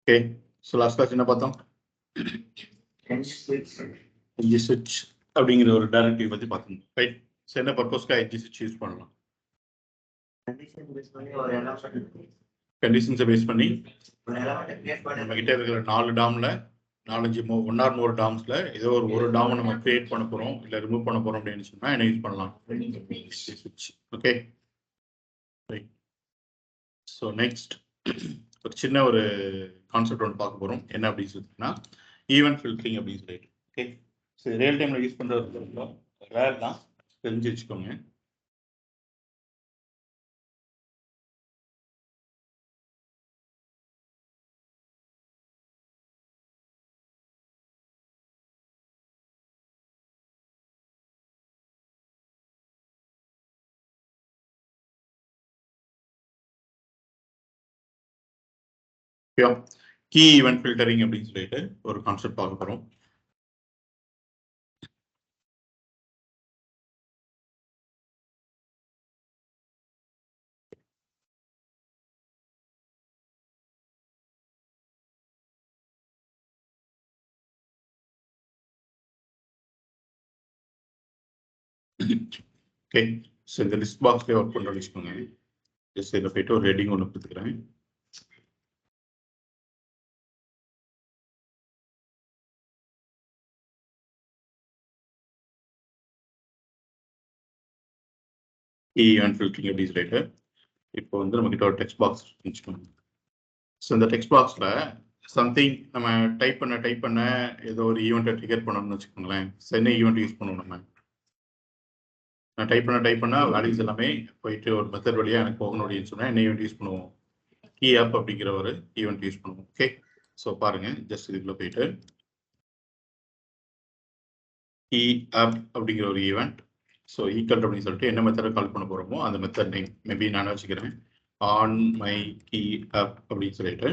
Okay, so last class என்ன பார்த்தோம்? NG switch அப்படிங்கிற ஒரு டைரக்டிவ் பத்தி பார்த்தோம். ரைட், ஸோ என்ன பர்பஸ்க்காக NG switch யூஸ் பண்ணலாம்? கண்டிஷன்ஸை பேஸ் பண்ணி நம்ம கிட்ட இருக்கிற 4 டாம்ல 4-5 1 or more டாம்ஸ்ல ஏதோ ஒரு டாமை நம்ம கிரியேட் பண்ண போறோம் இல்லை ரிமூவ் பண்ண போறோம் அப்படின்னு சொன்னா என்ன யூஸ் பண்ணலாம்? ஸ்விட்ச். Okay, right. ஸோ நெக்ஸ்ட் ஒரு சின்ன ஒரு கான்செப்ட் ஒன்று பார்க்க போறோம். என்ன அப்படின்னு சொல்லிட்டுன்னா ஈவென்ட் ஃபில்டரிங் அப்படின்னு சொல்லிட்டு. ஓகே, ஸோ ரியல் டைம்ல யூஸ் பண்றது ரேர் தான், தெரிஞ்சு வச்சுக்கோங்க. கீ ஈவென்ட் ஃபில்டரிங் அப்படின்னு சொல்லிட்டு ஒரு கான்செப்ட் பார்க்க போறோம். ஓகே, ஸோ இந்த லிஸ்ட் பாக்ஸ்லேயே ஒர்க் பண்ணுறோம்னு வச்சுக்கோங்க. ஜஸ்ட் இதில் போயிட்டு ஒரு ஹெட்டிங் ஒன்று கொடுத்துக்கிறேன். ஈவென்ட் ஃபில்டரிங் அப்படின்னு சொல்லிட்டு இப்போ வந்து நம்ம கிட்ட ஒரு டெக்ஸ்ட் பாக்ஸ் வச்சுக்கோங்க. ஸோ இந்த டெக்ஸ்ட் பாக்ஸில் சம்திங் நம்ம டைப் பண்ண ஏதோ ஒரு ஈவெண்ட்டை ட்ரிகர் பண்ணணும்னு வச்சுக்கோங்களேன். ஸோ என்ன ஈவெண்ட் யூஸ் பண்ணுவோம் நம்ம? நான் டைப் பண்ண வேல்யூஸ் எல்லாமே போயிட்டு ஒரு மெத்தட் வழியாக எனக்கு போகணும் அப்படின்னு சொன்னால் என்ன ஈவெண்ட் யூஸ் பண்ணுவோம்? கீ ஆப் அப்படிங்கிற ஒரு ஈவெண்ட் யூஸ் பண்ணுவோம். ஓகே, ஸோ பாருங்க, ஜஸ்ட் இதுக்குள்ள போயிட்டு கீ ஆப் அப்படிங்கிற ஒரு ஈவெண்ட். ஸோ ஈக்குவல் அப்படின்னு சொல்லிட்டு என்ன மெத்தடை கால் பண்ண போகிறோமோ அந்த மெத்தட் நேம் மேபி நான் வச்சுக்கிறேன் ஆன் மை கீ ஆப் அப்படின்னு சொல்லிட்டு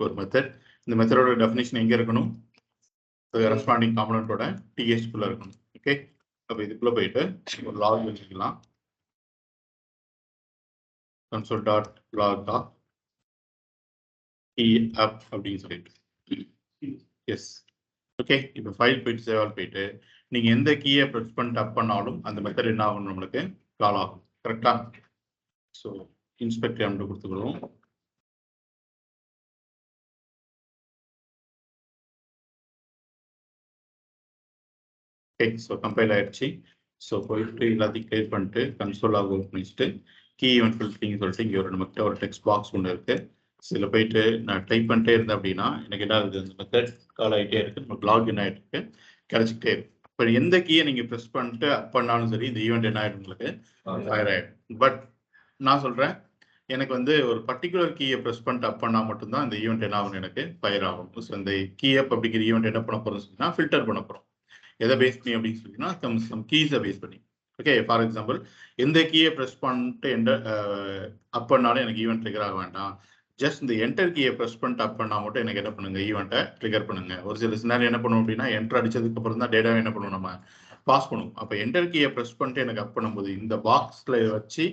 ஒரு மெத்தட். இந்த மெத்தடோட டெஃபினேஷன் எங்கே இருக்கணும்? ரெஸ்பாண்டிங் காம்பனண்டோட டிஎஸ்குள்ள இருக்கணும். ஓகே, அப்போ இதுக்குள்ள போயிட்டு ஒரு லாக் வச்சுக்கலாம். console dot log of key up அப்படின்னு சொல்லிட்டு. Yes, okay. இப்போ ஃபைல் போயிட்டு சேவ் போயிட்டு நீங்க எந்த கீயை ப்ரெஸ் பண்ணிட்டு அப் பண்ணாலும் அந்த மெத்தட் என்ன ஆகும்? நம்மளுக்கு கால் ஆகும். கரெக்டா? ஸோ இன்ஸ்பெக்ட் நம்ம கொடுத்துக்கிறோம். ஓகே, ஸோ கம்பைல் ஆயிடுச்சு. ஸோ போயிட்டு எல்லாத்தையும் கிளியர் பண்ணிட்டு கன்சோல் லாக் ஓப்பன் பண்ணிச்சுட்டு கீ ஈவென்ட் ஃபில்டரிங் சொல்லிட்டு இங்கே ஒரு நம்மகிட்ட ஒரு டெக்ஸ்ட் பாக்ஸ் ஒன்று இருக்கு. ஸோ இதில் போயிட்டு நான் டைப் பண்ணிட்டே இருந்தேன் அப்படின்னா எனக்கு என்ன ஆகுது? அந்த மெத்தட் கால் ஆகிட்டே இருக்கு, நமக்கு லாகின் ஆகிட்டு இருக்கு, கிடைச்சிக்கிட்டே இருக்கு. இப்போ எந்த கீயை நீங்கள் ப்ரெஸ் பண்ணிட்டு அப் பண்ணாலும் சரி இந்த ஈவெண்ட் என்ன ஆகிடும்? உங்களுக்கு ஃபயர் ஆகிடும். பட் நான் சொல்கிறேன், எனக்கு வந்து ஒரு பர்டிகுலர் கீயை ப்ரெஸ் பண்ணிட்டு அப் பண்ணால் மட்டும்தான் இந்த ஈவெண்ட் என்ன ஆகும்? எனக்கு ஃபயர் ஆகும். ஸோ இந்த கீ அப் அப்படிங்கிற ஈவெண்ட் என்ன பண்ண போகிறோம்னு சொன்னால் ஃபில்டர் பண்ண போகிறோம். எதை பேஸ் பண்ணி அப்படின்னு சொல்லிங்கன்னா சம் கீஸை பேஸ் பண்ணி. ஓகே, ஃபார் எக்ஸாம்பிள் எந்த கீயை ப்ரெஸ் பண்ணிட்டு அப் பண்ணாலும் எனக்கு ஈவெண்ட் ட்ரிகர் ஆக வேண்டாம். ஜஸ்ட் இந்த என்டர் கீயை ப்ரெஸ் பண்ணிட்டு அப் பண்ணால் மட்டும் எனக்கு என்ன பண்ணுங்க? ஈவெண்ட்டை ட்ரிகர் பண்ணுங்க. ஒரு சில சினாரி என்ன பண்ணுவோம் அப்படின்னா என்டர் அடிச்சதுக்கு அப்புறம் தான் டேட்டாவை என்ன பண்ணுவோம்? நம்ம பாஸ் பண்ணுவோம். அப்போ என்டர் கீயை ப்ரெஸ் பண்ணிட்டு எனக்கு அப் பண்ணும்போது இந்த பாக்ஸ்ல வச்சு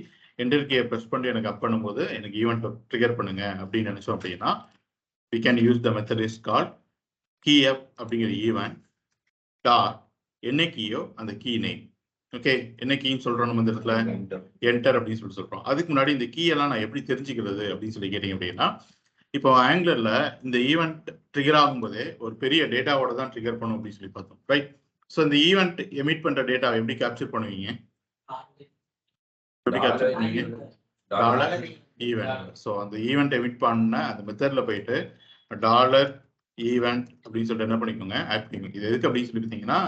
என்டர் கீயை ப்ரெஸ் பண்ணிட்டு எனக்கு அப் பண்ணும்போது எனக்கு ஈவெண்ட்டை ட்ரிகர் பண்ணுங்க அப்படின்னு நினைச்சோம் அப்படின்னா we can use the method is called key up அப்படிங்கிற ஈவெண்ட் டாட் என்ன கீயோ அந்த கீ நேம். ஓகே, என்ன கீன்னு சொல்றோம் நம்ம இந்த இடத்துல? என்டர் அப்படின்னு சொல்லி சொல்றோம். அதுக்கு முன்னாடி இந்த கீ எல்லாம் நான் எப்படி தெரிஞ்சுக்கிறது அப்படின்னு சொல்லி கேட்டீங்க அப்படின்னா, இப்போ ஆங்குலர்ல இந்த ஈவெண்ட் ட்ரிகர் ஆகும்போதே ஒரு பெரிய டேட்டாவோட தான் ட்ரிகர் பண்ணும் அப்படின்னு சொல்லி பார்த்தோம். ரைட், ஸோ இந்த ஈவெண்ட் எமிட் பண்ற டேட்டாவை எப்படி கேப்சர் பண்ணுவீங்க? எப்படி கேப்சர் பண்ணுவீங்க? ஈவெண்ட். ஸோ அந்த ஈவெண்ட் எமிட் பண்ண அந்த மெத்தட்ல போயிட்டு டாலர் ஈவெண்ட் அப்படின்னு சொல்லிட்டு என்ன பண்ணிக்கோங்க ஆட் பண்ணிக்கோங்க. இது எதுக்கு அப்படின்னு சொல்லி பார்த்தீங்கன்னா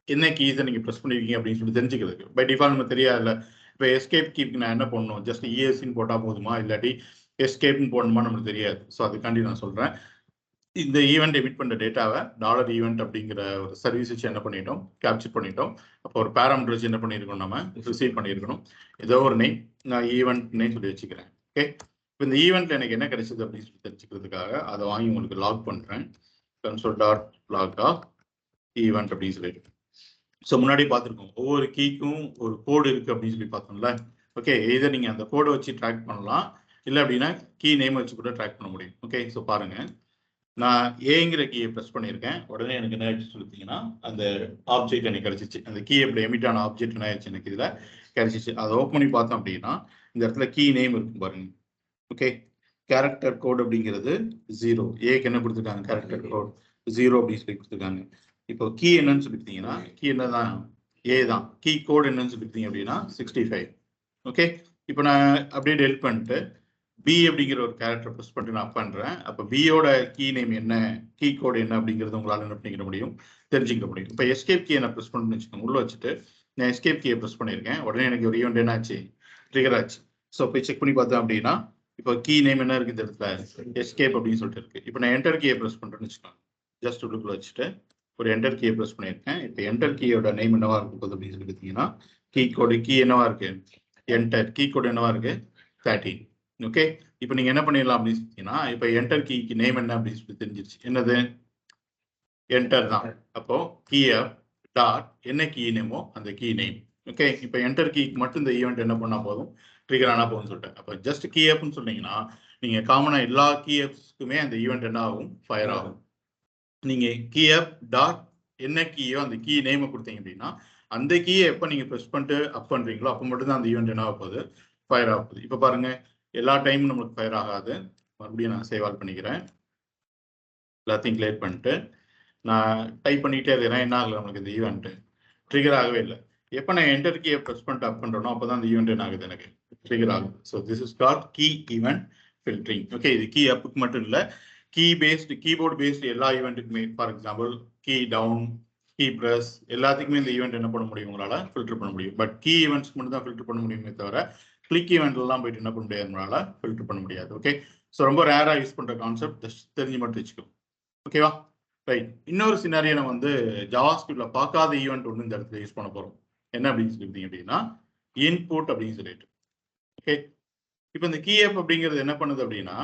என்ன கீஸை நீங்கள் ப்ரெஸ் பண்ணிருக்கீங்க அப்படின்னு சொல்லி தெரிஞ்சுக்கிறதுக்கு. பை டிஃபால்ட் நம்ம தெரியாதுல்ல. இப்போ எஸ்கேப் கீக்கு நான் என்ன பண்ணணும், ஜஸ்ட் இஎஸ்சின்னு போட்டால் போதுமா, இல்லாட்டி எஸ்கேப்னு போடணுமா நம்மளுக்கு தெரியாது. ஸோ அதுக்காண்டி நான் சொல்கிறேன், இந்த ஈவெண்ட் எமிட் பண்ணுற டேட்டாவை டாலர் ஈவெண்ட் அப்படிங்கிற ஒரு சர்வீஸ் வச்சு என்ன பண்ணிட்டோம், கேப்சர் பண்ணிட்டோம். அப்போ ஒரு பேராமீட்டர் வச்சு என்ன பண்ணியிருக்கோம், நம்ம ரிசீவ் பண்ணியிருக்கணும். ஏதோ ஒரு நேம் நான் ஈவெண்ட் நேம் சொல்லி வச்சுக்கிறேன். ஓகே, இப்போ இந்த ஈவெண்ட்ல எனக்கு என்ன கிடைச்சது அப்படின்னு சொல்லி தெரிஞ்சுக்கிறதுக்காக அதை வாங்கி உங்களுக்கு லாக் பண்ணுறேன். Console dot log of event அப்படின்னு சொல்லிட்டு. ஸோ முன்னாடி பார்த்துருக்கோம், ஒவ்வொரு கீக்கும் ஒரு கோடு இருக்கு அப்படின்னு சொல்லி பார்த்தோம்ல. ஓகே, இதை நீங்க அந்த கோடை வச்சு ட்ராக் பண்ணலாம், இல்லை அப்படின்னா கீ நேம் வச்சு கூட ட்ராக் பண்ண முடியும். ஓகே, ஸோ பாருங்க, நான் ஏங்கிற கீயை ப்ரெஸ் பண்ணியிருக்கேன். உடனே எனக்கு என்ன ஆயிடுச்சு சொல்லிட்டீங்கன்னா அந்த ஆப்ஜெக்ட் எனக்கு கிடைச்சிச்சு. அந்த கீ எப்படி எமிட் ஆன ஆப்ஜெக்ட் என்ன ஆயிடுச்சு எனக்கு இதில் கிடைச்சிச்சு. அதை ஓப்பன் பண்ணி பார்த்தோம் அப்படின்னா இந்த இடத்துல கீ நேம் இருக்கும் பாருங்க. ஓகே, கேரக்டர் கோட் அப்படிங்கிறது 0. ஏக்கு என்ன கொடுத்துருக்காங்க, கேரக்டர் கோட் 0 அப்படின்னு சொல்லி கொடுத்துருக்காங்க. இப்போ கீ என்னன்னு சொல்லிட்டீங்கன்னா கீ என்னதான், ஏ தான். கீ கோட் என்னன்னு சொல்லிட்டீங்க அப்படின்னா 65. ஓகே, இப்போ நான் அப்படியே டெலிட் பண்ணிட்டு பி அப்படிங்கிற ஒரு கேரக்டர் ப்ரெஸ் பண்ணிட்டு நான் பண்றேன். அப்போ பியோட கீ நேம் என்ன, கீ கோட் என்ன அப்படிங்கிறது உங்களால் என்ன பண்ணிக்க முடியும், தெரிஞ்சுக்க முடியும். இப்போ எஸ்கேப் கீயை நான் ப்ரெஸ் பண்ணி வச்சுக்கோங்க. உள்ள வச்சுட்டு நான் எஸ்கேப் கீயை ப்ரெஸ் பண்ணியிருக்கேன். உடனே எனக்கு ஒரு ஈவெண்ட் என்ன ஆச்சு, ட்ரிகர் ஆச்சு. ஸோ போய் செக் பண்ணி பார்த்தேன் அப்படின்னா இப்போ கீ நேம் என்ன இருக்கு இந்த இடத்துல, எஸ்கேப் அப்படின்னு சொல்லிட்டு இருக்கு. இப்போ நான் என்டர் கீயை ப்ரெஸ் பண்றேன்னு வச்சுக்கோங்க. ஜஸ்ட் உள்ளுக்குள்ள வச்சுட்டு ஒரு என்டர் கீயை ப்ரெஸ் பண்ணியிருக்கேன். இப்போ என்டர் கீயோட நேம் என்னவா இருக்கும் போது அப்படின்னு சொல்லி பார்த்தீங்கன்னா கீ கோடு, கீ என்னவா இருக்கு, என்டர். கீ கோடு என்னவா இருக்கு, 13. ஓகே, இப்போ நீங்க என்ன பண்ணிடலாம் அப்படின்னு சொன்னீங்கன்னா, இப்போ என்டர் கீக்கு நேம் என்ன அப்படின்னு சொல்லி தெரிஞ்சிருச்சு. என்னது, என்டர் தான். அப்போ கீ டாட் என்ன கீ நேமோ அந்த கீ நேம். ஓகே, இப்போ என்டர் கீக்கு மட்டும் இந்த ஈவெண்ட் என்ன பண்ணா போதும், ட்ரிகர் ஆனா போதும்னு சொல்லிட்டேன். அப்போ ஜஸ்ட் கீ அப்னு சொன்னீங்கன்னா நீங்க காமனா எல்லா கீ அப்ஸ்க்குமே அந்த ஈவெண்ட் என்ன ஆகும், ஃபயர் ஆகும். நீங்க கீ அப் டாட் என்ன கீயோ அந்த கீ நேமை கொடுத்தீங்க அப்படின்னா அந்த கீயை எப்போ நீங்க ப்ரெஸ் பண்ணிட்டு அப் பண்றீங்களோ அப்போ மட்டும் தான் அந்த ஈவெண்ட் என்ன ஆக போகுது, ஃபயர் ஆக போகுது. இப்போ பாருங்க, எல்லா டைமும் நம்மளுக்கு ஃபயர் ஆகாது. மறுபடியும் நான் சேவ் ஆல் பண்ணிக்கிறேன். எல்லாத்தையும் கிளியர் பண்ணிட்டு நான் டைப் பண்ணிட்டே இருக்கிறேன். என்ன ஆகல, நம்மளுக்கு இந்த ஈவெண்ட் ட்ரிகர் ஆகவே இல்லை. எப்போ நான் என்டர் கீயை ப்ரெஸ் பண்ணிட்டு அப் பண்றேனோ அப்போ தான் அந்த ஈவெண்ட் என்ன ஆகுது, எனக்கு ட்ரிகர் ஆகுது. So this is called key event filtering. Okay, இது கீ அப்புக்கு மட்டும் இல்லை, கீ பேஸ்டு, கீபோர்ட் பேஸ்டு எல்லா ஈவெண்ட்டுக்குமே, for example key down, key press, எல்லாத்துக்குமே இந்த ஈவெண்ட் என்ன பண்ண முடியும், உங்களால் ஃபில்டர் பண்ண முடியும். பட் கீ ஈவெண்ட்ஸ்க்கு மட்டும் தான் ஃபில்டர் பண்ண முடியுமே தவிர கிளிக் ஈவெண்ட்லாம் போயிட்டு என்ன பண்ண முடியாது, நம்மளால ஃபில்டர் பண்ண முடியாது. ஓகே, ஸோ ரொம்ப ரேராக யூஸ் பண்ணுற கான்செப்ட், ஜஸ்ட் தெரிஞ்சு மட்டும் வச்சுக்கோ. ஓகேவா, ரைட். இன்னொரு சினாரியோ நம்ம வந்து ஜாவாஸ்கிரிப்ட்ல பார்க்காத ஈவெண்ட் ஒன்று இந்த இடத்துல யூஸ் பண்ண போகிறோம். என்ன அப்படின்னு சொல்லிட்டீங்க அப்படின்னா இன்புட் அப்படின்னு சொல்லிட்டு. ஓகே, இப்போ இந்த கீ அப் அப்படிங்கிறது என்ன பண்ணுது அப்படின்னா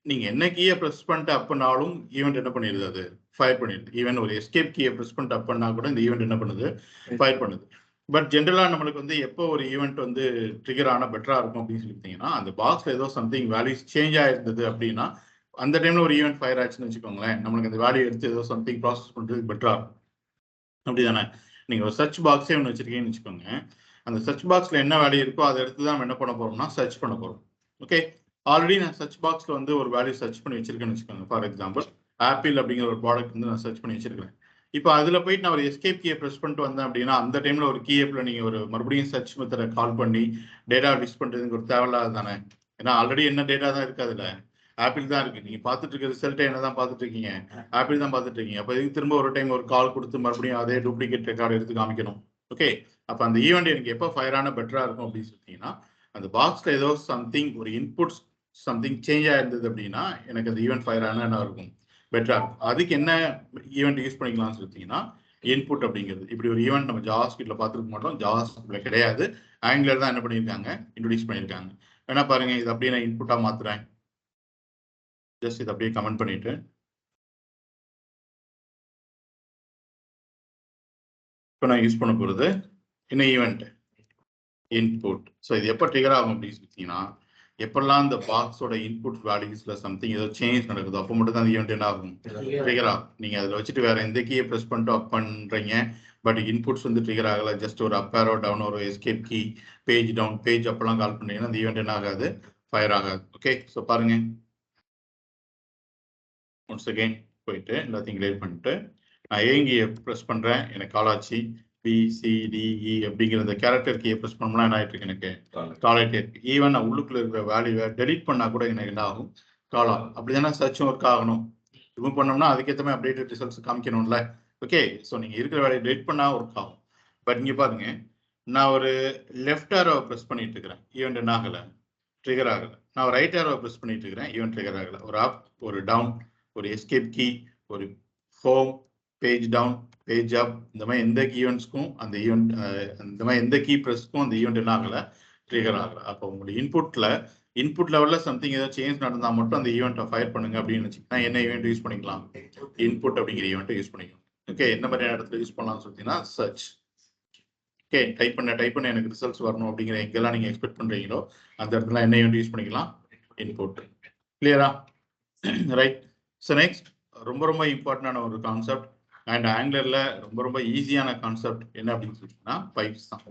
நீங்க என்ன கீயை ப்ரெஸ் பண்ணிட்டு அப் பண்ணாலும் ஈவெண்ட் என்ன பண்ணிடுது, அது ஃபயர் பண்ணிடுது. ஈவன் ஒரு எஸ்கேப் கீயை ப்ரெஸ் பண்ணிட்டு அப் பண்ணா கூட இந்த ஈவெண்ட் என்ன பண்ணுது, ஃபயர் பண்ணுது. பட் ஜென்ரலா நம்மளுக்கு வந்து எப்போ ஒரு ஈவெண்ட் வந்து ட்ரிகர் ஆனா பெட்டரா இருக்கும் அப்படின்னு சொல்லிட்டீங்கன்னா அந்த பாக்ஸ்ல ஏதோ சம்திங் வேல்யூஸ் சேஞ்ச் ஆயிருந்தது அப்படின்னா அந்த டைம்ல ஒரு ஈவெண்ட் ஃபயர் ஆச்சுன்னு வச்சுக்கோங்களேன், நம்மளுக்கு அந்த வேல்யூ எடுத்து ஏதோ சம்திங் ப்ராசஸ் பண்றது பெட்டரா இருக்கும். அப்படிதானே, நீங்க ஒரு சர்ச் பாக்ஸே ஒன்று வச்சிருக்கீங்கன்னு வச்சுக்கோங்க. அந்த சர்ச் பாக்ஸ்ல என்ன வேல்யூ இருக்கோ அதை எடுத்து தான் நம்ம என்ன பண்ண போறோம்னா சர்ச் பண்ண போறோம். ஓகே, ஆல்ரெடி நான் சர்ச் பாக்ஸ்ல வந்து ஒரு வேல்யூ சர்ச் பண்ணி வச்சிருக்கேன்னு வச்சுக்கோங்க. ஃபார் எக்ஸாம்பிள் ஆப்பிள் அப்படிங்கிற ஒரு ப்ராடக்ட் வந்து நான் சர்ச் பண்ணி வச்சிருக்கேன். இப்போ அதுல போயிட்டு நான் ஒரு எஸ்கேப் கீயை ப்ரெஸ் பண்ணிட்டு வந்தேன் அப்படின்னா அந்த டைம்ல ஒரு கீ ஆப்ல நீங்க ஒரு மறுபடியும் சர்ச் மெத்தடை கால் பண்ணி டேட்டா லிஸ்ட் பண்றதுக்கு ஒரு தேவையில்லாத தானே. ஏன்னா ஆல்ரெடி என்ன டேட்டா தான் இருக்கு, அதுல ஆப்பிள் தான் இருக்கு. நீங்க பார்த்துட்டு இருக்க ரிசல்ட்டை என்ன தான் பார்த்துட்டு இருக்கீங்க, ஆப்பிள் தான் பார்த்துட்டு இருக்கீங்க. அப்போ இதுக்கு திரும்ப ஒரு டைம் ஒரு கால் கொடுத்து மறுபடியும் அதே டூப்ளிகேட் ரெக்கார்டு எடுத்து காமிக்கணும். ஓகே, அப்போ அந்த ஈவெண்ட் எனக்கு எப்போ ஃபயர் ஆன பெட்டரா இருக்கும் அப்படின்னு சொல்லிட்டீங்கன்னா அந்த பாக்ஸ்ல ஏதோ சம்திங் ஒரு இன்புட் சம்திங் சேஞ்ச் ஆயிருந்தது அப்படின்னா எனக்கு அந்த ஈவெண்ட் ஃபயர் ஆனா என்ன இருக்கும், பெட்டரா இருக்கும். அதுக்கு என்ன ஈவெண்ட் யூஸ் பண்ணிக்கலாம்னு சொல்லிட்டீங்கன்னா இன்புட் அப்படிங்கிறது. இப்படி ஒரு ஈவெண்ட் நம்ம ஜாவாஸ்கிரிப்ட்ல பார்த்துருக்க மாட்டோம், ஜாவாஸ்கிரிப்ட்ல கிடையாது. ஆங்குலர் தான் என்ன பண்ணியிருக்காங்க, இன்ட்ரோடியூஸ் பண்ணியிருக்காங்க. வேணா பாருங்க, இது அப்படியே நான் இன்புட்டா மாத்துறேன். ஜஸ்ட் இதை அப்படியே கமெண்ட் பண்ணிட்டு இப்போ நான் யூஸ் பண்ண போகிறது என்ன ஈவெண்ட் இன்புட். ஸோ இது எப்போ ட்ரிகர் ஆகும் அப்படின்னு சொல்லிட்டீங்கன்னா எப்பெல்லாம் இந்த பாக்ஸோட இன்புட் வேல்யூஸ்ல சம்திங் ஏதோ சேஞ்ச் நடக்குது அப்போ மட்டும் தான் அந்த ஈவெண்ட் என்ன ஆகும், ட்ரிகர் ஆகும். நீங்க அதில் வச்சுட்டு வேற எந்த கீயை ப்ரெஸ் பண்ணிட்டு அப் பண்றீங்க, பட் இன்புட்ஸ் வந்து ட்ரிகர் ஆகல. ஜஸ்ட் ஒரு அப் ஆரோ டவுன் ஒரு escape key, page down, page அப்பெல்லாம் கால் பண்ணீங்கன்னா அந்த ஈவெண்ட் என்ன ஆகாது, ஃபயர் ஆகாது. ஓகே, ஸோ பாருங்க, ஒன்ஸ் அகைன் போயிட்டு எல்லாத்தையும் கிளியர் பண்ணிட்டு நான் ஏங்கியை ப்ரெஸ் பண்றேன், எனக்கு கால் ஆச்சு. ABCDE அப்படிங்கிற இந்த கேரக்டர் கீயை ப்ரெஸ் பண்ணோம்னா என்ன ஆயிட்டு இருக்கு எனக்கு கால் ஆகிட்டே இருக்கு. ஈவன் நான் உள்ளுக்குள்ள இருக்கிற வேல்யூவை டெலிட் பண்ணா கூட எனக்கு என்ன ஆகும் கால் ஆகும். அப்படிதானே சர்ச்சும் ஒர்க் ஆகணும். ரிமூவ் பண்ணோம்னா அதுக்கேற்ற மாதிரி அப்டேட்டட் ரிசல்ட்ஸ் காமிக்கணும்ல. ஓகே, ஸோ நீங்கள் இருக்கிற வேலையை டெலிட் பண்ணா ஒர்க் ஆகும். பட் இங்கே பாருங்க, நான் ஒரு லெஃப்ட் ஆரோவை ப்ரெஸ் பண்ணிட்டு இருக்கிறேன், ஈவெண்ட் என்ன ஆகலை, ட்ரிகர் ஆகலை. நான் ஒரு ரைட் ஆரோவை ப்ரெஸ் பண்ணிட்டு இருக்கிறேன், ஈவெண்ட் ட்ரிகர் ஆகலை. ஒரு அப், ஒரு டவுன், ஒரு எஸ்கேப் கீ, ஒரு home, page down, page up, இந்த மாதிரி எந்த ஈவெண்ட்ஸ்க்கும் அந்த ஈவெண்ட் இந்த மாதிரி எந்த கீ ப்ரெஸ்க்கும் அந்த ஈவெண்ட் என்ன ஆகலை, ட்ரிகர் ஆகலை. அப்போ உங்களுடைய இன்புட் லெவல்ல சம்திங் ஏதோ சேஞ்ச் நடந்தா மட்டும் அந்த ஈவெண்ட்டை ஃபயர் பண்ணுங்க அப்படின்னு வச்சுக்கிட்டா என்ன ஈவெண்ட் யூஸ் பண்ணிக்கலாம், இன்புட் அப்படிங்கிற ஈவெண்ட்டை யூஸ் பண்ணிக்கலாம். ஓகே, என்ன மாதிரியான இடத்துல யூஸ் பண்ணலாம்னு சொல்லிட்டீங்கன்னா சர்ச். ஓகே, டைப் பண்ண எனக்கு ரிசல்ட்ஸ் வரணும் அப்படிங்கிற எங்கெல்லாம் நீங்க எக்ஸ்பெக்ட் பண்றீங்களோ அந்த இடத்துல என்ன ஈவெண்ட் யூஸ் பண்ணிக்கலாம், இன்புட். கிளியரா? ரைட். ஸோ நெக்ஸ்ட் ரொம்ப ரொம்ப இம்பார்ட்டன்டான ஒரு கான்செப்ட் அண்ட் ஆங்குலர்ல ரொம்ப ஈஸியான கான்செப்ட் என்ன அப்படின்னு சொல்லிட்டீங்கன்னா பைப்ஸ் தான்.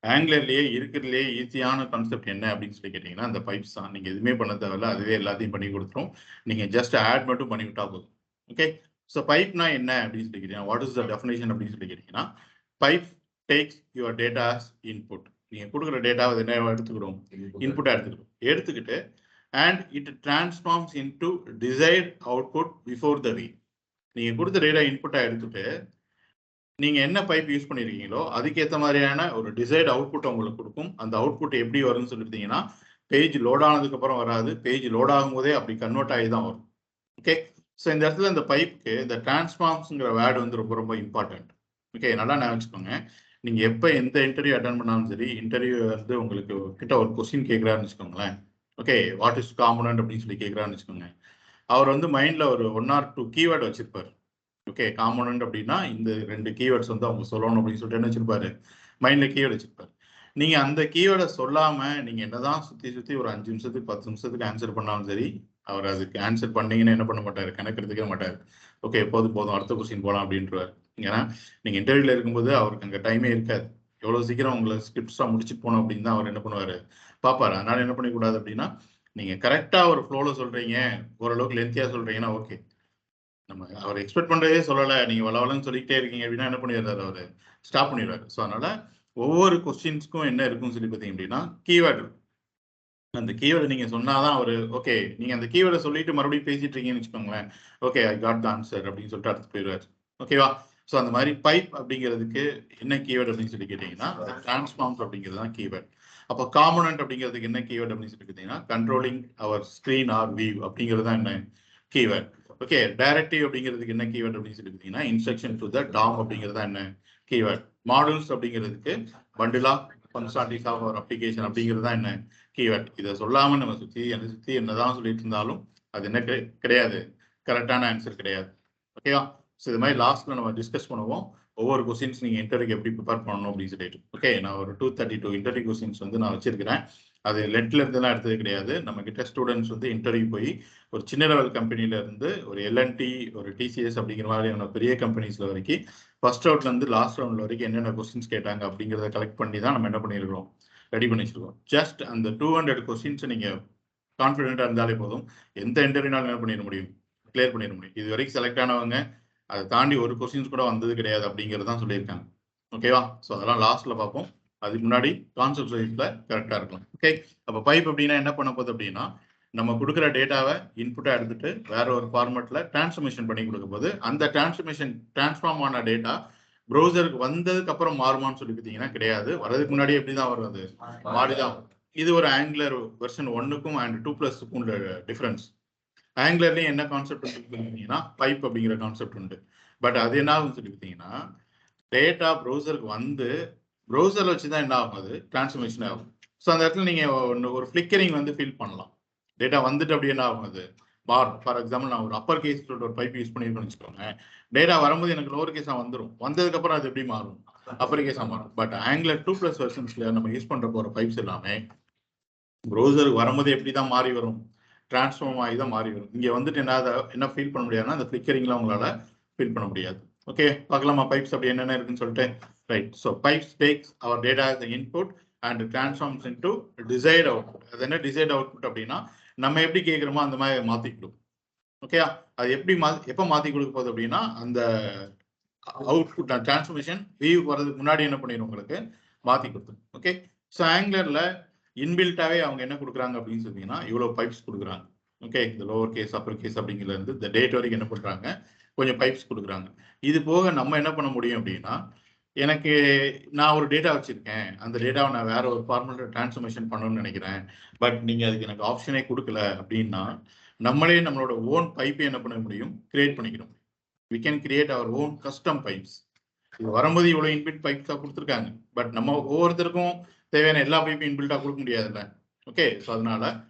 ஆங்குலர்லயே இருக்கிறதுலேயே ஈஸியான கான்செப்ட் என்ன அப்படின்னு சொல்லி கேட்டீங்கன்னா அந்த பைப்ஸ் தான். நீங்க எதுவுமே பண்ண தேவையில்ல, அதுவே எல்லாத்தையும் பண்ணி கொடுத்துரும். நீங்க ஜஸ்ட் ஆட் மட்டும் பண்ணி விட்டா போதும். ஓகே, ஸோ பைப்னா என்ன அப்படின்னு சொல்லி கேட்டீங்கன்னா, வாட் இஸ் த டெஃபினேஷன் அப்படின்னு சொல்லி கேட்டீங்கன்னா, pipe takes your data as input. நீங்க கொடுக்குற டேட்டாவை என்ன எடுத்துக்கிறோம், இன்புட்டா எடுத்துக்கிட்டு and it transforms into desired output before the read. நீங்க கொடுத்த டேட்டா இன்புட்டா எடுத்துட்டு நீங்க என்ன பைப் யூஸ் பண்ணிருக்கீங்களோ அதுக்கேற்ற மாதிரியான ஒரு டிசைர்ட் அவுட்புட் உங்களுக்கு கொடுக்கும். அந்த அவுட்புட் எப்படி வரும்னு சொல்லிட்டீங்கன்னா, பேஜ் லோட் ஆனதுக்கு அப்புறம் வராது, பேஜ் லோட் ஆகும் போதே அப்படி கன்வெர்ட் ஆகி தான் வரும். ஓகே, ஸோ இந்த இடத்துல இந்த பைப்புக்கு இந்த டிரான்ஸ்ஃபார்ம்ஸ்ங்கிற வேர்டு வந்து ரொம்ப இம்பார்ட்டன்ட். ஓகே, நல்லா நினைச்சுக்கோங்க. நீங்க எப்போ எந்த இன்டர்வியூ அட்டன் பண்ணாலும் சரி, இன்டர்வியூ வந்து உங்களுக்கு கிட்ட ஒரு கொஸ்டின் கேட்குறாருன்னு வச்சுக்கோங்களேன். ஓகே, வாட் இஸ் காம்பனன்ட் அப்படின்னு சொல்லி கேட்குறான்னு வச்சுக்கோங்க. அவர் வந்து மைண்ட்ல ஒரு 1 or 2 கீவேர்டு வச்சிருப்பாரு. ஓகே, காம்பனன்ட் அப்படின்னா இந்த 2 கீவேர்ட்ஸ் வந்து அவங்க சொல்லணும் அப்படின்னு சொல்லிட்டு என்ன வச்சிருப்பாரு, மைண்ட்ல கீவேர்டு வச்சிருப்பாரு. நீங்க அந்த கீவேர்டை சொல்லாம நீங்க என்னதான் சுத்தி ஒரு 5 நிமிஷத்துக்கு 10 நிமிஷத்துக்கு ஆன்சர் பண்ணாலும் சரி, அவர் அதுக்கு ஆன்சர் பண்ணீங்கன்னு என்ன பண்ண மாட்டாரு, கணக்கு எடுத்துக்க மாட்டாரு. ஓகே, போதும் அடுத்த கொஸ்டின் போகலாம் அப்படின்றாரு. ஏன்னா நீங்க இன்டர்வியூல இருக்கும்போது அவருக்கு அங்கே டைமே இருக்காது. எவ்வளவு சீக்கிரம் உங்களை ஸ்கிரிப்ட்ஸா முடிச்சுட்டு போகணும் அப்படின்னு தான் அவர் என்ன பண்ணுவாரு, பாப்பாரு. அதனால என்ன பண்ணிக்கூடாது அப்படின்னா, நீங்க கரெக்டா ஒரு ஃப்ளோல சொல்றீங்க, ஓரளவுக்கு லென்த்தியா சொல்றீங்கன்னா ஓகே. நம்ம அவர் எக்ஸ்பெக்ட் பண்றதே சொல்லலை, நீங்க வளவலன்னு சொல்லிக்கிட்டே இருக்கீங்க அப்படின்னா என்ன பண்ணிடுறாரு, அவரு ஸ்டாப் பண்ணிடுறாரு. ஸோ அதனால ஒவ்வொரு கொஸ்டின்ஸ்க்கும் என்ன இருக்குன்னு சொல்லி பார்த்தீங்க அப்படின்னா கீவேர்டு. அந்த கீவேர்டு நீங்க சொன்னாதான் அவரு ஓகே, நீங்க அந்த கீவேர்டை சொல்லிட்டு மறுபடியும் பேசிட்டு இருக்கீங்கன்னு வச்சுக்கோங்களேன், okay I got the answer அப்படின்னு சொல்லிட்டு அடுத்து போயிடுவார். ஓகேவா? ஸோ அந்த மாதிரி பைப் அப்படிங்கிறதுக்கு என்ன கீவேர்டு அப்படின்னு சொல்லி கேட்டீங்கன்னா டிரான்ஸ்ஃபார்ம்ஸ் அப்படிங்கிறது தான் கீவேர்டு. அப்போ காம்பனன்ட் அப்படிங்கிறதுக்கு என்ன கீவேர்டு அப்படின்னு சொல்லி கேட்டீங்கன்னா controlling our screen or view அப்படிங்கிறது தான் என்ன கீவேர்டு. ஓகே, டைரக்டிவ் அப்படிங்கிறதுக்கு என்ன கீவேர்டு அப்படின்னு சொல்லி பார்த்தீங்கன்னா இன்ஸ்ட்ரக்ஷன் டு த டாம் அப்படிங்கிறது தான் என்ன கீவேர்டு. மாடல்ஸ் அப்படிங்கிறதுக்கு bundle of functionalities of our application அப்படிங்கிறது தான் என்ன கீவேர்ட். இதை சொல்லாம நம்ம சுத்தி என்னதான் சொல்லிட்டு இருந்தாலும் அது என்ன கிடையாது, கரெக்டான ஆன்சர் கிடையாது. ஓகேவா? ஸோ இது மாதிரி லாஸ்ட்ல நம்ம டிஸ்கஸ் பண்ணுவோம் ஒவ்வொரு கொஸ்டின்ஸ் நீங்க இன்டர்வியூக்கு எப்படி ப்ரிப்பேர் பண்ணணும் அப்படின்னு சொல்லிட்டு. ஓகே, நான் ஒரு 232 இன்டர்வியூ கொஸ்டின்ஸ் வந்து நான் வச்சிருக்கிறேன். அது லெட்ல இருந்துலாம் எடுத்தது கிடையாது. நம்ம கிட்ட ஸ்டூடெண்ட்ஸ் வந்து இன்டர்வியூ போய் ஒரு சின்ன லெவல் கம்பெனில இருந்து ஒரு எல்என்டி, ஒரு டிசிஎஸ் அப்படிங்கிற மாதிரியான பெரிய கம்பெனிஸ்ல வரைக்கும் ஃபர்ஸ்ட் ரவுண்ட்ல இருந்து லாஸ்ட் ரவுண்ட்ல வரைக்கும் என்னென்ன கொஸ்டின்ஸ் கேட்டாங்க அப்படிங்கிறத கலெக்ட் பண்ணி தான் நம்ம என்ன பண்ணிருக்கிறோம், ரெடி பண்ணி வச்சிருக்கோம். ஜஸ்ட் அந்த 200 கொஸ்டின்ஸ் நீங்க கான்ஃபிடென்ட்டா இருந்தாலே போதும், எந்த இன்டர்வியூனாலும் என்ன பண்ணிட முடியும், கிளியர் பண்ணிட முடியும். இது வரைக்கும் செலக்ட் ஆனவங்க அதை தாண்டி ஒரு கொஸ்டின்ஸ் கூட வந்தது கிடையாது அப்படிங்கிறது தான் சொல்லியிருக்காங்க. ஓகேவா? ஸோ அதெல்லாம் லாஸ்ட்ல பார்ப்போம். அதுக்கு முன்னாடி கான்செப்ட் வைஸ்ல கரெக்டா இருக்கலாம். ஓகே, அப்போ பைப் அப்படின்னா என்ன பண்ண போகுது அப்படின்னா, நம்ம கொடுக்குற டேட்டாவை இன்புட்டா எடுத்துட்டு வேற ஒரு ஃபார்மேட்ல டிரான்ஸ்ஃபர்மேஷன் பண்ணி கொடுக்க போது அந்த டிரான்ஸ்ஃபார்ம் ஆன டேட்டா ப்ரௌசருக்கு வந்ததுக்கு அப்புறம் மாறுமான்னு சொல்லி பார்த்தீங்கன்னா கிடையாது. வரதுக்கு முன்னாடி எப்படிதான் வரும், அது மாறிதான். இது ஒரு ஆங்குலர் வெர்ஷன் 1க்கும் அண்ட் 2+க்கும் உள்ள டிஃபரன்ஸ். ஆங்குலர்லயும் என்ன கான்செப்ட் பார்த்தீங்கன்னா பைப் அப்படிங்கிற கான்செப்ட் உண்டு. பட் அது என்ன ஆகும் சொல்லி பார்த்தீங்கன்னா, டேட்டா ப்ரௌசருக்கு வந்து ப்ரௌசர்ல வச்சுதான் என்ன ஆகும், அது டிரான்ஸ்ஃபர்மேஷன் ஆகும். ஸோ அந்த இடத்துல நீங்க ஒரு ஃபிளிக்கரிங் வந்து ஃபீல் பண்ணலாம். டேட்டா வந்துட்டு அப்படி என்ன ஆகும், அது பார். ஃபார் எக்ஸாம்பிள் நான் ஒரு அப்பர் கேஸ் ஒரு பைப் யூஸ் பண்ணிருக்கேன்னு வச்சுக்கோங்க, டேட்டா வரும்போது எனக்கு லோவர் கேஸா வந்துடும், வந்ததுக்கு அப்புறம் அது எப்படி மாறும், அப்பர் கேஸா மாறும். பட் ஆங்குலர் 2+ வெர்ஷன்ஸ்ல நம்ம யூஸ் பண்ற போற பைப்ஸ் எல்லாமே ப்ரௌசருக்கு வரும்போது எப்படிதான் மாறி வரும், டிரான்ஸ்ஃபார்ம் ஆகி தான் மாறி வரும். இங்க வந்துட்டு என்ன ஃபீல் பண்ண முடியாதுன்னா அந்த ஃபிளிக்கரிங்லாம் உங்களால ஃபீல் பண்ண முடியாது. ஓகே, பார்க்கலாமா பைப்ஸ் அப்படி என்னென்ன இருக்குன்னு சொல்லிட்டு. Right. So pipes takes our data as the input and transforms into desired output. அது என்ன desired output அப்படின்னா, நம்ம எப்படி கேட்குறோமோ அந்த மாதிரி மாத்தி கொடுக்கும். ஓகே, அது எப்படி எப்போ மாத்தி கொடுக்க போகுது அப்படின்னா, அந்த அவுட்புட் டிரான்ஸ்ஃபர்மேஷன் வியூ வரதுக்கு முன்னாடி என்ன பண்ணிடும் உங்களுக்கு மாற்றி கொடுத்துரும். ஓகே, ஸோ ஆங்குலரில் இன்பில்ட்டாவே அவங்க என்ன கொடுக்குறாங்க அப்படின்னு சொன்னீங்கன்னா இவ்வளோ பைப்ஸ் கொடுக்குறாங்க. ஓகே, இந்த லோவர் கேஸ் அப்பர் கேஸ் அப்படிங்கிறது இந்த டேட் வரைக்கும் என்ன பண்ணுறாங்க, கொஞ்சம் பைப்ஸ் கொடுக்குறாங்க. இது போக நம்ம என்ன பண்ண முடியும் அப்படின்னா, எனக்கு நான் ஒரு டேட்டா வச்சிருக்கேன், அந்த டேட்டாவை நான் வேற ஒரு ஃபார்மேட்ல டிரான்ஸ்ஃபர்மேஷன் பண்ணணும்னு நினைக்கிறேன், பட் நீங்க அதுக்கு எனக்கு ஆப்ஷனே கொடுக்கல அப்படின்னா நம்மளே நம்மளோட ஓன் பைப்பை என்ன பண்ண முடியும், கிரியேட் பண்ணிக்கிறோம். we can create our own custom pipes. இது வரும்போது இவ்வளோ இன்பில்ட் பைப்ஸாக கொடுத்துருக்காங்க, பட் நம்ம ஒவ்வொருத்தருக்கும் தேவையான எல்லா பைப்பும் இன்பில்ட்டாக கொடுக்க முடியாதுல்ல. ஓகே, ஸோ அதனால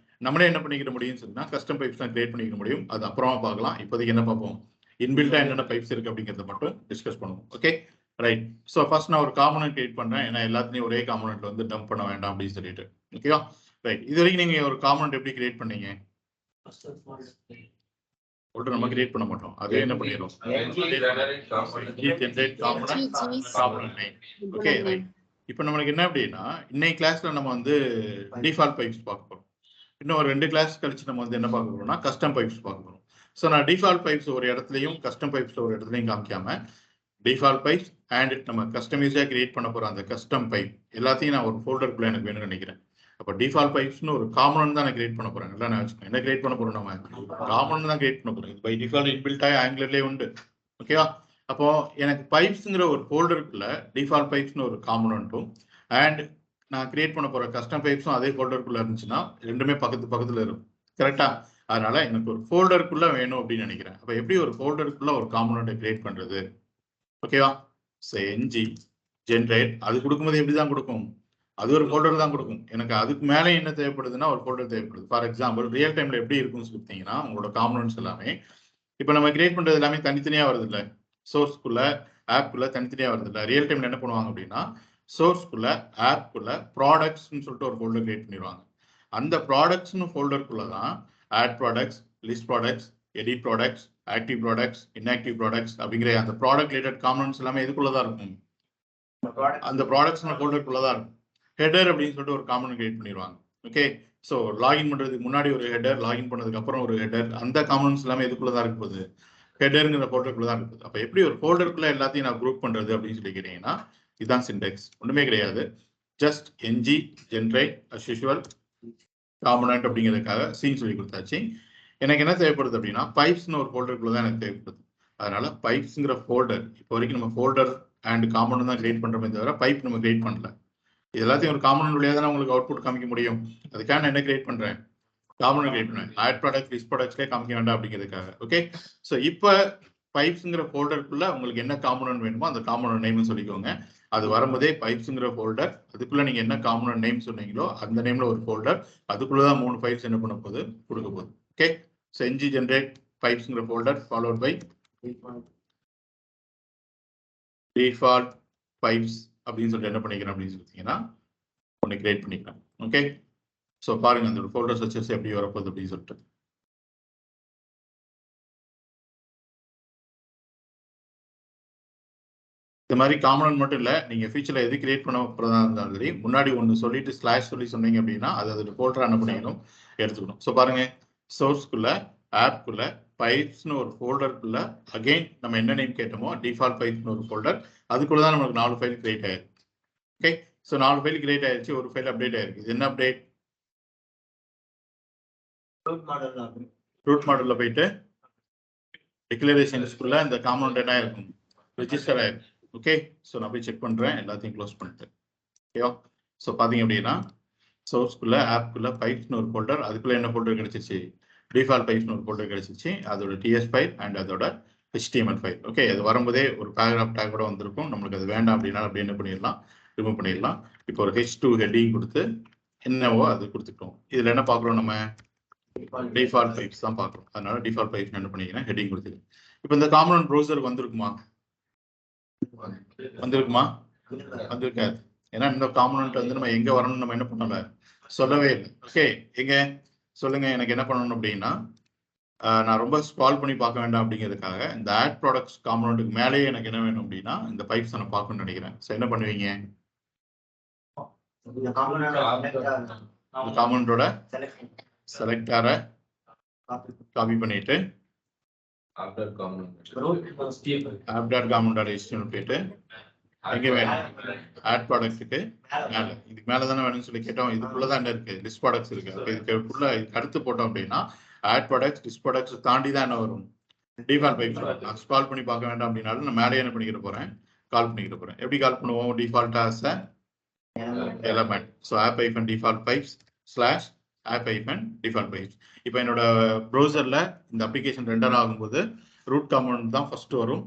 நம்மளே என்ன பண்ணிக்கிற முடியும்னு சொன்னா கஸ்டம் பைப்ஸ் தான் கிரியேட் பண்ணிக்க முடியும். அது அப்புறமா பார்க்கலாம். இப்போதைக்கு என்ன பார்ப்போம், இன்பில்ட்டா என்னென்ன பைப்ஸ் இருக்கு அப்படிங்கிறத மட்டும் டிஸ்கஸ் பண்ணுவோம். Okay right. ஸோ ஃபர்ஸ்ட் நான் ஒரு காம்பனன்ட் கிரியேட் பண்றேன், ஏன்னா எல்லாத்தையும் ஒரே காம்பனன்ட்ல வந்து டம்ப் பண்ண வேண்டாம் அப்படின்னு சொல்லிட்டு. ஓகேவா, ரைட். இது வரைக்கும் நீங்க ஒரு காம்பனன்ட் எப்படி கிரியேட் பண்ணீங்க, நம்ம கிரியேட் பண்ண மாட்டோம், அதே என்ன பண்ணிடுறோம், ஓகே ரைட். இப்போ நம்மளுக்கு என்ன அப்படின்னா இன்னைக்கு கிளாஸ்ல நம்ம வந்து டிஃபால்ட் பைப்ஸ் பார்க்க போறோம். இன்னும் ஒரு 2 கிளாஸ் கழிச்சு நம்ம வந்து என்ன பார்க்க போறோம்னா கஸ்டம் பைப்ஸ் பார்க்க போறோம். ஸோ நான் டிஃபால்ட் பைப்ஸ் ஒரு இடத்துலையும் கஸ்டம் பைப்ஸ் ஒரு இடத்துலையும் காமிக்காம டிஃபால்ட் பைப்ஸ் அண்ட் நம்ம கஸ்டமைஸாக கிரியேட் பண்ண போற அந்த கஸ்டம் பைப் எல்லாத்தையும் நான் ஒரு ஃபோல்டருக்குள்ள எனக்கு வேணும்னு நினைக்கிறேன். அப்போ டிஃபால்ட் பைப்ஸ்னு ஒரு காமன் தான் நான் கிரியேட் பண்ண போறேன். எல்லாம் நான் வச்சுக்கேன், என்ன கிரியேட் பண்ண போறோம், நம்ம காமன் தான் கிரியேட் பண்ண போறோம். பை டிஃபால்ட் இன்பில்ட்டாக ஆங்குலர்லேயே உண்டு. ஓகேவா, அப்போ எனக்கு பைப்ஸ்ங்கிற ஒரு ஃபோல்டருக்குள்ள டிஃபால்ட் பைப்ஸ்னு ஒரு காம்பனன்ட்டும் அண்ட் நான் கிரியேட் பண்ண போற கஸ்டம் பைப்ஸும் அதே ஃபோல்டருக்குள்ள இருந்துச்சுன்னா ரெண்டுமே பக்கத்துல இருக்கும். கரெக்டா, அதனால எனக்கு ஒரு ஃபோல்டருக்குள்ள வேணும் அப்படின்னு நினைக்கிறேன். அப்போ எப்படி ஒரு ஃபோல்டருக்குள்ள ஒரு காம்பனன்ட்டை கிரியேட் பண்றது, ஓகேவா. என்ஜி ஜென்ரேட் அது கொடுக்கும்போது எப்படி தான் கொடுக்கும், அது ஒரு ஃபோல்டர் தான் கொடுக்கும். எனக்கு அதுக்கு மேலே என்ன தேவைப்படுதுன்னா ஒரு ஃபோல்டர் தேவைப்படுது. ஃபார் எக்ஸாம்பிள் ரியல் டைம்ல எப்படி இருக்கும்னு சொல்லிட்டீங்கன்னா உங்களோட காம்பனன்ட்ஸ் எல்லாமே இப்போ நம்ம கிரியேட் பண்றது எல்லாமே தனித்தனியா வருது இல்லை, சோர்ஸ்க்குள்ள ஆப்குள்ள தனித்தனியா வருது இல்லை. ரியல் டைம்ல என்ன பண்ணுவாங்க அப்படின்னா சோர்ஸ்க்குள்ள ஆப்குள்ள ப்ராடக்ட்ஸ்னு சொல்லிட்டு ஒரு ஃபோல்டர் கிரியேட் பண்ணிடுவாங்க. அந்த ப்ராடக்ட்ஸ்னு ஃபோல்டருக்குள்ள தான் add products, list products, edit products, active products, inactive products அப்படிங்கிற அந்த ப்ராடக்ட் ரிலேட்டட் காம்பனன்ட்ஸ் எல்லாமே எதுக்குள்ளதான் இருக்கும், அந்த ப்ராடக்ட்ஸ் ஃபோல்டருக்குள்ளதான் இருக்கும். ஹெடர் அப்படின்னு சொல்லிட்டு ஒரு காம்பனன்ட் கிரியேட் பண்ணிடுவாங்க. ஓகே, ஸோ லாகின் பண்றதுக்கு முன்னாடி ஒரு ஹெடர், லாகின் பண்ணதுக்கு அப்புறம் ஒரு ஹெடர், அந்த காம்பனன்ட்ஸ் எல்லாமே எதுக்குள்ளதான் இருக்க போகுது, ஹெடருங்கிற ஃபோல்டருக்குள்ள தான் இருக்குது. அப்போ எப்படி ஒரு ஃபோல்டருக்குள்ள எல்லாத்தையும் நான் குரூப் பண்றது அப்படின்னு சொல்லி கேட்டீங்கன்னா இதுதான் சின்டெக்ஸ், ஒண்ணுமே கிடையாது. Just ng generate as usual component அப்படிங்கிறதுக்காக சீன் சொல்லி கொடுத்தாச்சு. எனக்கு என்ன தேவைப்படுது அப்படின்னா பைப்ஸ்னு ஒரு ஃபோல்டருக்குள்ள தான் எனக்கு தேவைப்படுது. அதனால பைப்ஸ்ங்கிற ஃபோல்டர் இப்போ வரைக்கும் நம்ம ஃபோல்டர் அண்ட் காம்பனன்ட் தான் கிரியேட் பண்றோமே தவிர பைப் நம்ம கிரியேட் பண்ணல. இது எல்லாத்தையும் ஒரு காம்பனன்ட் வழியாக தான் உங்களுக்கு அவுட்புட் காமிக்க முடியும். அதுக்காக நான் என்ன கிரியேட் பண்றேன், காம்பனன்ட் கிரியேட் பண்ணேன். ஆட் ப்ராடக்ட், லிஸ்ட் ப்ராடக்ட்ஸ்லேயே காமிக்க வேண்டாம் அப்படிங்கிறதுக்காக. ஓகே, ஸோ இப்போ பைப்ஸ்ங்கிற ஃபோல்டருக்குள்ள உங்களுக்கு என்ன காம்பனன்ட் வேணுமோ அந்த காம்பனன்ட் நேம் சொல்லிக்கோங்க. அது வரும்போதே பைப்ஸ்ங்கிற ஃபோல்டர், அதுக்குள்ள நீங்க என்ன காம்பனன்ட் நேம் சொன்னீங்களோ அந்த நேம்ல ஒரு ஃபோல்டர், அதுக்குள்ளதான் 3 ஃபைல்ஸ் என்ன பண்ண போகுது, கொடுக்க போகுது. ஓகே, ஸோ என்ஜி ஜென்ரேட் பைப்ஸ்ங்கிற folder followed by default pipes அப்படின்னு சொல்லிட்டு என்ன பண்ணிக்கிறேன் அப்படின்னு சொல்லிட்டீங்கன்னா ஒன்று கிரியேட் பண்ணிக்கிறேன். ஓகே, ஸோ பாருங்க அந்த ஃபோல்டர் ஸ்ட்ரக்சர்ஸ் எப்படி வரப்போகுது அப்படின்னு சொல்லிட்டு. இந்த மாதிரி காம்பனன்ட் மட்டும் இல்லை, நீங்க ஃபியூச்சர்ல எது கிரியேட் பண்ண போறதா இருந்தாலும் சரி முன்னாடி ஒன்று சொல்லிட்டு ஸ்லாஷ் சொல்லி சொன்னீங்க அப்படின்னா அது அதோட ஃபோல்டர் என்ன பண்ணிக்கணும், எடுத்துக்கணும். ஸோ பாருங்க சோர்ஸ்க்குள்ள ஆப்குள்ள பைப்ஸ்னு ஒரு ஃபோல்டருக்குள்ள அகைன் நம்ம என்ன நேம் கேட்டோமோ டிஃபால்ட் பைப்ஸ்னு ஒரு ஃபோல்டர், அதுக்குள்ளதான் நமக்கு 4 ஃபைல் கிரியேட் ஆயிருக்கு. ஓகே, ஸோ 4 ஃபைல் கிரியேட் ஆயிடுச்சு, ஒரு ஃபைல் அப்டேட் ஆயிருக்கு. இது என்ன அப்டேட், ரூட் மாடல்ல போயிட்டு டிக்ளரேஷன்ஸ்க்குள்ள இந்த காம்பனன்ட் என்ன இருக்கும், ரெஜிஸ்டர் ஆயிருக்கு. ஓகே, ஸோ நான் போய் செக் பண்றேன் எல்லாத்தையும் க்ளோஸ் பண்ணிட்டு. ஓகேவா, ஸோ பாத்தீங்க அப்படின்னா சோர்ஸ்க்குள்ள ஆப்குள்ள பைப்ஸ்னு ஒரு ஃபோல்டர், அதுக்குள்ள என்ன ஃபோல்டர் கிடைச்சிச்சு, டிஃபால்ட் பைப்ஸ்னு ஒரு ஃபோல்டர் கிடைச்சிச்சு, அதோட டிஎஸ் ஃபைல் அண்ட் அதோட HTML ஃபைல். ஓகே, அது வரும்போதே ஒரு பேராகிராஃப் டேக் கூட வந்திருக்கும். நம்மளுக்கு அது வேண்டாம் அப்படின்னா அப்படியே என்ன பண்ணிடலாம், ரிமூவ் பண்ணிடலாம். இப்போ ஒரு H2 ஹெட்டிங் கொடுத்து என்னவோ அது கொடுத்துட்டோம். இதுல என்ன பார்க்குறோம், நம்ம டிஃபால்ட் பைப்ஸ் தான் பார்க்குறோம். அதனால டிஃபால்ட் பைப்ஸ் என்ன பண்ணிக்கிறேன், ஹெட்டிங் கொடுத்துருக்கேன். இப்போ இந்த காம்பனன்ட் ப்ரௌசருக்கு வந்திருக்குமா, வந்திருக்காது. ஏன்னா இந்த காம்பனன்ட் வந்து நம்ம எங்க வரணும்னு நம்ம என்ன பண்ணல, சொல்லவே இல்லை. ஓகே, எங்க சொல்லுங்க, எனக்கு என்ன பண்ணணும் அப்படின்னா நான் ரொம்ப ஸ்க்ரால் பண்ணி பார்க்க வேண்டாம் அப்படிங்கிறதுக்காக இந்த ஆட் ப்ராடக்ட்ஸ் காம்பனன்ட்டுக்கு மேலேயே எனக்கு என்ன வேணும் அப்படின்னா இந்த பைப்ஸ் நான் பார்க்கணும்னு நினைக்கிறேன். ஸோ என்ன பண்ணுவீங்க, காம்பனன்ட்டோட செலக்டாரை காப்பி பண்ணிட்டு app.common.html போயிட்டு எங்க வேணும் ஆட் ப்ராடக்ட்டுக்கு மேல இதுக்கு மேல தானே வேணும்னு சொல்லி கேட்டோம். இதுக்குள்ளதான் இருக்கு லிஸ்ட் ப்ராடக்ட்ஸ் இருக்கு. இதுக்குள்ள அடுத்து போட்டோம் அப்படின்னா ஆட் ப்ராடக்ட்ஸ் லிஸ்ட் ப்ராடக்ட்ஸ் தாண்டி தான் என்ன வரும் டிஃபால்ட் பைப். நான் கால் பண்ணி பார்க்க வேண்டாம் அப்படின்னாலும் நான் மேலே என்ன பண்ணிக்கிற போறேன் கால் பண்ணிக்கிற போறேன். எப்படி கால் பண்ணுவோம் டிஃபால்ட்டா as a element. so app-default pipes slash app-default pipes. இப்போ என்னோட ப்ரௌசர்ல இந்த அப்ளிகேஷன் ரெண்டர் ஆகும்போது ரூட் காம்பனன்ட் தான் ஃபர்ஸ்ட் வரும்.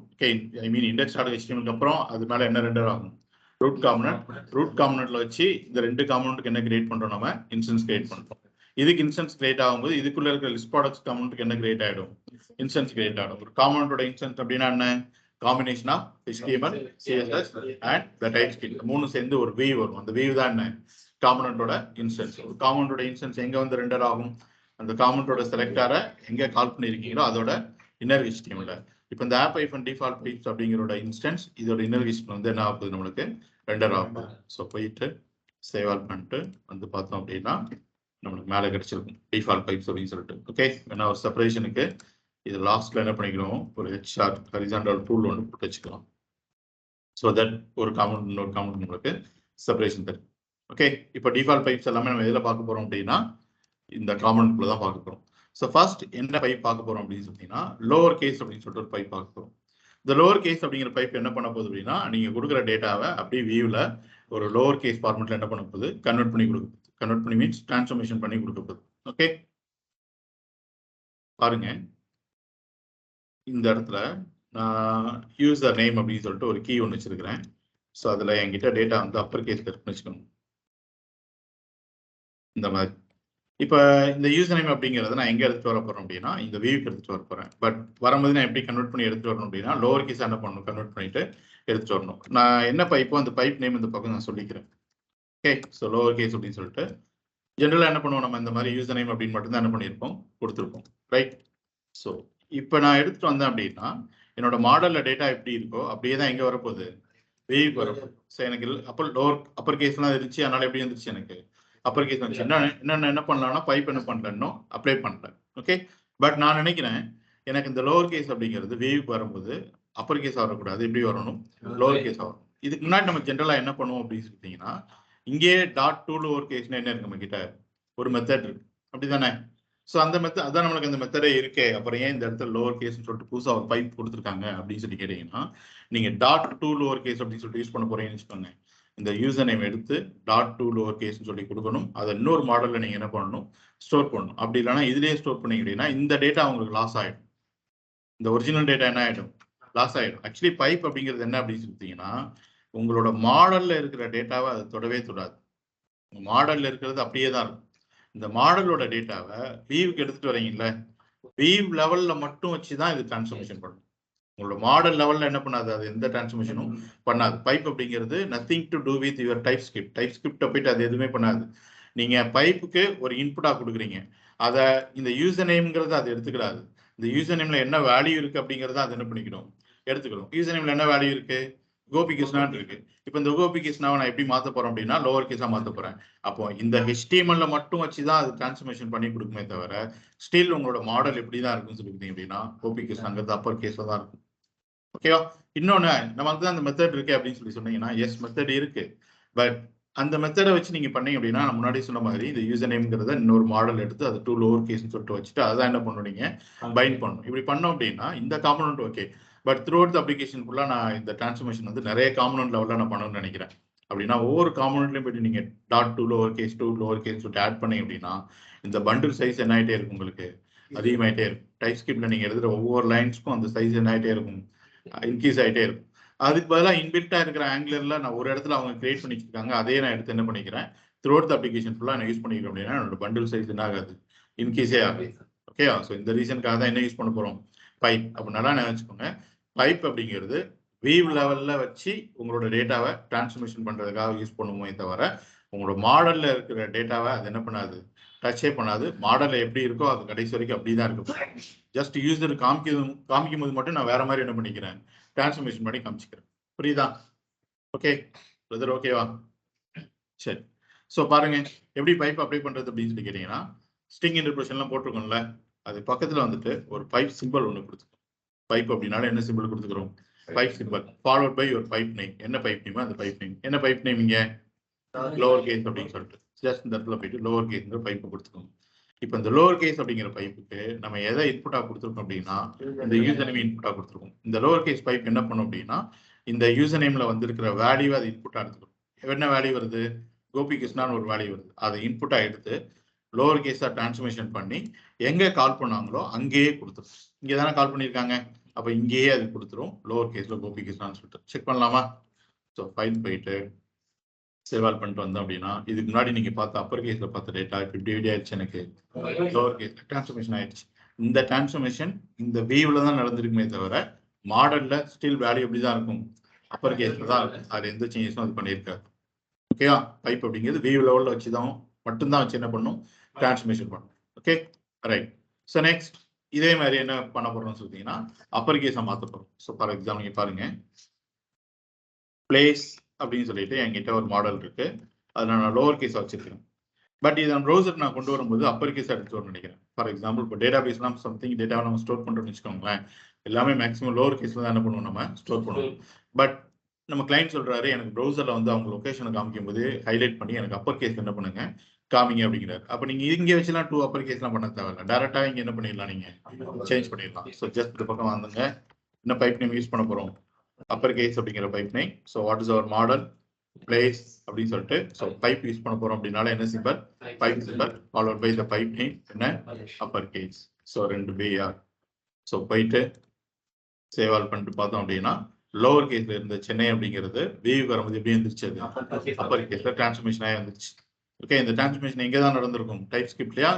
ஐ மீன் index.html அப்புறம் அது மேல என்ன ரெண்டர் ஆகும் ரூட் காம்பனன்ட்ல வச்சு இந்த ரெண்டு காம்பனன்ட்க்கு என்ன கிரியேட் பண்றோம் நம்ம இன்ஸ்டன்ஸ் கிரியேட் பண்றோம். இதுக்கு இன்ஸ்டன்ஸ் கிரியேட் ஆகும்போது இதுக்குள்ள இருக்கிற லிஸ்ட் ப்ராடக்ட்ஸ் காம்பனன்ட்க்கு என்ன கிரியேட் ஆயிடும் இன்ஸ்டன்ஸ் கிரியேட் ஆகும். ஒரு காம்பனன்ட்டோட இன்ஸ்டன்ஸ் அப்படின்னா என்ன combination of HTML CSS and the TypeScript மூணு சேர்ந்து ஒரு வேவ் வரும். அந்த வேவ் தான் என்ன காம்பனன்ட்டோட இன்ஸ்டன்ஸ். ஒரு காம்பனன்ட்டோட இன்ஸ்டன்ஸ் எங்க வந்து ரெண்டர் ஆகும் அந்த காம்பனன்ட்டோட செலக்டாரை எங்க கால் பண்ணிருக்கீங்களோ அதோட இன்னர் HTML. இப்போ இந்த app-default pipes அப்படிங்கிறோட இன்ஸ்டன்ஸ் இதோட இன்னர் HTML வந்து என்ன ஆகுது நம்மளுக்கு ரெண்டர் ஆகும். ஸோ போயிட்டு சேவ் ஆல் பண்ணிட்டு வந்து பார்த்தோம் அப்படின்னா நம்மளுக்கு மேலே கிடைச்சிருக்கும் டிஃபால்ட் பைப்ஸ் அப்படின்னு சொல்லிட்டு. ஓகே ஏன்னா ஒரு செப்பரேஷனுக்கு இது லாஸ்ட்ல என்ன பண்ணிக்கிறோம் ஒரு HR ஹரிசாண்டல் டூல் ஒன்று போட்டு வச்சுக்கலாம். ஸோ தட் ஒரு காம்பனன்ட் இன்னொரு காம்பனன்ட் நம்மளுக்கு செப்பரேஷன் தரும். ஓகே இப்போ டிஃபால்ட் பைப்ஸ் எல்லாமே நம்ம எதில் பார்க்க போறோம் அப்படின்னா இந்த காம்பனன்ட்குள்ள தான் பார்க்க போறோம். ஸோ ஃபர்ஸ்ட் என்ன பைப் பார்க்க போறோம் அப்படின்னு சொன்னீங்கன்னா லோவர் கேஸ் அப்படின்னு சொல்லிட்டு ஒரு பைப் பார்க்க போறோம். இந்த லோவர் கேஸ் அப்படிங்கிற பைப் என்ன பண்ண போகுது அப்படின்னா நீங்க கொடுக்குற டேட்டாவை அப்படியே வியூல ஒரு லோவர் கேஸ் ஃபார்மெட்ல என்ன பண்ண போகுது கன்வெர்ட் பண்ணி கொடுக்க போகுது. கன்வெர்ட் பண்ணி மீன்ஸ் டிரான்ஸ்ஃபர்மேஷன் பண்ணி கொடுக்க போகுது. ஓகே பாருங்க இந்த இடத்துல நான் யூசர் நேம் அப்படின்னு சொல்லிட்டு ஒரு கீ ஒன்று வச்சிருக்கிறேன். ஸோ அதுல என்கிட்ட டேட்டா வந்து அப்பர் கேஸ்ல இருக்குன்னு வச்சுக்கோங்க இந்த மாதிரி. இப்போ இந்த யூசர் நேம் அப்படிங்கிறத நான் எங்க எடுத்துட்டு வர போறேன் அப்படின்னா இந்த வியூக்கு எடுத்துட்டு வர போறேன். பட் வரும்போது நான் எப்படி கன்வெர்ட் பண்ணி எடுத்துட்டு வரணும் அப்படின்னா லோவர் கேஸ் என்ன பண்ணணும் கன்வெர்ட் பண்ணிட்டு எடுத்துட்டு வரணும். நான் என்ன பைப்போ அந்த பைப் நேம் இந்த பக்கம் நான் சொல்லிக்கிறேன். ஓகே ஸோ லோவர் கேஸ் அப்படின்னு சொல்லிட்டு ஜென்ரலாக என்ன பண்ணுவோம் நம்ம இந்த மாதிரி யூசர் நேம் அப்படின்னு மட்டும் தான் என்ன பண்ணியிருப்போம் கொடுத்துருப்போம் ரைட். ஸோ இப்போ நான் எடுத்துட்டு வந்தேன் அப்படின்னா என்னோட மாடல்ல டேட்டா எப்படி இருக்கோ அப்படியே தான் எங்க வரப்போகுது வியூக்கு வரப்போகுது. ஸோ எனக்கு அப்பர் கேஸ்லாம் இருந்துச்சு அதனால எப்படி இருந்துச்சு எனக்கு அப்பர் கேஸ் வந்துச்சு. என்ன பண்ணலாம்னா பைப் என்ன பண்ணலன்னு அப்ளை பண்ணல. ஓகே பட் நான் நினைக்கிறேன் எனக்கு இந்த லோவர் கேஸ் அப்படிங்கிறது வேவ்க்கு வரும்போது அப்பர் கேஸ் வரக்கூடாது எப்படி வரணும் லோவர் கேஸ் ஆகும். இதுக்கு முன்னாடி நம்ம ஜென்ரலா என்ன பண்ணுவோம் அப்படின்னு சொல்லிட்டீங்கன்னா இங்கே டாட் டூ லோவர் கேஸ்னா என்ன இருக்கு நம்ம கிட்ட ஒரு மெத்தட் இருக்கு அப்படிதானே. ஸோ அந்த மெத்தட் அதான் நம்மளுக்கு அந்த மெத்தடே இருக்கே அப்புறம் ஏன் இந்த இடத்துல லோவர் கேஸ்ன்னு சொல்லிட்டு புதுசாக ஒரு பைப் கொடுத்துருக்காங்க அப்படின்னு சொல்லி கேட்டீங்கன்னா நீங்க டாட் டூ லோவர் கேஸ் அப்படின்னு சொல்லிட்டு யூஸ் பண்ண போறீங்கன்னு வச்சுக்கோங்க. இந்த யூசர் நேம் எடுத்து டாட் டூ லோவர் கேஸ்ன்னு சொல்லி கொடுக்கணும். அதை இன்னொரு மாடல்ல நீங்க என்ன பண்ணணும் ஸ்டோர் பண்ணணும். அப்படி இல்லைன்னா இதுலயே ஸ்டோர் பண்ணீங்க அப்படின்னா இந்த டேட்டா உங்களுக்கு லாஸ் ஆயிடும். இந்த ஒரிஜினல் டேட்டா என்ன ஆயிடும் லாஸ் ஆயிடும். ஆக்சுவலி பைப் அப்படிங்கிறது என்ன அப்படின்னு சொல்லிட்டீங்கன்னா உங்களோட மாடல்ல இருக்கிற டேட்டாவை அதை தொடவே தொடாது. மாடல்ல இருக்கிறது அப்படியே தான் இருக்கும். இந்த மாடலோட டேட்டாவை வீவுக்கு எடுத்துட்டு வரீங்கல்ல வீவ் லெவல்ல மட்டும் வச்சுதான் இது டிரான்ஸ்ஃபர்மேஷன் பண்ணும். உங்களோட மாடல் லெவல்ல என்ன பண்ணாது அது எந்த டிரான்ஸ்ஃபர்மேஷனும் பண்ணாது. பைப் அப்படிங்கிறது nothing to do with your TypeScript போயிட்டு அது எதுவுமே பண்ணாது. நீங்க பைப்புக்கு ஒரு இன்புட்டா கொடுக்குறீங்க அதை இந்த யூசர் நேம்ங்கிறது அது எடுத்துக்கிறாது. இந்த யூசர் நேம்ல என்ன வேல்யூ இருக்கு அப்படிங்கறத அது என்ன பண்ணிக்கணும் எடுத்துக்கணும். யூசர் நேம்ல என்ன வேல்யூ இருக்கு கோபி கிருஷ்ணான்னு இருக்கு. இப்போ இந்த கோபி கிருஷ்ணாவை நான் எப்படி மாத்த போறேன் அப்படின்னா லோவர் கேஸா மாத்த போறேன். அப்போ இந்த HTML மட்டும் வச்சுதான் அது டிரான்ஸ்ஃபர்மேஷன் பண்ணி கொடுக்குமே தவிர ஸ்டில் உங்களோட மாடல் எப்படிதான் இருக்குன்னு சொல்லிருக்கீங்க அப்படின்னா கோபி கிருஷ்ணாங்கிறது அப்பர் கேஸ்ல தான் இருக்கும். ஓகேவா. இன்னொன்னு நமக்கு தான் அந்த மெத்தட் இருக்கு அப்படின்னு சொல்லி சொன்னீங்கன்னா எஸ் மெத்தட் இருக்கு. பட் அந்த மெத்தடை வச்சு நீங்க பண்ணீங்க அப்படின்னா நான் முன்னாடி சொன்ன மாதிரி இந்த யூசர் நேம்ங்கிறத இன்னொரு மாடல் எடுத்து அது டூ லோவர் கேஸ்ன்னு சொல்லிட்டு வச்சுட்டு அதான் என்ன பண்ணுவீங்க பைண்ட் பண்ணணும். இப்படி பண்ணோம் அப்படின்னா இந்த component okay. But through out application ஃபுல்லா நான் இந்த டிரான்ஸ்ஃபர்மேஷன் வந்து நிறைய காம்பனன்ட் லெவலில் நான் பண்ணணும்னு நினைக்கிறேன். அப்படின்னா ஒவ்வொரு காம்பனன்ட்லையும் போயிட்டு நீங்க dot to lower case to lower case சொல்லிட்டு ஆட் பண்ணீங்க அப்படின்னா இந்த பண்டில் சைஸ் என்ன ஆகிட்டே இருக்கும் உங்களுக்கு அதிகமாயிட்டே இருக்கும். டைப் ஸ்கிரிப்ட்ல நீங்க எழுதுற ஒவ்வொரு லைன்ஸ்க்கும் அந்த சைஸ் என்ன ஆகிட்டே இருக்கும் இன்க்ரீஸ் ஆகிட்டே இருக்கும். அதுக்கு பதிலாக இன்பில்ட்டா இருக்கிற ஆங்கிலர்ல நான் ஒரு இடத்துல அவங்க கிரியேட் பண்ணி வச்சிருக்காங்க அதே நான் எடுத்து என்ன பண்ணிக்கிறேன் த்ரூ அவுட் அப்ளிகேஷன் ஃபுல்லா நான் யூஸ் பண்ணிக்கிறேன் அப்படின்னா என்னோட பண்டில் சைஸ் என்ன ஆகாது இன்க்ரீஸே ஆகாது. ஓகேவா. ஸோ இந்த ரீசனுக்காக தான் என்ன யூஸ் பண்ண போறோம் பைப். அப்போ நல்லா நினைச்சுக்கோங்க பைப் அப்படிங்கிறது வீவ் லெவல்ல வச்சு உங்களோட டேட்டாவை டிரான்ஸ்ஃபர்மேஷன் பண்றதுக்காக யூஸ் பண்ணுவோமே தவிர உங்களோட மாடல்ல இருக்கிற டேட்டாவை அது என்ன பண்ணாது டச்சே பண்ணாது. மாடல் எப்படி இருக்கோ அது கடைசி வரைக்கும் அப்படிதான் இருக்கும். ஜஸ்ட் யூசர் காமிக்கும் போது மட்டும் நான் வேற மாதிரி என்ன பண்ணிக்கிறேன் டிரான்ஸ்ஃபர்மேஷன் பண்ணி காமிச்சிக்கிறேன். புரியுதா. ஓகே பிரதர் ஓகேவா. சரி ஸோ பாருங்க எப்படி பைப் அப்ளை பண்றது அப்படின்னு சொல்லி கேட்டீங்கன்னா ஸ்ட்ரிங் இன்டர்பிரேஷன்லாம் போட்டிருக்கோம்ல அது பக்கத்துல வந்துட்டு ஒரு பைப் சிம்பிள் ஒன்று கொடுத்துருக்கோம். பைப் அப்படின்னால என்ன சிம்பிள் கொடுத்துக்கிறோம்? பைப் சிம்பிள் ஃபாலோட் பை ஒரு பைப் நேம். என்ன பைப் நேமோ அந்த பைப் நேம். என்ன பைப் நேம் இங்க? லோவர் கேஸ் அப்படின்னு சொல்லிட்டு ஜஸ்ட் இந்த இடத்துல போயிட்டு லோவர் கேஸ்ங்கிற பைப்பை கொடுத்துக்கோங்க. இப்போ இந்த லோவர் கேஸ் அப்படிங்கிற பைப்புக்கு நம்ம எதை இன்புட்டா கொடுத்துருக்கோம் அப்படின்னா இந்த யூசர் நேம் இன்புட்டா கொடுத்துருக்கோம். இந்த லோவர் கேஸ் பைப் என்ன பண்ணும் அப்படின்னா இந்த யூசர் நேம்ல வந்திருக்கிற வேல்யூ அதை இன்புட்டா எடுத்துக்கணும். என்ன வேல்யூ வருது? கோபி கிருஷ்ணான்னு ஒரு வேல்யூ வருது. அதை இன்புட்டா எடுத்து லோவர் கேஸா டிரான்ஸ்ஃபர்மேஷன் பண்ணி எங்க கால் பண்ணாங்களோ அங்கேயே கொடுத்துரும். இங்கே தானே கால் பண்ணியிருக்காங்க, அப்போ இங்கேயே அது கொடுத்துரும் லோவர் கேஸ்ல கோபி கிருஷ்ணான்னு சொல்லிட்டு. செக் பண்ணலாமா? ஸோ ஃபைல் போயிட்டு சேவால் பண்ணிட்டு வந்தோம் அப்படின்னா இதுக்கு முன்னாடி நீங்க பார்த்த அப்பர் கேஸ்ல பார்த்த டேட்டா இப்போ டிவிடி ஆயிடுச்சு, எனக்கு லோவர் கேஸ்ல டிரான்ஸ்ஃபர்மேஷன் ஆயிடுச்சு. இந்த டிரான்ஸ்ஃபர்மேஷன் இந்த வியூல தான் நடந்திருக்குமே தவிர மாடல்ல ஸ்டில் வேல்யூ எப்படி தான் இருக்கும்? அப்பர் கேஸ்ல தான் இருக்கும். அது எந்த சேஞ்சஸும் அது பண்ணியிருக்காரு. ஓகேவா? பைப் அப்படிங்கிறது வியூ லெவலில் வச்சுதான் மட்டும்தான் வச்சு என்ன பண்ணும்? டிரான்ஸ்ஃபர்மேஷன் பண்ணும். Okay right. ஸோ நெக்ஸ்ட் இதே மாதிரி என்ன பண்ண போறோம்னு சொல்லிட்டீங்கன்னா அப்பர் கேஸை மாற்ற போறோம். ஸோ ஃபார் எக்ஸாம்பிள் நீங்க பாருங்க, பிளேஸ் அப்படின்னு சொல்லிட்டு என்கிட்ட ஒரு மாடல் இருக்கு. அதை நான் லோவர் கேஸ் வச்சிருக்கேன். பட் இதை ப்ரௌசர் நான் கொண்டு வரும்போது அப்பர் கேஸ் எடுத்து வரணும்னு நினைக்கிறேன். ஃபார் எக்ஸாம்பிள் இப்போ டேட்டா பேஸ்லாம் சம்திங் டேட்டாவை நம்ம ஸ்டோர் பண்ணுறோம்னு வச்சுக்கோங்களேன், எல்லாமே மேக்ஸிமம் லோவர் கேஸ்ல தான் என்ன பண்ணுவோம், நம்ம ஸ்டோர் பண்ணுவோம். பட் நம்ம கிளைண்ட் சொல்றாரு எனக்கு ப்ரௌசர்ல வந்து அவங்க லொகேஷனை காமிக்கும் போது ஹைலைட் பண்ணி எனக்கு அப்பர் கேஸ் என்ன பண்ணுங்க காமிங்க அப்படிங்கிறாரு. அப்போ நீங்க இங்கே வச்சுலாம் 2 அப்பர் கேஸ்லாம் பண்ண தேவையில்லை, டேரக்டா இங்க என்ன பண்ணிடலாம், நீங்க சேஞ்ச் பண்ணிடலாம். ஸோ ஜஸ்ட் இந்த பக்கம் வந்துங்க, என்ன பைப் நேம் யூஸ் பண்ண போறோம்? அப்பர் கேஸ் அப்படிங்கிற pipe name. So what is our model? Place அப்படின்னு சொல்லிட்டு ஸோ பைப் யூஸ் பண்ண போறோம் அப்படின்னால என்ன symbol? Pipe symbol followed by the pipe name என்ன? Upper case. ஸோ 2 BR. ஸோ போயிட்டு சேவ் ஆல் பண்ணிட்டு பார்த்தோம் அப்படின்னா லோவர் கேஸ்ல இருந்த சென்னை அப்படிங்கிறது வியூக்கு வரும்போது எப்படி இருந்துச்சு? அது அப்பர் கேஸ்ல டிரான்ஸ்ஃபர்மேஷன் ஆகி வந்துச்சு. ஓகே, இந்த டிரான்ஸ்ஃபர்மேஷன் எங்கே தான் நடந்திருக்கும்? டைப் ஸ்கிரிப்ட்லயா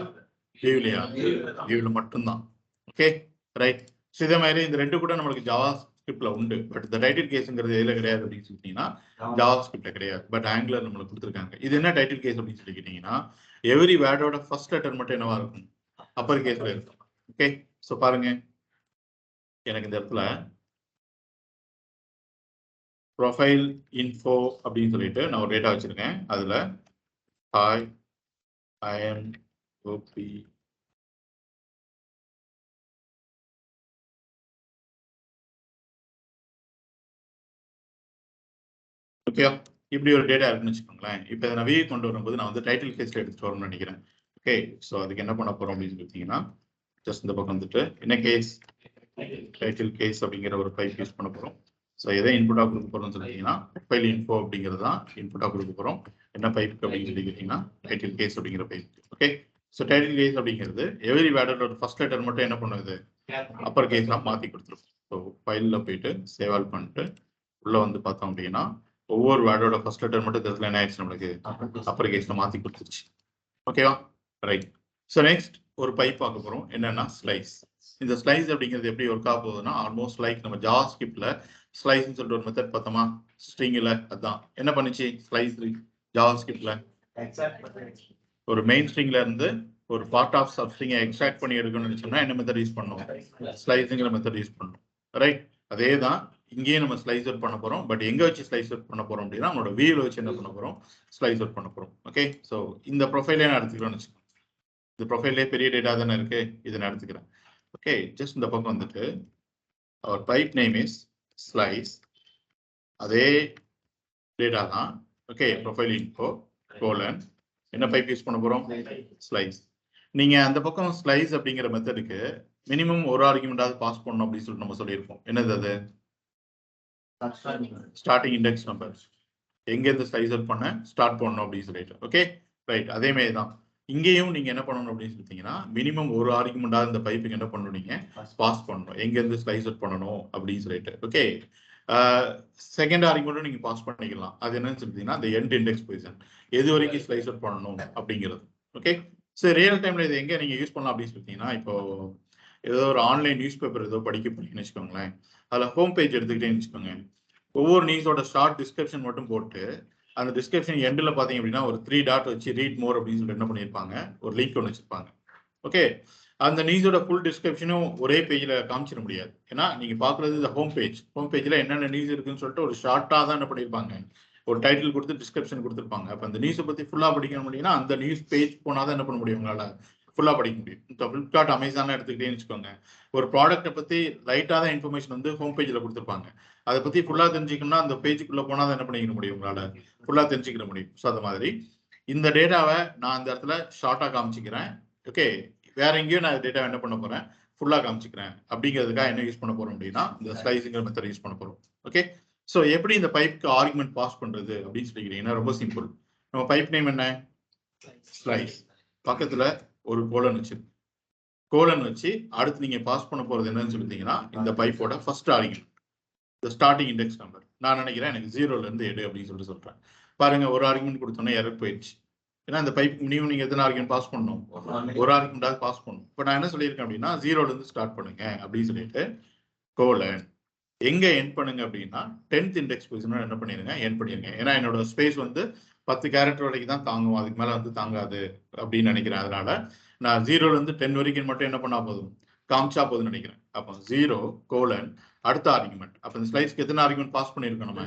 வியூலையா? வியூல மட்டும்தான். Okay right. ஸோ இதே மாதிரி இந்த ரெண்டு கூட நம்மளுக்கு ஜாவா ஸ்கிரிப்ட்ல உண்டு. பட் இந்த டைட்டில் கேஸ்ங்கிறது எதுல கிடையாது அப்படின்னு சொல்லிட்டீங்கன்னா ஜாவா ஸ்கிரிப்ட்ல கிடையாது. பட் ஆங்குலர் நம்மளுக்கு கொடுத்துருக்காங்க. இது என்ன டைட்டில் கேஸ் அப்படின்னு சொல்லிக்கிட்டீங்கன்னா எவ்ரி வேர்டோட ஃபர்ஸ்ட் லெட்டர் மட்டும் என்னவா இருக்கும்? அப்பர் கேஸ்ல இருக்கும். ஓகே ஸோ பாருங்க, எனக்கு இந்த இடத்துல ப்ரொஃபைல் இன்ஃபோ அப்படின்னு சொல்லிட்டு நான் ஒரு டேட்டா வச்சிருக்கேன். அதுல ஹாய் ஐ எம் கோபி ஓகேயா, இப்படி ஒரு டேட்டா இருக்குன்னு வச்சுக்கோங்களேன். இப்போ இதை நான் கொண்டு வரும்போது நான் வந்து டைட்டில் கேஸ்ல எடுத்துட்டு வரணும்னு நினைக்கிறேன். ஓகே ஸோ அதுக்கு என்ன பண்ண போறோம் அப்படின்னு பார்த்தீங்கன்னா ஜஸ்ட் இந்த பக்கம் வந்துட்டு என்ன கேஸ்? டைட்டில் கேஸ் அப்படிங்கிற ஒரு பைப் யூஸ் பண்ண போறோம். ஸோ எதை இன்புட்டா கொடுக்க போறோம்னு சொல்லிட்டீங்கன்னா ப்ரொஃபைல் இன்ஃபோ அப்படிங்கிறது தான் இன்புட்டா கொடுக்க போறோம். என்ன பைப் அப்படின்னு சொல்லிக்கிட்டீங்கன்னா டைட்டில் கேஸ் அப்படிங்கிற pipe. Okay so title case அப்படிங்கிறது எவ்ரி வேர்டோட ஃபர்ஸ்ட் லெட்டர் மட்டும் என்ன பண்ணுது? அப்பர் கேஸ்லாம் மாற்றி கொடுத்துரும். ஸோ ஃபைலில் போயிட்டு சேவ் ஆல் பண்ணிட்டு உள்ள வந்து பார்த்தோம் அப்படின்னா ஒவ்வொரு வேர்டோட ஃபர்ஸ்ட் லெட்டர் மட்டும் தெரிஞ்சல என்ன ஆயிடுச்சு? நம்மளுக்கு அப்பர் கேஸ்ல மாற்றி கொடுத்துருச்சு. ஓகேவா ரைட். ஸோ நெக்ஸ்ட் ஒரு பைப் பார்க்க போறோம், என்னன்னா ஸ்லைஸ். இந்த ஸ்லைஸ் அப்படிங்கிறது எப்படி ஒர்க் ஆக போகுதுன்னா ஆல்மோஸ்ட் லைக் நம்ம ஜாவா ஸ்கிரிப்ட்ல ஸ்லைஸ்ன்னு சொல்லிட்டு ஒரு மெத்தட் பார்த்தோமா ஸ்ட்ரிங்ல, அதான் என்ன பண்ணுச்சு ஸ்லைஸ் ஜாவா ஸ்கிரிப்ட்ல ஒரு மெயின் ஸ்ட்ரிங்ல இருந்து ஒரு பார்ட் ஆஃப் சப் ஸ்ட்ரிங்கை எக்ஸ்ட்ராக்ட் பண்ணி எடுக்கணும்னு நினைச்சோம்னா என்ன மெத்தட் யூஸ் பண்ணணும்? ஸ்லைஸுங்கிற மெத்தட் யூஸ் பண்ணணும். ரைட். அதே தான் இங்கேயும் நம்ம ஸ்லைஸ் அவுட் பண்ண போறோம். பட் எங்க வச்சு ஸ்லைஸ் அவுட் பண்ண போறோம் அப்படின்னா நம்மளோட வியூல வச்சு என்ன பண்ண போறோம்? ஸ்லைஸ் அவுட் பண்ண போறோம். ஓகே ஸோ இந்த ப்ரொஃபைலே நான் எடுத்துக்கிறேன்னு வச்சுக்கோங்க. இந்த ப்ரொஃபைல்லே பெரிய டேட்டா தானே இருக்கு, இதை நான் எடுத்துக்கிறேன். ஓகே ஜஸ்ட் இந்த பக்கம் வந்துட்டு அவர் பைப் நேம் இஸ் ஸ்லைஸ், அதே டேட்டா தான். ஓகே ப்ரொஃபைல் இன்ஃபோ கோலன் என்ன பைப் யூஸ் பண்ண போறோம்? ஸ்லைஸ். நீங்க அந்த பக்கம் ஸ்லைஸ் அப்படிங்கிற மெத்தடுக்கு மினிமம் ஒரு ஆர்குமெண்டாவது பாஸ் பண்ணணும் அப்படின்னு சொல்லிட்டு நம்ம சொல்லியிருப்போம். என்னது அது? Starting index number. எங்க இருந்து ஸ்லைஸ் அவுட் பண்ண ஸ்டார்ட் பண்ணணும் அப்படின்னு சொல்லிட்டு. Okay right. அதே மாதிரி தான் இங்கேயும் நீங்க என்ன பண்ணணும் அப்படின்னு சொல்லிட்டீங்கன்னா மினிமம் ஒரு ஆர்குமெண்டாவது இந்த பைப்புக்கு என்ன பண்ணணும், நீங்க பாஸ் பண்ணணும். எங்க இருந்து ஸ்லைஸ் அவுட் பண்ணணும் அப்படின்னு சொல்லிட்டு. ஓகே செகண்ட் ஆர்குமெண்ட்டும் நீங்க பாஸ் பண்ணிக்கலாம். அது என்னன்னு சொல்லிட்டீங்கன்னா இந்த எண்ட் இண்டெக்ஸ் பொசிஷன், எது வரைக்கும் ஸ்லைஸ் அவுட் பண்ணணும் அப்படிங்கிறது. ஓகே சரி, ரியல் டைம்ல இது எங்க நீங்க யூஸ் பண்ணலாம் அப்படின்னு சொல்லிட்டீங்கன்னா இப்போ ஏதோ ஒரு ஆன்லைன் நியூஸ் பேப்பர் ஏதோ படிக்க போறீங்கன்னு வச்சுக்கோங்களேன், அதுல ஹோம் பேஜ் எடுத்துக்கிட்டேன்னு வச்சுக்கோங்க. ஒவ்வொரு நியூஸோட ஷார்ட் டிஸ்கிரிப்ஷன் மட்டும் போட்டு அந்த டிஸ்கிரிப்ஷன் எண்டில் பார்த்தீங்க அப்படின்னா ஒரு 3 டாட் வச்சு ரீட் மோர் அப்படின்னு சொல்லிட்டு என்ன பண்ணியிருப்பாங்க, ஒரு லிங்க் ஒன்று வச்சிருப்பாங்க. ஓகே அந்த நியூஸோட ஃபுல் டிஸ்கிரிப்ஷனும் ஒரே பேஜில் காமிச்சிட முடியாது. ஏன்னா நீங்க பார்க்குறது இந்த ஹோம் பேஜ். ஹோம் பேஜில் என்னென்ன நியூஸ் இருக்குன்னு சொல்லிட்டு ஒரு ஷார்ட்டாக தான் என்ன பண்ணியிருப்பாங்க, ஒரு டைட்டில் கொடுத்து டிஸ்கிரிப்ஷன் கொடுத்துருப்பாங்க. அப்போ அந்த நியூஸை பற்றி ஃபுல்லாக படிக்கணும் அப்படின்னா அந்த நியூஸ் பேஜ் போனால் தான் என்ன பண்ண முடியும் உங்களால் ஃபுல்லாக படிக்க முடியும். இப்போ ஃப்ளிப்கார்ட், அமேசான் எடுத்துக்கிட்டேன்னு வச்சுக்கோங்க, ஒரு ப்ராடக்ட்டை பற்றி லைட்டாக தான் இன்ஃபர்மேஷன் வந்து ஹோம் பேஜில் கொடுத்துருப்பாங்க. அதை பற்றி ஃபுல்லாக தெரிஞ்சுக்கணும்னா அந்த பேஜுக்குள்ளே போனால் தான் என்ன பண்ணிக்க முடியும், உங்களால் ஃபுல்லாக தெரிஞ்சுக்கிற முடியும். ஸோ அது மாதிரி இந்த டேட்டாவை நான் இந்த இடத்துல ஷார்ட்டாக காமிச்சிக்கிறேன். ஓகே, வேற எங்கேயும் நான் டேட்டாவை என்ன பண்ண போகிறேன், ஃபுல்லாக காமிச்சிக்கிறேன். அப்படிங்கிறதுக்காக என்ன யூஸ் பண்ண போகிறோம் அப்படின்னா இந்த ஸ்லைசிங்கிற மெத்தட் யூஸ் பண்ண போகிறோம். ஓகே, ஸோ எப்படி இந்த பைப்புக்கு ஆர்குமெண்ட் பாஸ் பண்ணுறது அப்படின்னு சொல்லிக்கிறீங்கன்னா ரொம்ப சிம்பிள். நம்ம பைப் நேம் என்ன, ஸ்லைஸ். பக்கத்தில் ஒரு கோலன் வச்சு அடுத்து நீங்க பாஸ் பண்ண போறது என்னன்னு சொல்லிட்டீங்கன்னா இந்த பைப்போட ஃபர்ஸ்ட் ஆர்குமெண்ட், இந்த ஸ்டார்டிங் இண்டெக்ஸ் நம்பர். நான் நினைக்கிறேன் எனக்கு 0ல இருந்து எடு அப்படின்னு சொல்றேன். பாருங்க, ஒரு ஆர்குமெண்ட் கொடுத்தோன்னே எரர் போயிடுச்சு. ஏன்னா இந்த பைப் மினிமம் நீங்க எத்தனை ஆர்குமெண்ட் பாஸ் பண்ணணும், ஒரு ஆர்குமெண்டாவது பாஸ் பண்ணணும். இப்போ நான் என்ன சொல்லியிருக்கேன் அப்படின்னா 0ல இருந்து ஸ்டார்ட் பண்ணுங்க அப்படின்னு சொல்லிட்டு கோலன் எங்க எண்ட் பண்ணுங்க அப்படின்னா 10th இண்டெக்ஸ் பொசிஷன் என்ன பண்ணிருங்க, எண்ட் பண்ணிருங்க. ஏன்னா என்னோட ஸ்பேஸ் வந்து 10 கேரக்டர் வரைக்கும் தான் தாங்கும், அதுக்கு மேல வந்து தாங்காது அப்படின்னு நினைக்கிறேன். அதனால நான் 0ல இருந்து 10 வரைக்கும் மட்டும் என்ன பண்ணா போதும், காமிச்சா போதும்னு நினைக்கிறேன். அப்போ 0 கோலன் அடுத்த ஆர்குமெண்ட். அப்போ இந்த ஸ்லைஸ்க்கு எத்தனை ஆர்குமெண்ட் பாஸ் பண்ணிருக்கோம் நம்ம,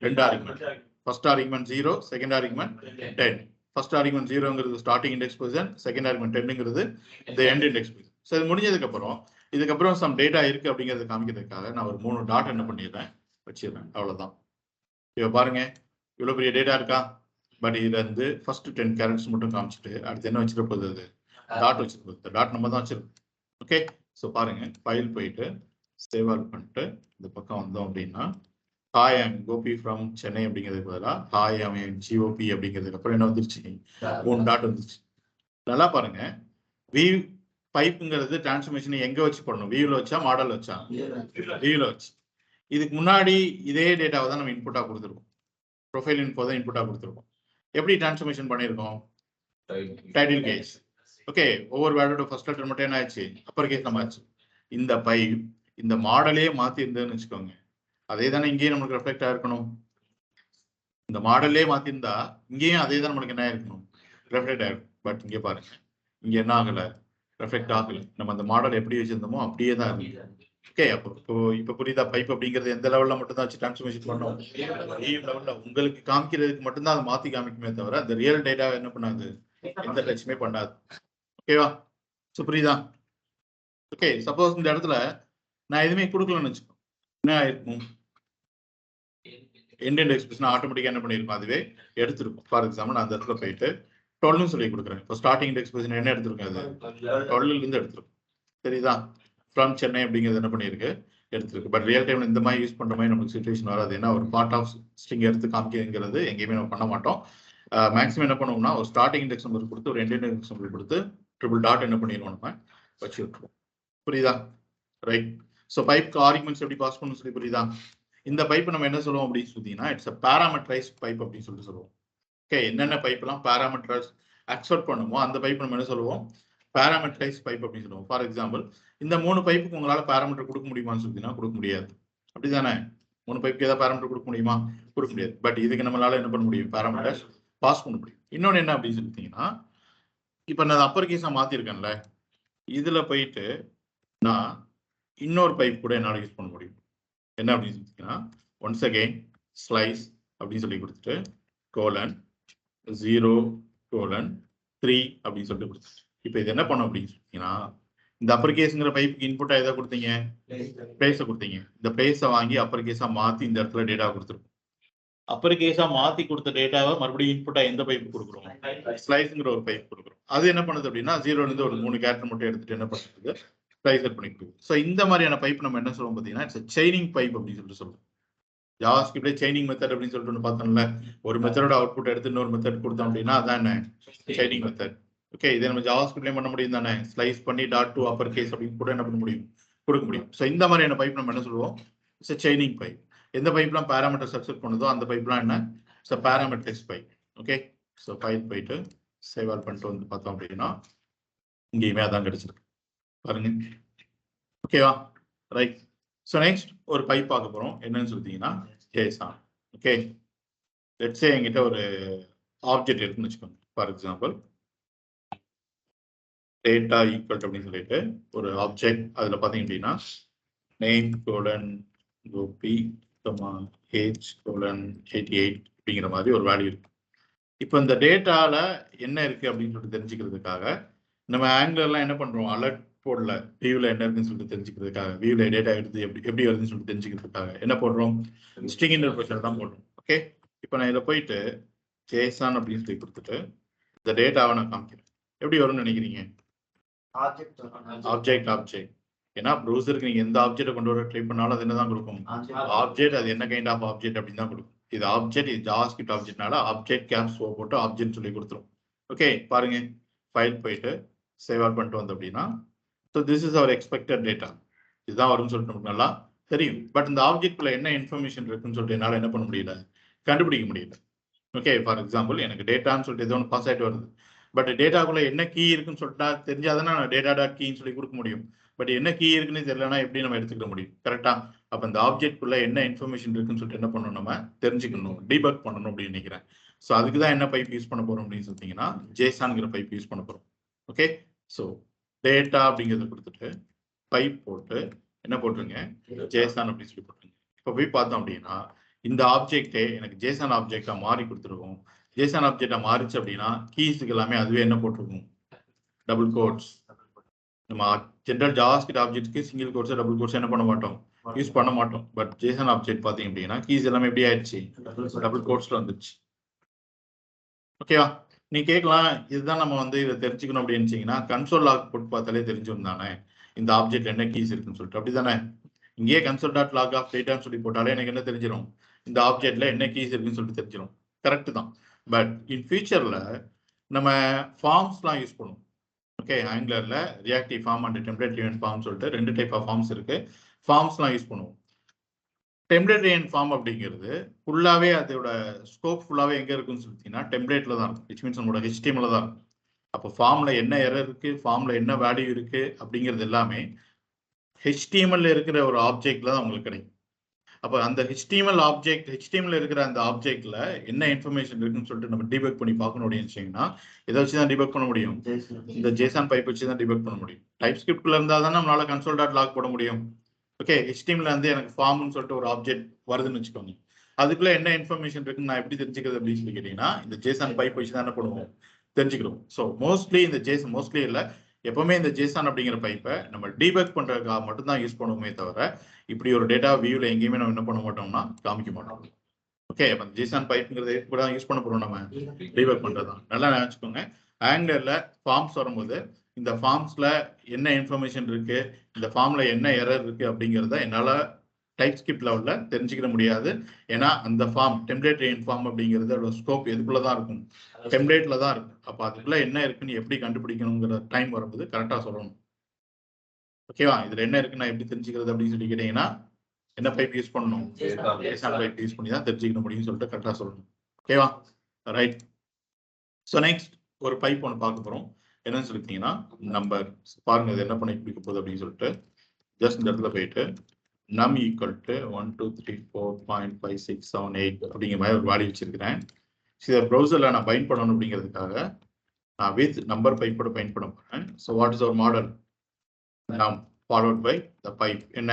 2 argument. First argument 0, second argument 10. First argument 0ங்கிறது starting index position, second argument 10ங்கிறது இந்த எண்ட் இண்டெக்ஸ் பொசிஷன். ஸோ இது முடிஞ்சதுக்கு அப்புறம் இதுக்கப்புறம் சம் டேட்டா இருக்கு அப்படிங்கிறத காமிக்கிறதுக்காக நான் ஒரு 3 டாட் என்ன பண்ணிடுறேன், வச்சிடுறேன். அவ்வளவுதான். இப்போ பாருங்க, இவ்வளவு பெரிய டேட்டா இருக்கா. பட் இதுல இருந்து ஃபர்ஸ்ட் 10 கேரக்டர்ஸ் மட்டும் காமிச்சிட்டு அடுத்து என்ன வச்சிருக்க போகுது, அது டாட் வச்சிருக்கோம். டாட் நம்ம தான் வச்சிருக்கோம். ஓகே, ஸோ பாருங்க, ஃபைல் போயிட்டு சேவ் ஆல் பண்ணிட்டு இந்த பக்கம் வந்தோம் அப்படின்னா hi I'm Gopi from Chennai அப்படிங்கிறதுக்கு பதிலாக ஹாய் ஐம் ஜிஓபி அப்படிங்கிறதுக்கு அப்புறம் என்ன வந்துருச்சு, 3 டாட் வந்துருச்சு. நல்லா பாருங்க, வியூ பைப்புங்கிறது டிரான்ஸ்ஃபர்மேஷன் எங்க வச்சு பண்ணணும், வியூல வச்சா மாடல் வச்சா, வியூல வச்சு. இதுக்கு முன்னாடி இதே டேட்டாவை தான் நம்ம இன்புட்டா கொடுத்துருக்கோம், ப்ரொஃபைல் இன்ஃபோ தான் இன்புட்டா கொடுத்துருக்கோம். எப்படி டிரான்ஸ்ஃபர்மேஷன் பண்ணியிருக்கோம், டைட்டில் கேஸ். ஓகே, ஒவ்வொரு வேர்டோட ஃபர்ஸ்ட் லெட்டர் மட்டும் என்ன ஆச்சு, அப்பர் கேஸ் நம்ம ஆச்சு. இந்த பைப் இந்த மாடலே மாத்தி இருந்ததுன்னு வச்சுக்கோங்க, அதே தானே இங்கேயும் நம்மளுக்கு ரெஃப்ளெக்ட் ஆயிருக்கணும். இந்த மாடலே மாத்தி இருந்தா இங்கேயும் அதே தான் நம்மளுக்கு என்ன ஆயிருக்கணும், ரெஃப்ளெக்ட் ஆயிருக்கும். பட் இங்கே பாருங்க, இங்க என்ன ஆகல, ரெஃப்ளெக்ட் ஆகல. நம்ம அந்த மாடல் எப்படி வச்சிருந்தோமோ அப்படியே தான் இருக்கு. ஓகே, அப்போ இப்போ புரியுதா, பைப் அப்படிங்கிறது எந்த லெவல்ல மட்டும் தான் வச்சு டிரான்ஸ்ஃபர்மேஷன் பண்ணோம், லெவல்ல உங்களுக்கு காமிக்கிறதுக்கு மட்டும் தான் அதை மாத்தி காமிக்குமே தவிர அந்த ரியல் டேட்டா என்ன பண்ணாது, எந்த டச்சுமே பண்ணாது. ஓகேவா, ஸோ புரியுதா. ஓகே, சப்போஸ் இந்த இடத்துல நான் எதுவுமே கொடுக்கலன்னு வச்சுக்கோ, என்ன ஆயிருக்கும், எண்ட் எக்ஸ்பிரஷன் ஆட்டோமேட்டிக்கா என்ன பண்ணிருக்கும், அதுவே எடுத்திருக்கும். ஃபார் எக்ஸாம்பிள் நான் அந்த இடத்துல போயிட்டு 12 சொல்லி கொடுக்குறேன். இப்போ ஸ்டார்டிங் எக்ஸ்பிரஷன் என்ன எடுத்திருக்கும், அது 12ல இருந்து எடுத்திருக்கும். சரிதா, ஃப்ரம் சென்னை அப்படிங்கிறது என்ன பண்ணிருக்கு, எடுத்திருக்கு. பட் ரியல் டைம்ல இந்த மாதிரி யூஸ் பண்ற மாதிரி நமக்கு சிச்சுவேஷன் வராது. ஏன்னா ஒரு பார்ட் ஆஃப் ஸ்ட்ரிங் எடுத்து காமிக்கிறது எங்கேயுமே நம்ம பண்ண மாட்டோம். மேக்ஸிமம் என்ன பண்ணுவோம்னா ஒரு ஸ்டார்டிங் இண்டெக்ஸ் நம்பர் கொடுத்து ஒரு எண்ட் இண்டெக்ஸ் நம்பர் கொடுத்து ட்ரிபிள் டாட் என்ன பண்ணிடுவோம், நம்ம வச்சு விட்டுருவோம். புரியுதா, ரைட். ஸோ பைப்க்கு ஆர்குமெண்ட்ஸ் எப்படி பாஸ் பண்ணணும் சொல்லி புரியுதா. இந்த பைப் நம்ம என்ன சொல்லுவோம் அப்படின்னு சொல்லிட்டீங்கன்னா இட்ஸ் பேராமெட்ரைஸ் பைப் அப்படின்னு சொல்லிட்டு சொல்லுவோம். ஓகே, என்னென்ன பைப்லாம் பேராமெட்ரைஸ் அக்செப்ட் பண்ணுமோ அந்த பைப் நம்ம என்ன சொல்லுவோம், பேராமெட்ரைஸ் பைப் அப்படின்னு சொல்லுவோம். ஃபார் எக்ஸாம்பிள் இந்த 3 பைப்புக்கு உங்களால பேராமீட்டர் கொடுக்க முடியுமான்னு சொல்லிட்டீங்கன்னா கொடுக்க முடியாது. அப்படிதானே, 3 பைப்புக்கு ஏதாவது பேராமீட்டர் கொடுக்க முடியுமா, கொடுக்க முடியாது. பட் இதுக்கு நம்மளால என்ன பண்ண முடியும், பேராமீட்டர் பாஸ் பண்ண முடியும். இன்னொன்று என்ன அப்படின்னு சொல்லிட்டீங்கன்னா, இப்போ நான் அப்பர் கேஸா மாத்திருக்கேன்ல, இதுல போயிட்டு நான் இன்னொரு பைப் கூட என்னால் யூஸ் பண்ண முடியும். என்ன அப்படின்னு சொல்லிட்டீங்கன்னா ஒன்ஸ் அகெயின் ஸ்லைஸ் அப்படின்னு சொல்லி கொடுத்துட்டு கோலன் 0:3 அப்படின்னு சொல்லிட்டு கொடுத்துட்டு இப்போ இது என்ன பண்ணும் அப்படின்னு சொன்னீங்கன்னா இந்த அப்பர் கேஸ்ங்கிற பைப்புக்கு இன்புட்டா எதை கொடுத்தீங்க, பிளேஸை கொடுத்தீங்க. இந்த பிளேஸை வாங்கி அப்பர் கேஸா மாத்தி இந்த இடத்துல டேட்டா கொடுத்துருக்கும். அப்பர் கேஸா மாத்தி கொடுத்த டேட்டாவை மறுபடியும் இன்புட்டா எந்த பைப்பு கொடுக்குறோம், ஸ்லைஸ்ங்கிற ஒரு பைப் கொடுக்குறோம். அது என்ன பண்ணுது அப்படின்னா 0ல இருந்து ஒரு 3 கேரக்டர் மட்டும் எடுத்துட்டு என்ன பண்ணுறது, ஸ்லைஸ் பண்ணி கொடுக்குது. ஸோ இந்த மாதிரியான பைப் நம்ம என்ன சொல்லுவோம் பார்த்தீங்கன்னா இட்ஸ் செயினிங் பைப் அப்படின்னு சொல்லிட்டு சொல்லுவோம். ஜாவாஸ்கிரிப்ட்ல செயினிங் மெத்தட் அப்படின்னு சொல்லிட்டு ஒன்று பார்த்தோம்ல, ஒரு மெத்தடோட அவுட்புட் எடுத்து இன்னொரு மெத்தட் கொடுத்தோம் அப்படின்னா அதான் என்ன, செயினிங் மெத்தட். ஓகே, இதை நம்ம ஜாவாஸ்கிரிப்ட்லயும் பண்ண முடியும் தானே, ஸ்லைஸ் பண்ணி டாட் டு அப்பர் கேஸ் அப்படின்னு கூட என்ன பண்ண முடியும், கொடுக்க முடியும். ஸோ இந்த மாதிரியான பைப் நம்ம என்ன சொல்லுவோம், இட்ஸ் செயினிங் பைப். எந்த பைப்லாம் பேராமீட்டர் அக்செப்ட் பண்ணுதோ அந்த பைப்லாம் என்ன, it's parametrics pipe. Okay, so file போயிட்டு சேவ் ஆல் பண்ணிட்டு வந்து பார்த்தோம் அப்படின்னா இங்கேயுமே அதான் கிடைச்சிருக்கு பாருங்க. ஓகேவா, ரைட். ஸோ நெக்ஸ்ட் ஒரு பைப் பார்க்க போறோம், என்னன்னு சொல்லிட்டீங்கன்னா JSON. ஓகே, லெட்ஸ் சே என்கிட்ட ஒரு ஆப்ஜெக்ட் இருக்குன்னு வச்சுக்கோங்க. ஃபார் எக்ஸாம்பிள் டேட்டா ஈக்குவல் அப்படின்னு சொல்லிட்டு ஒரு ஆப்ஜெக்ட், அதில் பார்த்தீங்க அப்படின்னா name colon Gopi age colon 88 அப்படிங்கிற மாதிரி ஒரு வேல்யூ இருக்கு. இப்போ இந்த டேட்டால என்ன இருக்கு அப்படின்னு சொல்லிட்டு தெரிஞ்சுக்கிறதுக்காக நம்ம ஆங்குலர்லாம் என்ன பண்றோம், அலர்ட் போடல வியூல என்ன இருக்குன்னு சொல்லிட்டு தெரிஞ்சுக்கிறதுக்காக, வியூல டேட்டா எடுத்து எப்படி வருதுன்னு சொல்லிட்டு தெரிஞ்சுக்கிறதுக்காக என்ன போடுறோம், ஸ்ட்ரிங் இன்டர்பிரேட்டர் தான் போடுறோம். ஓகே, இப்போ நான் இதில் போயிட்டு ஜேசன் அப்படின்னு சொல்லி கொடுத்துட்டு இந்த டேட்டாவை நான் காமிக்கிறேன். எப்படி வரும்னு நினைக்கிறீங்க? ஆப்ஜெக்ட். ஏன்னா ப்ரௌசருக்கு நீங்க எந்த ஆப்ஜெக்ட்டை கொண்டு வர ட்ரை பண்ணாலும் அது என்னதான் கொடுக்கும், ஆப்ஜெக்ட். அது என்ன கைண்ட் ஆஃப் ஆப்ஜெக்ட் அப்படின்னு தான் கொடுக்கும். இது ஆப்ஜெக்ட், இது ஜாவாஸ்கிரிப்ட் ஆப்ஜெக்ட்னால ஆப்ஜெக்ட் கேப்ஸ் போட்டு ஆப்ஜெக்ட் சொல்லி கொடுத்துரும். ஓகே, பாருங்க, ஃபைல் போயிட்டு சேவ் ஆல் பண்ணிட்டு வந்தோம் அப்படின்னா, so this is our expected data. இதுதான் வரும்னு சொல்லிட்டு நமக்கு நல்லா தெரியும். பட் இந்த ஆப்ஜெக்ட்ல என்ன இன்ஃபர்மேஷன் இருக்குன்னு சொல்லிட்டு என்னால் என்ன பண்ண முடியல, கண்டுபிடிக்க முடியல. ஓகே, ஃபார் எக்ஸாம்பிள் எனக்கு டேட்டான்னு சொல்லிட்டு ஏதோ ஒன்று பாஸ் ஆகிட்டு வருது. பட் டேட்டாக்குள்ள என்ன கீ இருக்குன்னு சொல்லிட்டா தெரிஞ்சாதானே நான் டேட்டா டாட் கீன்னு சொல்லி கொடுக்க முடியும். பட் என்ன கீ இருக்குன்னு தெரியலனா எப்படி நம்ம எடுத்துக்க முடியும், கரெக்டா? அப்போ இந்த ஆப்ஜெக்ட்குள்ள என்ன இன்ஃபர்மேஷன் இருக்குன்னு சொல்லிட்டு என்ன பண்ணணும், நம்ம தெரிஞ்சுக்கணும், டீபக் பண்ணணும் அப்படின்னு நினைக்கிறேன். ஸோ அதுக்கு தான் என்ன பைப் யூஸ் பண்ண போறோம் அப்படின்னு சொல்லிட்டீங்கன்னா, ஜேசான்ங்கிற பைப் யூஸ் பண்ண போறோம். ஓகே, ஸோ டேட்டா அப்படிங்கிறத கொடுத்துட்டு பைப் போட்டு என்ன போட்டுருங்க, ஜேசான் அப்படின்னு சொல்லி போட்டுருங்க. இப்போ போய் பார்த்தோம் அப்படின்னா இந்த ஆப்ஜெக்டே எனக்கு ஜேசன் ஆப்ஜெக்டா மாறி கொடுத்துருக்கும். ஜேசன் ஆப்ஜெக்டா மாறிச்சு அப்படின்னா கீஸுக்கு எல்லாமே அதுவே என்ன போட்டிருக்கும், டபுள் கோட்ஸ். நம்ம ஜென்ரல் ஜாவாஸ்கிரிப்ட் ஆப்ஜெக்ட்க்கு சிங்கிள் கோட்ஸ் டபுள் கோட்ஸ் என்ன பண்ண மாட்டோம், யூஸ் பண்ண மாட்டோம். பட் ஜேசன் ஆப்ஜெக்ட் பார்த்தீங்க அப்படின்னா கீஸ் எல்லாமே எப்படி ஆயிடுச்சு, டபுள் கோட்ஸ்ல வந்துருச்சு. ஓகேவா? நீ கேட்கலாம், இதுதான் நம்ம வந்து இதை தெரிஞ்சுக்கணும் அப்படின்னு நினைச்சீங்கன்னா கன்சோல் லாக் போட்டு பார்த்தாலே தெரிஞ்சிடும் தானே இந்த ஆப்ஜெக்ட் என்ன கீஸ் இருக்குன்னு சொல்லிட்டு. அப்படிதானே? இங்கேயே கன்சோல் டாட் லாக் ஆஃப் டேட்டான்னு சொல்லி போட்டாலே எனக்கு என்ன தெரிஞ்சிடும், இந்த ஆப்ஜெக்ட்ல என்ன கீஸ் இருக்குன்னு சொல்லிட்டு தெரிஞ்சிடும். கரெக்ட் தான். பட் இன் ஃபியூச்சர்ல நம்ம ஃபார்ம்ஸ்லாம் யூஸ் பண்ணுவோம். ஓகே, ஆங்குலர்ல reactive form and template driven form சொல்லிட்டு 2 டைப் ஆஃப் ஃபார்ம்ஸ் இருக்கு. ஃபார்ம்ஸ்லாம் யூஸ் பண்ணுவோம். டெம்ப்ளேட் ட்ரிவன் ஃபார்ம் அப்படிங்கிறது ஃபுல்லாவே அதோட ஸ்கோப் ஃபுல்லாவே எங்க இருக்குன்னு சொல்லிட்டீங்கன்னா டெம்ப்ளேட்ல தான் இருக்கும். விச் மீன்ஸ் நம்மளோட HTML தான் இருக்கும். அப்போ ஃபார்ம்ல என்ன எரர் இருக்கு, ஃபார்ம்ல என்ன வேல்யூ இருக்கு அப்படிங்கிறது எல்லாமே HTML இருக்கிற ஒரு ஆப்ஜெக்ட்ல தான் உங்களுக்கு கிடைக்கும். அப்போ அந்த HTML இருக்கிற அந்த ஆப்ஜெக்ட்ல என்ன இன்ஃபர்மேஷன் இருக்குன்னு சொல்லிட்டு நம்ம டிபக் பண்ணி பார்க்கணும் அப்படின்னு வச்சீங்கன்னா இதை வச்சு தான் டிபக் பண்ண முடியும். இந்த ஜேசன் பைப் வச்சு தான் டிபக் பண்ண முடியும். டைப் ஸ்கிரிப்ட்ல இருந்தால் தான் நம்மளால கன்சோல் டாட் லாக் போட முடியும். ஓகே, HTML வந்து எனக்கு ஃபார்ம்னு சொல்லிட்டு ஒரு ஆப்ஜெக்ட் வருதுன்னு வச்சுக்கோங்க. அதுக்குள்ள என்ன இன்ஃபர்மேஷன் இருக்குன்னு நான் எப்படி தெரிஞ்சுக்கிறது அப்படின்னு சொல்லி கேட்டீங்கன்னா இந்த ஜேசன் பைப் வச்சு தான் என்ன பண்ணுவோம், தெரிஞ்சுக்கிறோம். ஸோ மோஸ்ட்லி இந்த ஜேசன் மோஸ்ட்லி இல்லை, எப்பவுமே இந்த ஜேசன் அப்படிங்கிற பைப்பை நம்ம டீபக் பண்றதுக்காக மட்டும் தான் யூஸ் பண்ணுவோமே தவிர இப்படி ஒரு டேட்டா வியூல எங்கேயுமே நம்ம என்ன பண்ண மாட்டோம்னா காமிக்க மாட்டோம். ஓகே, அப்ப ஜேசன் பைப்ங்கிறது கூட யூஸ் பண்ண போறோம், நம்ம டீபக் பண்றதுதான். நல்லா நினைச்சுக்கோங்க. ஆங்குலர்ல ஃபார்ம்ஸ் வரும்போது இந்த ஃபார்ம்ஸ்ல என்ன இன்ஃபர்மேஷன் இருக்கு, இந்த ஃபார்ம்ல என்ன எரர் இருக்கு அப்படிங்கிறத என்னால டைப் ஸ்கிரிப்ட் லெவல்ல தெரிஞ்சுக்க முடியாது. ஏன்னா அந்த ஃபார்ம் டெம்ப்ளேட் ஃபார்ம் அப்படிங்கிறது அதோட ஸ்கோப் எதுக்குள்ள தான் இருக்கும், டெம்ப்ளேட்ல தான் இருக்கும். அப்ப அதுக்குள்ள என்ன இருக்குன்னு எப்படி கண்டுபிடிக்கணுங்கிற டைம் வரும்போது கரெக்டா சொல்லணும். ஓகேவா? இதுல என்ன இருக்கு நான் எப்படி தெரிஞ்சுக்கிறது அப்படின்னு சொல்லி கேட்டீங்கன்னா என்ன பைப் யூஸ் பண்ணணும், ஜேசன் பைப் யூஸ் பண்ணி தான் தெரிஞ்சுக்க முடியும்னு சொல்லிட்டு கரெக்டா சொல்லணும். ஓகேவா? ரைட். ஸோ நெக்ஸ்ட் ஒரு பைப் ஒன்று பார்க்க போறோம். என்னன்னு சொல்லிட்டீங்கன்னா நம்பர். பாருங்க இது என்ன பண்ணி பிடிக்க போகுது அப்படின்னு சொல்லிட்டு ஜஸ்ட் இந்த இடத்துல போயிட்டு num ஈக்குவல் டு 1 2 3 4 5 6 7 8 அப்படிங்கிற மாதிரி ஒரு வேல்யூ வச்சிருக்கிறேன். இதை ப்ரௌசர்ல நான் பைண்ட் பண்ணணும் அப்படிங்கிறதுக்காக நான் வித் நம்பர் பைப்போட பைண்ட் பண்ண போறேன். So what is our model, num followed by the pipe என்ன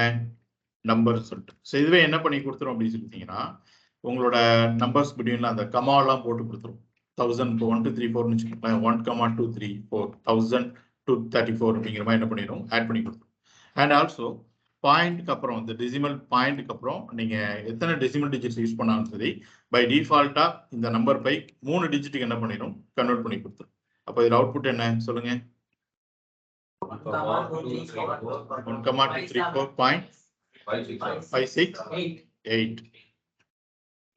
நம்பர் சொல்லிட்டு. ஸோ இதுவே என்ன பண்ணி கொடுத்துரும் அப்படின்னு சொல்லிட்டீங்கன்னா உங்களோட நம்பர்ஸ் பிட்வீன்ல அந்த கமாலாம் போட்டு கொடுத்துரும். 1000 இப்போ 1 2 3 4ன்னு வச்சுக்கோங்களேன், 1, 2, 3, 4 1000 to 34 அப்படிங்கிற மாதிரி என்ன பண்ணிடும், ஆட் பண்ணி கொடுத்துரும். அண்ட் ஆல்சோ பாயிண்ட்க்கு அப்புறம் இந்த டெசிமல் பாயிண்ட்க்கு அப்புறம் நீங்க எத்தனை டெசிமல் டிஜிட்ஸ் யூஸ் பண்ணாலும் சரி பை டிஃபால்ட்டா இந்த நம்பர் பை 3 டிஜிட்டுக்கு என்ன பண்ணிடும், கன்வெர்ட் பண்ணி கொடுத்துரும். அப்போ இதில் அவுட்புட் என்ன சொல்லுங்க, 1,2,3,4.568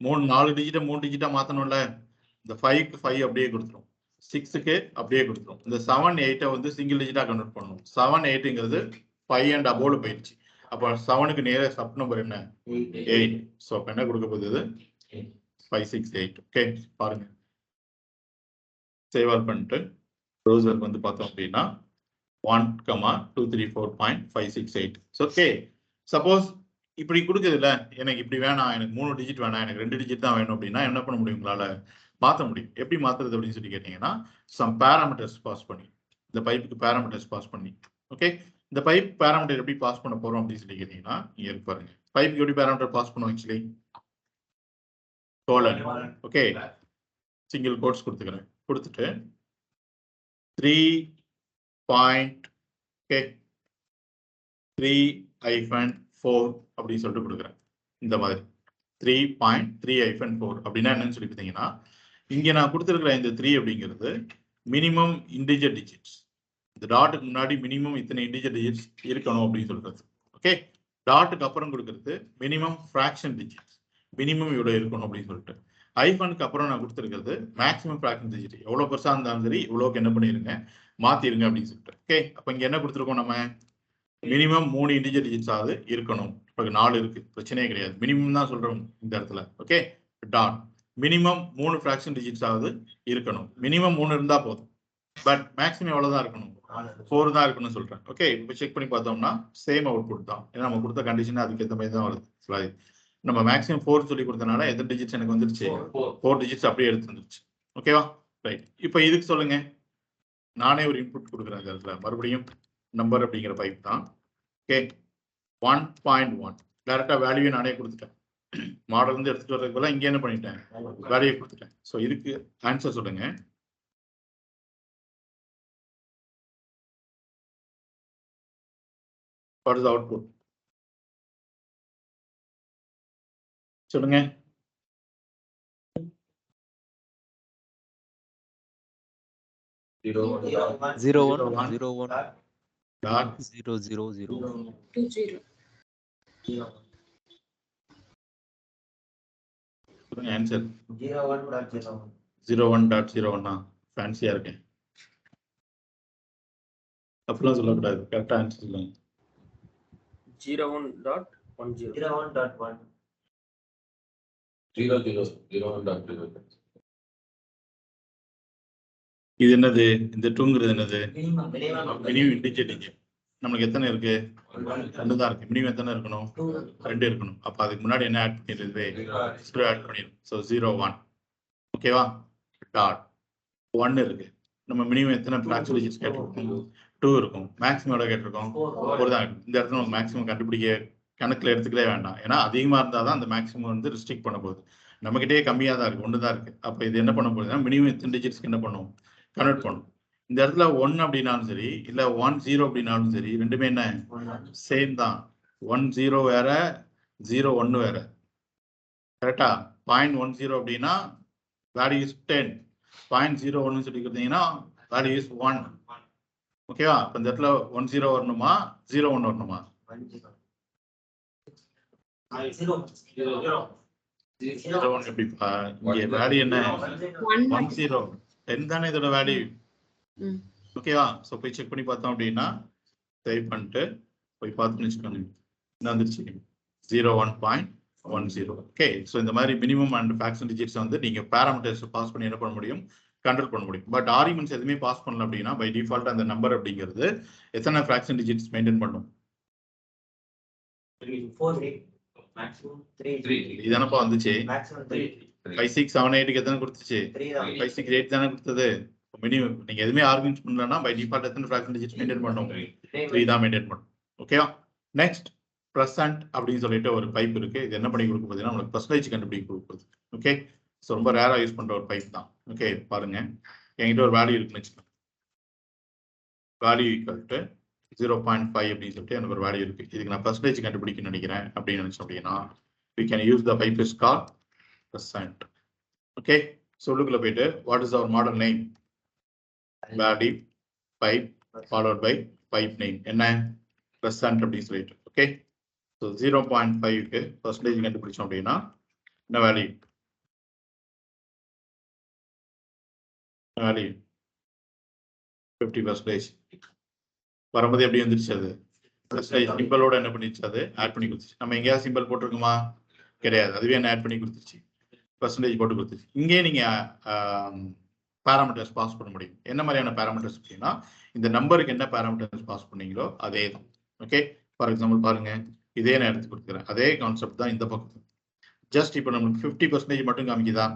4 டிஜிட்டை 3 டிஜிட்டா மாத்தணும்ல, இந்த 5க்கு 5 அப்படியே கொடுத்துரும், 6க்கு அப்படியே கொடுத்துரும். இந்த 7 8 வந்து சிங்கிள் டிஜிட்டா கன்வெர்ட் பண்ணணும். 7 8ங்கிறது 5 அண்ட் அபோவ்ல போயிடுச்சு. அப்போ 7க்கு நேர சப் நம்பர் என்ன, 8. ஸோ அப்போ என்ன கொடுக்க போகுது, 568. ஓகே, பாருங்க சேவ் ஆல் பண்ணிட்டு ப்ரௌசர் வந்து பார்த்தோம் அப்படின்னா 1,234.568. ஓகே, சப்போஸ் இப்படி கொடுக்குது இல்ல, எனக்கு இப்படி வேணாம், எனக்கு 3 டிஜிட் வேணாம், எனக்கு 2 டிஜிட் தான் வேணும் அப்படின்னா என்ன பண்ண முடியும், உங்களால மாற்ற முடியும். எப்படி மாத்துறது அப்படின்னு சொல்லி கேட்டீங்கன்னா சம் பேராமீட்டர்ஸ் பாஸ் பண்ணி, இந்த பைப்புக்கு பேராமீட்டர்ஸ் பாஸ் பண்ணி. ஓகே, இந்த பைப் பேராமீட்டர் எப்படி பாஸ் பண்ண போறோம் அப்படின்னு சொல்லி கேட்டீங்கன்னா இங்க இருக்கு பாருங்க, பைப்புக்கு எப்படி பேராமீட்டர் பாஸ் பண்ணுவோம், actually colon. Okay, single quotes கொடுத்துக்கிறேன், கொடுத்துட்டு 3 பாயிண்ட் ஓகே 3-4 அப்படின்னு சொல்லிட்டு கொடுக்குறேன். இந்த மாதிரி 3.3-4 அப்படின்னா என்னன்னு சொல்லி பார்த்தீங்கன்னா, இங்க நான் கொடுத்துருக்கிற இந்த 3 அப்படிங்கிறது மினிமம் இன்டிஜர் டிஜிட்ஸ். இந்த டாட்டுக்கு முன்னாடி மினிமம் இத்தனை இன்டிஜர் டிஜிட்ஸ் இருக்கணும் அப்படின்னு சொல்றது. ஓகே, டாட்டுக்கு அப்புறம் கொடுக்கறது மினிமம் ஃபிராக்ஷன் டிஜிட்ஸ், மினிமம் இவ்வளோ இருக்கணும் அப்படின்னு சொல்லிட்டு. ஐஃபனுக்கு அப்புறம் நான் கொடுத்துருக்கிறது மேக்ஸிமம் ஃபிராக்ஷன் டிஜிட், எவ்வளோ பெருசாக இருந்தாலும் சரி இவ்வளோக்கு என்ன பண்ணிருங்க மாத்திருங்க அப்படின்னு சொல்லிட்டு. ஓகே, அப்போ இங்க என்ன கொடுத்துருக்கோம், நம்ம மினிமம் 3 இன்டிஜர் டிஜிட்ஸ் ஆகுது இருக்கணும். இப்போ 4 இருக்கு, பிரச்சனையே கிடையாது, மினிமம் தான் சொல்றோம் இந்த இடத்துல. Okay, dot minimum 3 fraction digits ஆகுது இருக்கணும். மினிமம் 3 இருந்தா போதும், பட் மேக்ஸிமம் எவ்வளவுதான் இருக்கணும், 4 தான் இருக்கணும்னு சொல்றேன். ஓகே, இப்போ செக் பண்ணி பார்த்தோம்னா சேம் அவுட்புட் தான், ஏன்னா நம்ம கொடுத்த கண்டிஷன் அதுக்கு ஏற்ற மாதிரி தான் வருது. நம்ம மேக்ஸிமம் 4 சொல்லி கொடுத்தனால எத்தனை டிஜிட்ஸ் எனக்கு வந்துருச்சு, 4 டிஜிட்ஸ் அப்படியே எடுத்து வந்துருச்சு. ஓகேவா, ரைட். இப்போ இதுக்கு சொல்லுங்க, நானே ஒரு இன்புட் கொடுக்குறேன் இந்த இடத்துல, மறுபடியும் நம்பர் அப்படிங்கிற பைப் தான். ஓகே, 1.1 டைரக்டா வேல்யூ நானே கொடுத்துட்டேன். மாடல் இருந்து எடுத்துட்டு வரதுக்கு பதிலா இங்க என்ன பண்ணிட்டேன், வேல்யூ கொடுத்துட்டேன். ஸோ இதுக்கு ஆன்சர் சொல்லுங்க. வாட் இஸ் தி அவுட்புட் சொல்லுங்க. Zero one டாட் 000 சொல்லுங்க ஆன்சர். 01.01 ஃபேன்சியா இருக்கேன், அப்படிலாம் சொல்லக்கூடாது, கரெக்டா ஆன்சர் சொல்லுங்க. 01.1 இது என்னது, இந்த டூங்கிறது என்னது, மினிமம் இன்டிஜர் டிஜிட். நமக்கு எத்தனை இருக்கு, 2 தான் இருக்கு. மினிமம் எத்தனை இருக்கணும், 2 இருக்கணும். அப்ப அதுக்கு முன்னாடி என்ன ஆட் பண்ணிடுது, 0 ஆட் பண்ணிடும். ஸோ 01 ஓகேவா, டாட் 1 இருக்கு. நம்ம மினிமம் எத்தனை ஃபிராக்ஷன் டிஜிட்ஸ் கேட்டிருக்கோம், 2 இருக்கும். மேக்ஸிமம் எவ்வளோ கேட்டிருக்கோம், 1 தான் இருக்கு. இந்த இடத்துல நம்ம மேக்ஸிமம் கண்டுபிடிக்க கணக்கில் எடுத்துக்கவே வேண்டாம், ஏன்னா அதிகமாக இருந்தால் தான் அந்த மேக்ஸிமம் வந்து ரிஸ்ட்ரிக்ட் பண்ண போகுது. நம்மகிட்டே கம்மியாக தான் இருக்கு, 1 தான் இருக்கு. அப்போ இது என்ன பண்ண போகுதுன்னா மினிமம் எத்தனை டிஜிட்ஸ்க்கு என்ன பண்ணும், கன்வெர்ட் பண்ணும். இந்த இடத்துல 1 அப்படின்னாலும் சரி இல்ல 10 அப்படின்னாலும் சரி, ரெண்டுமே என்ன சேம் தான். 10 வேற 01 வேற, கரெக்டா. 0.10 அப்படின்னா வேல்யூ இஸ் 10, 0.01 சொல்லி கொடுத்தீங்கன்னா வேல்யூ இஸ் 1. ஓகேவா, இப்போ இந்த இடத்துல 10 வரணுமா 01 வரணுமா, 01 எப்படிப்பா, இங்க வேல்யூ என்ன 10, 10 தானே இதோட வேல்யூ. ஓகேவா, ஸோ போய் செக் பண்ணி பார்த்தோம் அப்படின்னா டைப் பண்ணிட்டு போய் பார்த்துன்னு வச்சுக்கோங்க, என்ன வந்துருச்சு 01.10. ஓகே, ஸோ இந்த மாதிரி மினிமம் அண்ட் ஃபிராக்ஷன் டிஜிட்ஸ் வந்து நீங்க பேராமீட்டர்ஸ் பாஸ் பண்ணி என்ன பண்ண முடியும், கண்ட்ரோல் பண்ண முடியும். பட் ஆர்குமெண்ட்ஸ் எதுவுமே பாஸ் பண்ணல அப்படின்னா பை டிஃபால்ட் அந்த நம்பர் அப்படிங்கிறது எத்தனை ஃபிராக்ஷன் டிஜிட்ஸ் மெயின்டைன் பண்ணும், இதானப்பா வந்துச்சு. 5 6 7 8க்கு எத்தனை கொடுத்துச்சு, 5 6 8 தானே கொடுத்தது. மினிமம் நீங்க எதுவுமே ஆர்குமெண்ட்ஸ் பண்ணலன்னா பை டிஃபால்ட் எத்தனை ஃபிராக்ஷன் டிஜிட்ஸ் மெயின்டைன் பண்ணும், 3 தான் மெயின்டைன் பண்ணும். ஓகேவா, நெக்ஸ்ட் ப்ரெசன்ட் அப்படின்னு சொல்லிட்டு ஒரு பைப் இருக்கு. இது என்ன பண்ணி கொடுக்க போகுதுன்னா உங்களுக்கு பர்சன்டேஜ் கண்டுபிடிக்க கொடுக்குது. ஓகே, ஸோ ரொம்ப ரேரா யூஸ் பண்ற ஒரு பைப் தான். ஓகே, பாருங்க என்கிட்ட ஒரு வேல்யூ இருக்குன்னு வச்சுக்கோங்க, வேல்யூ ஈக்குவல் டு 0.5 அப்படின்னு சொல்லிட்டு எனக்கு ஒரு வேல்யூ இருக்கு. இதுக்கு நான் பர்சன்டேஜ் கண்டுபிடிக்கணும்னு நினைக்கிறேன் அப்படின்னு நினைச்சோம் அப்படின்னா we can use the pipe is called percent. Okay, so உள்ளுக்குள்ள போயிட்டு what is our model name, value pipe followed by pipe name, என்ன percent அப்படின்னு சொல்லிட்டு. ஓகே, ஸோ 0.5க்கு பர்சன்டேஜ் கண்டுபிடிச்சோம் அப்படின்னா என்ன வேல்யூ, வேல்யூ 50% வரும்போது எப்படி வந்துருச்சு, அது சிம்பிளோட என்ன பண்ணிருச்சு, அது ஆட் பண்ணி கொடுத்துச்சு. நம்ம எங்கேயாவது சிம்பிள் போட்டிருக்குமா, கிடையாது, அதுவே என்ன ஆட் பண்ணி கொடுத்துருச்சு, பர்சன்டேஜ் போட்டு கொடுத்துருச்சு. இங்கே நீங்க பேராமீட்டர்ஸ் பாஸ் பண்ண முடியும். என்ன மாதிரியான பேராமீட்டர்ஸ் அப்படின்னா இந்த நம்பருக்கு என்ன பேராமீட்டர்ஸ் பாஸ் பண்ணீங்களோ அதே தான். ஓகே, ஃபார் எக்ஸாம்பிள் பாருங்க, இதே நான் எடுத்து கொடுக்குறேன், அதே கான்செப்ட் தான் இந்த பக்கம். ஜஸ்ட் இப்போ நம்மளுக்கு 50% மட்டும் காமிக்குதா,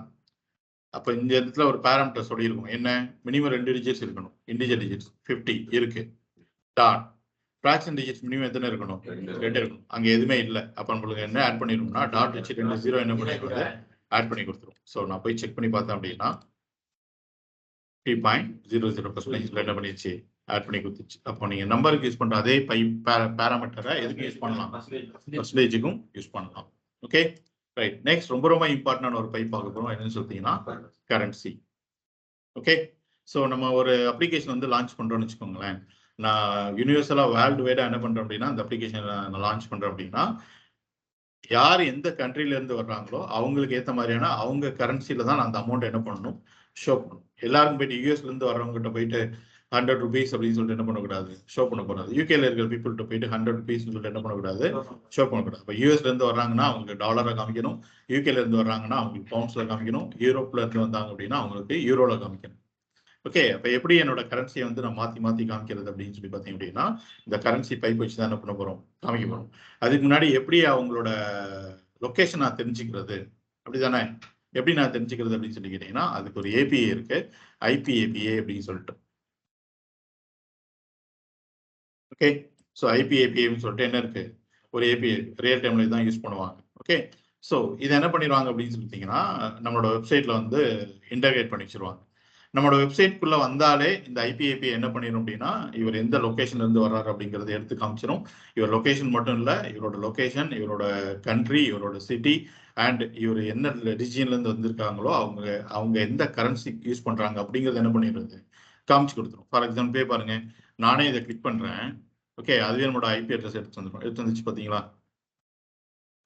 அப்போ இந்த இடத்துல ஒரு பேராமீட்டர் சொல்லியிருக்கும், என்ன மினிமம் 2 டிஜிட்ஸ் இருக்கணும், இன்டிஜர் டிஜிட்ஸ் 50 இருக்கு. டாட் ஃபிராக்ஷன் டிஜிட்ஸ் மினிமம் எத்தனை இருக்கணும், 2 இருக்கணும். அங்க எதுவுமே இல்லை, அப்போ நம்மளுக்கு என்ன ஆட் பண்ணிருக்கோம்னா டாட் வச்சு 2 0 என்ன பண்ணிடுறது, ஆட் பண்ணி கொடுத்துரும். ஸோ நான் போய் செக் பண்ணி பார்த்தேன் அப்படின்னா 3.00% என்ன பண்ணிடுச்சு, ஆட் பண்ணி கொடுத்துச்சு. அப்போ நீங்க நம்பருக்கு யூஸ் பண்ற அதே பேராமீட்டரை எதுக்கு யூஸ் பண்ணலாம், பர்சன்டேஜுக்கும் யூஸ் பண்ணலாம். Okay right. நெக்ஸ்ட் ரொம்ப ரொம்ப இம்பார்ட்டன்டான ஒரு பை பார்க்க போறோம். என்னன்னு சொல்லிட்டீங்கன்னா கரன்சி. ஓகே ஸோ நம்ம ஒரு அப்ளிகேஷன் வந்து லான்ச் பண்றோம்னு வச்சுக்கோங்களேன். நான் யூனிவர்சலா வேர்ல்டு வைடா என்ன பண்றேன் அப்படின்னா, அந்த அப்ளிகேஷன் நான் லான்ச் பண்றேன் அப்படின்னா, யார் எந்த கண்ட்ரில இருந்து வர்றாங்களோ அவங்களுக்கு ஏற்ற மாதிரியான அவங்க கரன்சில தான் நான் அந்த அமௌண்ட் என்ன பண்ணணும், ஷோ பண்ணணும். எல்லாரும் போயிட்டு யூஎஸ்ல இருந்து வர்றவங்க கிட்ட போயிட்டு 100 rupees அப்படின்னு சொல்லிட்டு என்ன பண்ணக்கூடாது, ஷோ பண்ணக்கூடாது. யூகேல இருக்கிற பீப்புள்கிட்ட போயிட்டு 100 rupees சொல்லிட்டு என்ன பண்ணக்கூடாது, ஷோ பண்ணக்கூடாது. இப்போ யூஎஸ்ல இருந்து வர்றாங்கன்னா அவங்க டாலரை காமிக்கணும், யூகேல இருந்து வர்றாங்கன்னா அவங்களுக்கு பவுண்ட்ஸ்ல காமிக்கணும், யூரோப்ல இருந்து வந்தாங்க அப்படின்னா அவங்களுக்கு யூரோல காமிக்கணும். ஓகே அப்ப எப்படி என்னோட கரன்சியை வந்து நான் மாத்தி காமிக்கிறது அப்படின்னு சொல்லி பார்த்தீங்க அப்படின்னா, இந்த கரன்சி பைப் வச்சு தான் என்ன பண்ண போறோம், காமிக்க போறோம். அதுக்கு முன்னாடி எப்படி அவங்களோட லொகேஷன் நான் தெரிஞ்சுக்கிறது, அப்படிதானே? எப்படி நான் தெரிஞ்சுக்கிறது அப்படின்னு சொல்லி கேட்டீங்கன்னா, அதுக்கு ஒரு ஏபிஐ இருக்கு, ஐபிஏபிஏ அப்படின்னு சொல்லிட்டு. ஓகே ஸோ ஐபிஏபிஏன்னு சொல்லிட்டு என்ன இருக்கு, ஒரு ஏபிஐ ரியல் டைம்ல தான் யூஸ் பண்ணுவாங்க. ஓகே ஸோ இதை என்ன பண்ணிடுவாங்க அப்படின்னு சொல்லிட்டீங்கன்னா, நம்மளோட வெப்சைட்ல வந்து இன்டகிரேட் பண்ணி வச்சிருவாங்க. நம்மளோட வெப்சைட்குள்ள வந்தாலே இந்த ஐபிஐபி என்ன பண்ணிடும் அப்படின்னா, இவர் எந்த லொகேஷன்ல இருந்து வர்றாரு அப்படிங்கறத எடுத்து காமிச்சிடும். இவர் லொகேஷன் மட்டும் இல்ல, இவரோட லொகேஷன், இவரோட கண்ட்ரி, இவரோட சிட்டி அண்ட் இவர் என்ன ரிஜியன்ல இருந்து வந்திருக்காங்களோ அவங்க எந்த கரன்சி யூஸ் பண்றாங்க அப்படிங்கறது என்ன பண்ணிடுறது, காமிச்சு கொடுத்துரும். ஃபார் எக்ஸாம்பிள் பாருங்க, நானே இதை கிளிக் பண்றேன். ஓகே அதுவே நம்மளோட ஐபி அட்ரஸ் எடுத்து வந்துச்சு பாத்தீங்களா?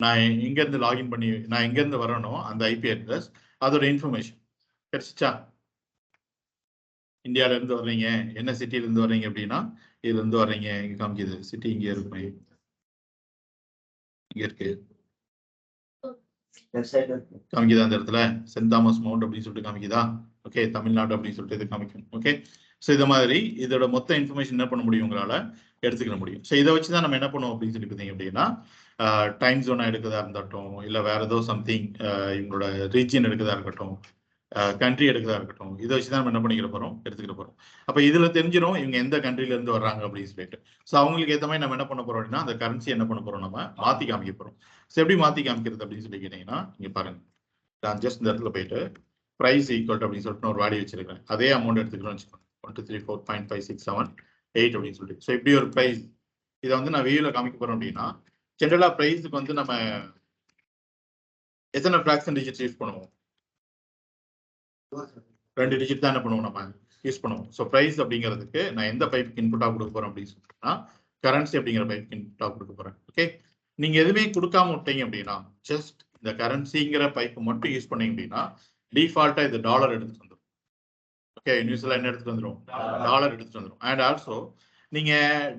நான் எங்க இருந்து லாகின் பண்ணி நான் எங்க இருந்து வரனோ அந்த ஐபி அட்ரஸ், அதோட இன்ஃபர்மேஷன் கிடைச்சிச்சா? இந்தியால இருந்து வர்றீங்க, என்ன சிட்டில இருந்து வர்றீங்க அப்படின்னா, இதுல இருந்து வர்றீங்க, இங்க காமிக்குது சிட்டி, இங்க இருக்கு, இங்க இருக்கு காமிக்குதா? அந்த இடத்துல சென்ட் தாமஸ் மவுண்ட் அப்படின்னு சொல்லிட்டு காமிக்குதா? ஓகே தமிழ்நாடு அப்படின்னு சொல்லிட்டு இது காமிக்கும். ஓகே ஸோ இந்த மாதிரி இதோட மொத்த இன்ஃபர்மேஷன் என்ன பண்ண முடியும், உங்களால எடுத்துக்க முடியும். ஸோ இதை வச்சு தான் நம்ம என்ன பண்ணுவோம் அப்படின்னு சொல்லி பார்த்தீங்க அப்படின்னா, டைம் ஜோன் எடுக்கிறதா இருந்தாட்டும், இல்லை வேற ஏதோ சம்திங் இவங்களோட ரீஜியன் எடுக்கிறதா இருக்கட்டும், கண்ட்ரி எடுக்கிறதா இருக்கட்டும், இதை வச்சு தான் நம்ம என்ன பண்ணிக்கிற போறோம், எடுத்துக்கிற போறோம். அப்ப இதுல தெரிஞ்சிடும் இவங்க எந்த கண்ட்ரில இருந்து வர்றாங்க அப்படின்னு சொல்லிட்டு. ஸோ அவங்களுக்கு ஏற்ற மாதிரி நம்ம என்ன பண்ண போறோம் அப்படின்னா, அந்த கரன்சி என்ன பண்ண போறோம், நம்ம மாத்தி காமிக்க போறோம். ஸோ எப்படி மாத்தி காமிக்கிறது அப்படின்னு சொல்லி கேட்டீங்கன்னா, இங்க பாருங்க, நான் ஜஸ்ட் இந்த இடத்துல போயிட்டு பிரைஸ் ஈக்குவல் அப்படின்னு சொல்லிட்டு ஒரு வேல்யூ வச்சிருக்கேன். அதே அமௌண்ட் எடுத்துக்கிறோம்னு வச்சுக்கோங்க, 1 2 3 4 5 6 7 8 அப்படின்னு சொல்லிட்டு. ஸோ இப்படி ஒரு பிரைஸ் இதை வந்து நான் வியூல காமிக்க போறோம் அப்படின்னா, ஜென்ரலா பிரைஸுக்கு வந்து நம்ம எத்தனை ஃபிராக்ஷன் டிஜிட்ஸ் யூஸ் பண்ணுவோம், 2 டிஜிட் தான் என்ன பண்ணுவோம், நம்ம யூஸ் பண்ணுவோம். ஸோ பிரைஸ் அப்படிங்கிறதுக்கு நான் எந்த பைப்புக்கு இன்புட்டா கொடுக்க போறேன் அப்படின்னு சொன்னா, கரன்சி அப்படிங்கிற பைப்புக்கு இன்புட்டா கொடுக்க போறேன். ஓகே நீங்க எதுவுமே கொடுக்காம விட்டீங்க அப்படின்னா, ஜஸ்ட் இந்த கரன்சிங்கிற பைப் மட்டும் யூஸ் பண்ணீங்க அப்படின்னா, டிஃபால்ட்டா இது டாலர் எடுத்துட்டு வந்துடும். ஓகே யூனிவர்சலா என்ன எடுத்துட்டு வந்துடும், டாலர் எடுத்துட்டு வந்துடும். அண்ட் ஆல்சோ நீங்க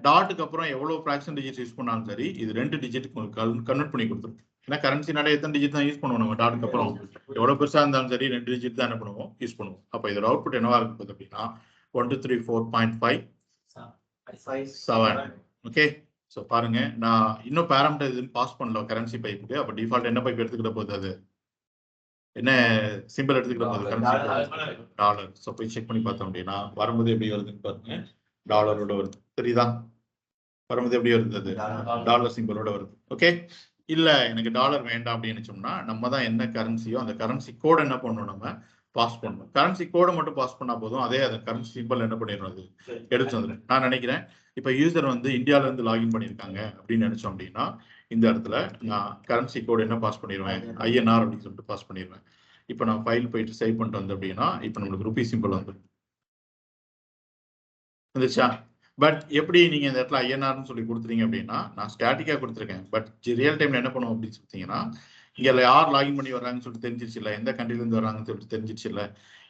டாட்டுக்கு அப்புறம் எவ்வளவு ஃபிராக்ஷன் டிஜிட் யூஸ் பண்ணாலும் சரி, இது 2 டிஜிட்டுக்கு கன்வெர்ட் பண்ணி கொடுத்துரும். ஏன்னா கரன்சினால எத்தனை டிஜிட் தான் யூஸ் பண்ணுவோம், நம்ம டாட்டுக்கு அப்புறம் எவ்வளவு பெருசா இருந்தாலும் சரி 2 டிஜிட் தான் என்ன பண்ணுவோம், யூஸ் பண்ணுவோம். அப்ப இதோட அவுட்புட் என்னவா இருக்க போகுது அப்படின்னா 1 2 3 4.5 7. ஓகே ஸோ பாருங்க, நான் இன்னும் பேராமீட்டர் எதுவும் பாஸ் பண்ணல கரன்சி பைப்புக்கு. அப்ப டிஃபால்ட் என்ன பைப் எடுத்துக்கிட்ட போகுது, அது என்ன சிம்பிள் எடுத்துக்கிட்ட போகுது, கரன்சி டாலர். ஸோ போய் செக் பண்ணி பார்த்தோம் அப்படின்னா வரும்போது எப்படி வருதுன்னு பாருங்க, டாலரோட வருது, தெரியுதா? வரும்போது எப்படி வருது, அது டாலர் சிம்பிளோட வருது. ஓகே இல்ல எனக்கு டாலர் வேண்டாம் அப்படின்னு சொன்னா, நம்ம தான் என்ன கரன்சியோ அந்த கரன்சி கோட் என்ன பண்ணணும், நம்ம பாஸ் பண்ணணும். கரன்சி கோடை மட்டும் பாஸ் பண்ணா போதும், அதே அந்த கரன்சி சிம்பிள் என்ன பண்ணிடும், அது எடுத்து வந்துடும். நான் நினைக்கிறேன் இப்ப யூசர் வந்து இந்தியால இருந்து லாகின் பண்ணியிருக்காங்க அப்படின்னு நினைச்சோம் அப்படின்னா, இந்த இடத்துல நான் கரன்சி கோட் என்ன பாஸ் பண்ணிடுவேன், ஐஎன்ஆர் அப்படின்னு சொல்லிட்டு பாஸ் பண்ணிடுவேன். இப்ப நான் ஃபைல் போயிட்டு சேவ் பண்ணிட்டு வந்து அப்படின்னா, இப்ப நம்மளுக்கு ருபி சிம்பிள் வந்துடும். வந்துச்சா? பட் எப்படி நீங்க இந்த இடத்துல ஐஎன்ஆர்னு சொல்லி கொடுத்துறீங்க அப்படின்னா, நான் ஸ்டாட்டிக்கா கொடுத்துருக்கேன். பட் ரியல் டைம்ல என்ன பண்ணுவோம் அப்படின்னு சொல்லிட்டீங்கன்னா, இங்க யார் லாகின் பண்ணி வர்றாங்கன்னு சொல்லிட்டு தெரிஞ்சிச்சு இல்ல, எந்த கண்ட்ரில இருந்து வர்றாங்கன்னு சொல்லிட்டு தெரிஞ்சிச்சு இல்ல,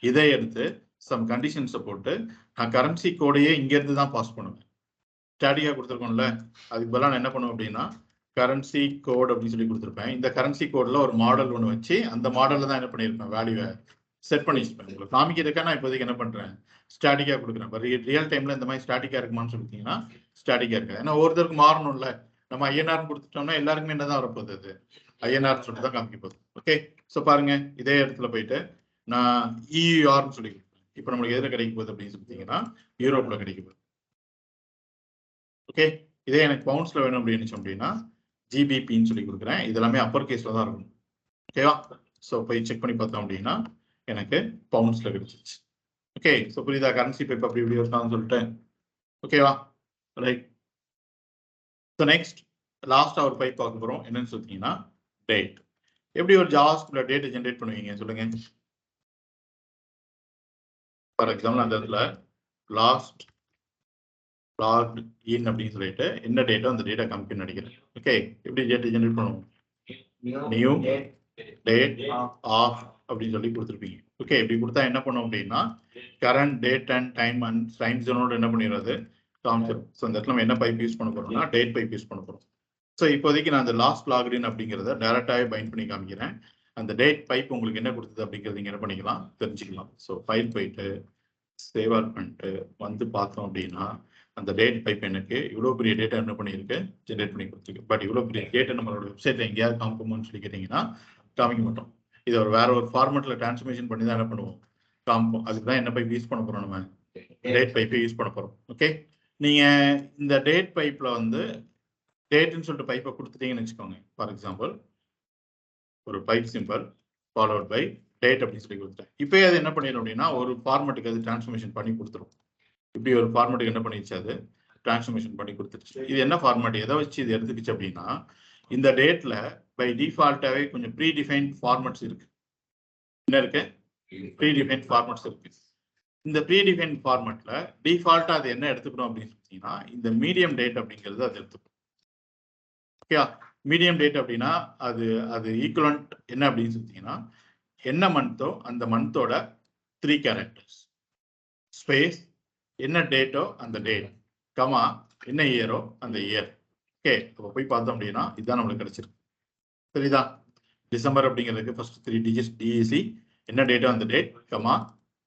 இதை எடுத்து சம் கண்டிஷன்ஸை போட்டு நான் கரன்சி கோடையே இங்க இருந்து தான் பாஸ் பண்ணுவேன். ஸ்டாட்டிக்கா கொடுத்துருக்கோம்ல, அதுக்கு பதிலாக நான் என்ன பண்ணுவேன் அப்படின்னா, கரன்சி கோட் அப்படின்னு சொல்லி கொடுத்துருப்பேன். இந்த கரன்சி கோட்ல ஒரு மாடல் ஒன்று வச்சு அந்த மாடல்ல தான் என்ன பண்ணியிருப்பேன், வேல்யூவை செட் பண்ணி வச்சுப்பேன். உங்களுக்கு காமிக்கிறதுக்கா நான் இப்போதைக்கு என்ன பண்றேன், ஸ்டாட்டிக்கா கொடுக்குறேன். இப்போ ரியல் டைம்ல இந்த மாதிரி ஸ்டாட்டிக்கா இருக்குமான்னு சொல்லிட்டீங்கன்னா ஸ்டாட்டிக்கா இருக்காது. ஏன்னா ஒருத்தருக்கு மாறணும்ல, நம்ம ஐஎன்ஆர் கொடுத்துட்டோம்னா எல்லாருக்குமே என்னதான் வரப்போகுது, அது ஐஎன்ஆர் சொல்லிட்டு தான் காமிக்க போகுது. ஓகே ஸோ பாருங்க, இதே இடத்துல போயிட்டு நான் இயூஆர்னு சொல்லி கொடுப்பேன். இப்போ நம்மளுக்கு எதில் கிடைக்க போகுது அப்படின்னு சொல்லிட்டீங்கன்னா, யூரோப்ல கிடைக்க போகுது. ஓகே இதே எனக்கு பவுண்ட்ஸ்ல வேணும் அப்படின்னு அப்படின்னா ஜிபிபின்னு சொல்லி கொடுக்குறேன். இதெல்லாமே அப்பர் கேஸ்ல தான் இருக்கும். ஓகேவா? ஸோ போய் செக் பண்ணி பார்த்தோம் அப்படின்னா எனக்கு பவுண்ட்ஸ்ல கிடைச்சிச்சு. ஓகே ஸோ புரியுதா, கரன்சி பைப் அப்படி இப்படி இருக்கான்னு சொல்லிட்டு. ஓகேவா? ரைட். ஸோ நெக்ஸ்ட் லாஸ்ட் ஒரு பைப் பார்க்க போகிறோம். என்னன்னு சொல்லிட்டீங்கன்னா டேட். எப்படி ஒரு ஜாவாஸ்கிரிப்ட்ல டேட்டை ஜென்ரேட் பண்ணுவீங்க சொல்லுங்க. ஃபார் எக்ஸாம்பிள் அந்த இடத்துல லாஸ்ட் லாக்ட் இன் அப்படின்னு சொல்லிட்டு என்ன டேட்டோ அந்த டேட்டா கம்ப்யூட் நினைக்கிறேன். ஓகே, எப்படி டேட்டா ஜென்ரேட் பண்ணுவோம்? நியூ டேட் ஆஃப் அப்படின்னு சொல்லி கொடுத்துருப்பீங்க. ஓகே, இப்படி கொடுத்தா என்ன பண்ணும் அப்படின்னா கரண்ட் டேட் அண்ட் டைம் ஜோனோட என்ன பண்ணிடுறது காமிச்சிடும். ஸோ இந்த இடத்துல நம்ம என்ன பைப் யூஸ் பண்ண போறோம்னா டேட் பைப் யூஸ் பண்ண போறோம். ஸோ இப்போதைக்கு நான் அந்த லாஸ்ட் லாக்இன் அப்படிங்கிறத டைரக்டாகவே பைண்ட் பண்ணி காமிக்கிறேன். அந்த டேட் பைப் உங்களுக்கு என்ன கொடுத்தது அப்படிங்கிறது நீங்க என்ன பண்ணிக்கலாம் தெரிஞ்சுக்கலாம். ஸோ ஃபைல் போயிட்டு சேவ் ஆட் பண்ணிட்டு வந்து பார்த்தோம் அப்படின்னா அந்த டேட் பைப் எனக்கு இவ்வளோ பெரிய டேட்டா என்ன பண்ணியிருக்கு ஜென்ரேட் பண்ணி கொடுத்துருக்கு. பட் இவ்வளோ பெரிய டேட்டா நம்மளோட வெப்சைட்ல எங்கேயாவது காமிப்போம்னு சொல்லி கேட்டீங்கன்னா காமிக்க மாட்டோம். இதை வேற ஒரு ஃபார்மெட்ல டிரான்ஸ்ஃபர்மேஷன் பண்ணி தான் என்ன பண்ணுவோம் காமிப்போம். அதுக்கு தான் என்ன பைப் யூஸ் பண்ண போறோம், நம்ம டேட் பைப்பை யூஸ் பண்ண போறோம். ஓகே, நீங்க இந்த டேட் பைப்ல வந்து டேட்னு சொல்லிட்டு பைப்பை கொடுத்துட்டீங்கன்னு வச்சுக்கோங்க. ஃபார் எக்ஸாம்பிள் ஒரு pipe simple followed by date அப்படின்னு சொல்லி கொடுத்துட்டேன். இப்போ அது என்ன பண்ணிடும் அப்படின்னா ஒரு ஃபார்மெட்டுக்கு அது டிரான்ஸ்ஃபர்மேஷன் பண்ணி கொடுத்துரும். இப்படி ஒரு ஃபார்மெட்டுக்கு என்ன பண்ணிடுச்சு அது டிரான்ஸ்ஃபர்மேஷன் பண்ணி கொடுத்துருச்சு. இது என்ன ஃபார்மெட் எதை வச்சு இது எடுத்துக்கிச்சு அப்படின்னா இந்த டேட்ல பை டிஃபால்ட்டாவே கொஞ்சம் ப்ரீ டிஃபைன்ட் ஃபார்மெட்ஸ் இருக்கு. என்ன இருக்கு? ப்ரீ டிஃபைன்ட் ஃபார்மெட்ஸ் இருக்கு. இந்த ப்ரீ டிஃபைன்ட் ஃபார்மெட்ல டிஃபால்ட்டா அது என்ன எடுத்துக்கணும் அப்படின்னு சொன்னீங்கன்னா இந்த மீடியம் டேட் அப்படிங்கிறது அது எடுத்துக்கணும். ஓகே, மீடியம் டேட் அப்படின்னா அது அது ஈக்குவலண்ட் என்ன அப்படின்னு சொல்லிட்டீங்கன்னா என்ன மந்த்தோ அந்த மந்தோட 3 கேரக்டர்ஸ் ஸ்பேஸ் என்ன டேட்டோ அந்த டேட் கமா என்ன இயரோ அந்த இயர். ஓகே, அப்போ போய் பார்த்தோம் அப்படின்னா இதுதான் நம்மளுக்கு கிடைச்சிருக்கு. சரிதா? டிசம்பர் அப்படிங்கிறதுக்கு ஃபர்ஸ்ட் 3 டிஜிட்ஸ் டிஇசி என்ன டேட்டோ அந்த டேட் கமா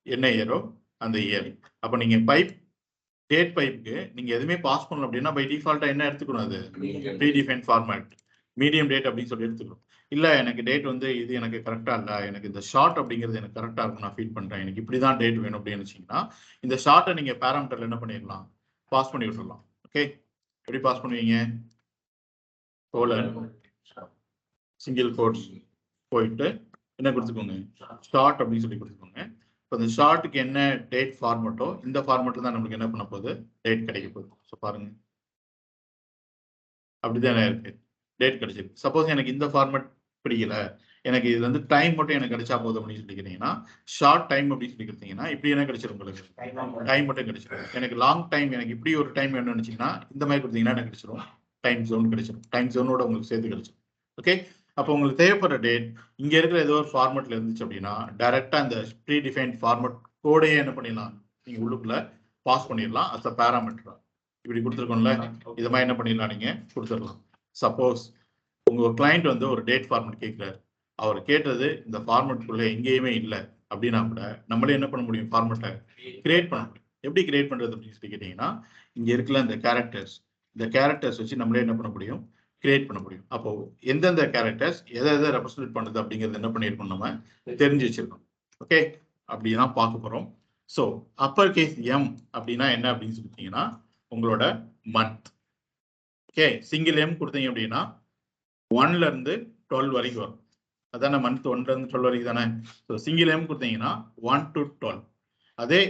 என்ன இயரோ அந்த இயர். அப்போ நீங்க பைப் டேட் பைப்புக்கு நீங்க எதுவுமே பாஸ் பண்ணல அப்படின்னா பை டிஃபால்ட்டா என்ன எடுத்துக்கணும் அது predefined format medium date அப்படின்னு சொல்லி எடுத்துக்கணும். இல்ல எனக்கு டேட் வந்து இது எனக்கு கரெக்டா இல்ல, எனக்கு இந்த ஷார்ட் அப்படிங்கிறது எனக்கு கரெக்டா இருக்கும், நான் ஃபீல் பண்றேன், எனக்கு இப்படிதான் டேட் வேணும் அப்படின்னு வச்சீங்கன்னா இந்த ஷார்ட்டை நீங்க பேராமீட்டர்ல என்ன பண்ணிடலாம் பாஸ் பண்ணி விட்டுறலாம். ஓகே, எப்படி பாஸ் பண்ணுவீங்க? கோலன் சிங்கிள் கோட்ஸ் போயிட்டு என்ன கொடுத்துக்கோங்க ஷார்ட் அப்படின்னு சொல்லி கொடுத்துக்கோங்க. இப்போ இந்த ஷார்ட்டுக்கு என்ன டேட் ஃபார்மெட்டோ இந்த ஃபார்மெட்டில் தான் நம்மளுக்கு என்ன பண்ண போகுது டேட் கிடைக்க போகுது. ஸோ பாருங்க அப்படிதான் இருக்கு டேட் கிடைச்சிருக்கு. சப்போஸ் எனக்கு இந்த ஃபார்மெட் பிடிக்கல, எனக்கு இது வந்து டைம் மட்டும் எனக்கு கிடைச்சா போதும் அப்படின்னு சொல்லிக்கிறீங்கன்னா ஷார்ட் டைம் அப்படின்னு சொல்லி கொடுத்தீங்கன்னா இப்படி என்ன கிடைச்சிரும் உங்களுக்கு டைம் மட்டும் கிடைச்சிடும். எனக்கு லாங் டைம் எனக்கு இப்படி ஒரு டைம் வேணும்னு நினைச்சீங்கன்னா இந்த மாதிரி கொடுத்தீங்கன்னா எனக்கு கிடைச்சிரும் டைம் ஜோன் கிடைச்சிடும். டைம் ஜோனோட உங்களுக்கு சேர்த்து கிடைச்சிடும். ஓகே, அப்போ உங்களுக்கு தேவைப்படுற டேட் இங்க இருக்கிற ஏதோ ஒரு ஃபார்மெட்ல இருந்துச்சு அப்படின்னா டைரக்டா இந்த ப்ரீ டிஃபைன்ட் ஃபார்மெட் கோடையே என்ன பண்ணிடலாம் நீங்க உள்ளுக்குள்ள பாஸ் பண்ணிடலாம். அஸ் அ பேராமீட்டர் இப்படி கொடுத்துருக்கோம்ல இது மாதிரி என்ன பண்ணிடலாம் நீங்க கொடுத்துடலாம். சப்போஸ் உங்க கிளைண்ட் வந்து ஒரு டேட் ஃபார்மெட் கேட்கிறாரு, அவர் கேட்டது இந்த ஃபார்மெட்டுக்குள்ள எங்கேயுமே இல்லை அப்படின்னா கூட நம்மளே என்ன பண்ண முடியும் ஃபார்மெட்டை கிரியேட் பண்ண முடியும். எப்படி கிரியேட் பண்றது அப்படின்னு சொல்லி கேட்டீங்கன்னா இங்க இருக்கிற இந்த கேரக்டர்ஸ் வச்சு நம்மளே என்ன பண்ண முடியும் கிரியேட் பண்ண முடியும். அப்போ எந்தெந்த கேரக்டர்ஸ் எதை எதை ரெப்ரசன்ட் பண்ணுது அப்படிங்கிறது என்ன பண்ணியிருக்கோம் நம்ம தெரிஞ்சு வச்சிருக்கோம். ஓகே, அப்படிதான் பார்க்க போறோம். ஸோ அப்பர் கேஸ் எம் அப்படின்னா என்ன அப்படின்னு சொல்லிட்டீங்கன்னா உங்களோட மந்த். ஓகே, சிங்கிள் எம் கொடுத்தீங்க அப்படின்னா 1ல இருந்து 12 வரைக்கும் வரும். அதான மந்த் 1ல இருந்து 12 வரைக்கும் தானே. ஸோ சிங்கிள் எம் கொடுத்தீங்கன்னா 1 to 12. அதே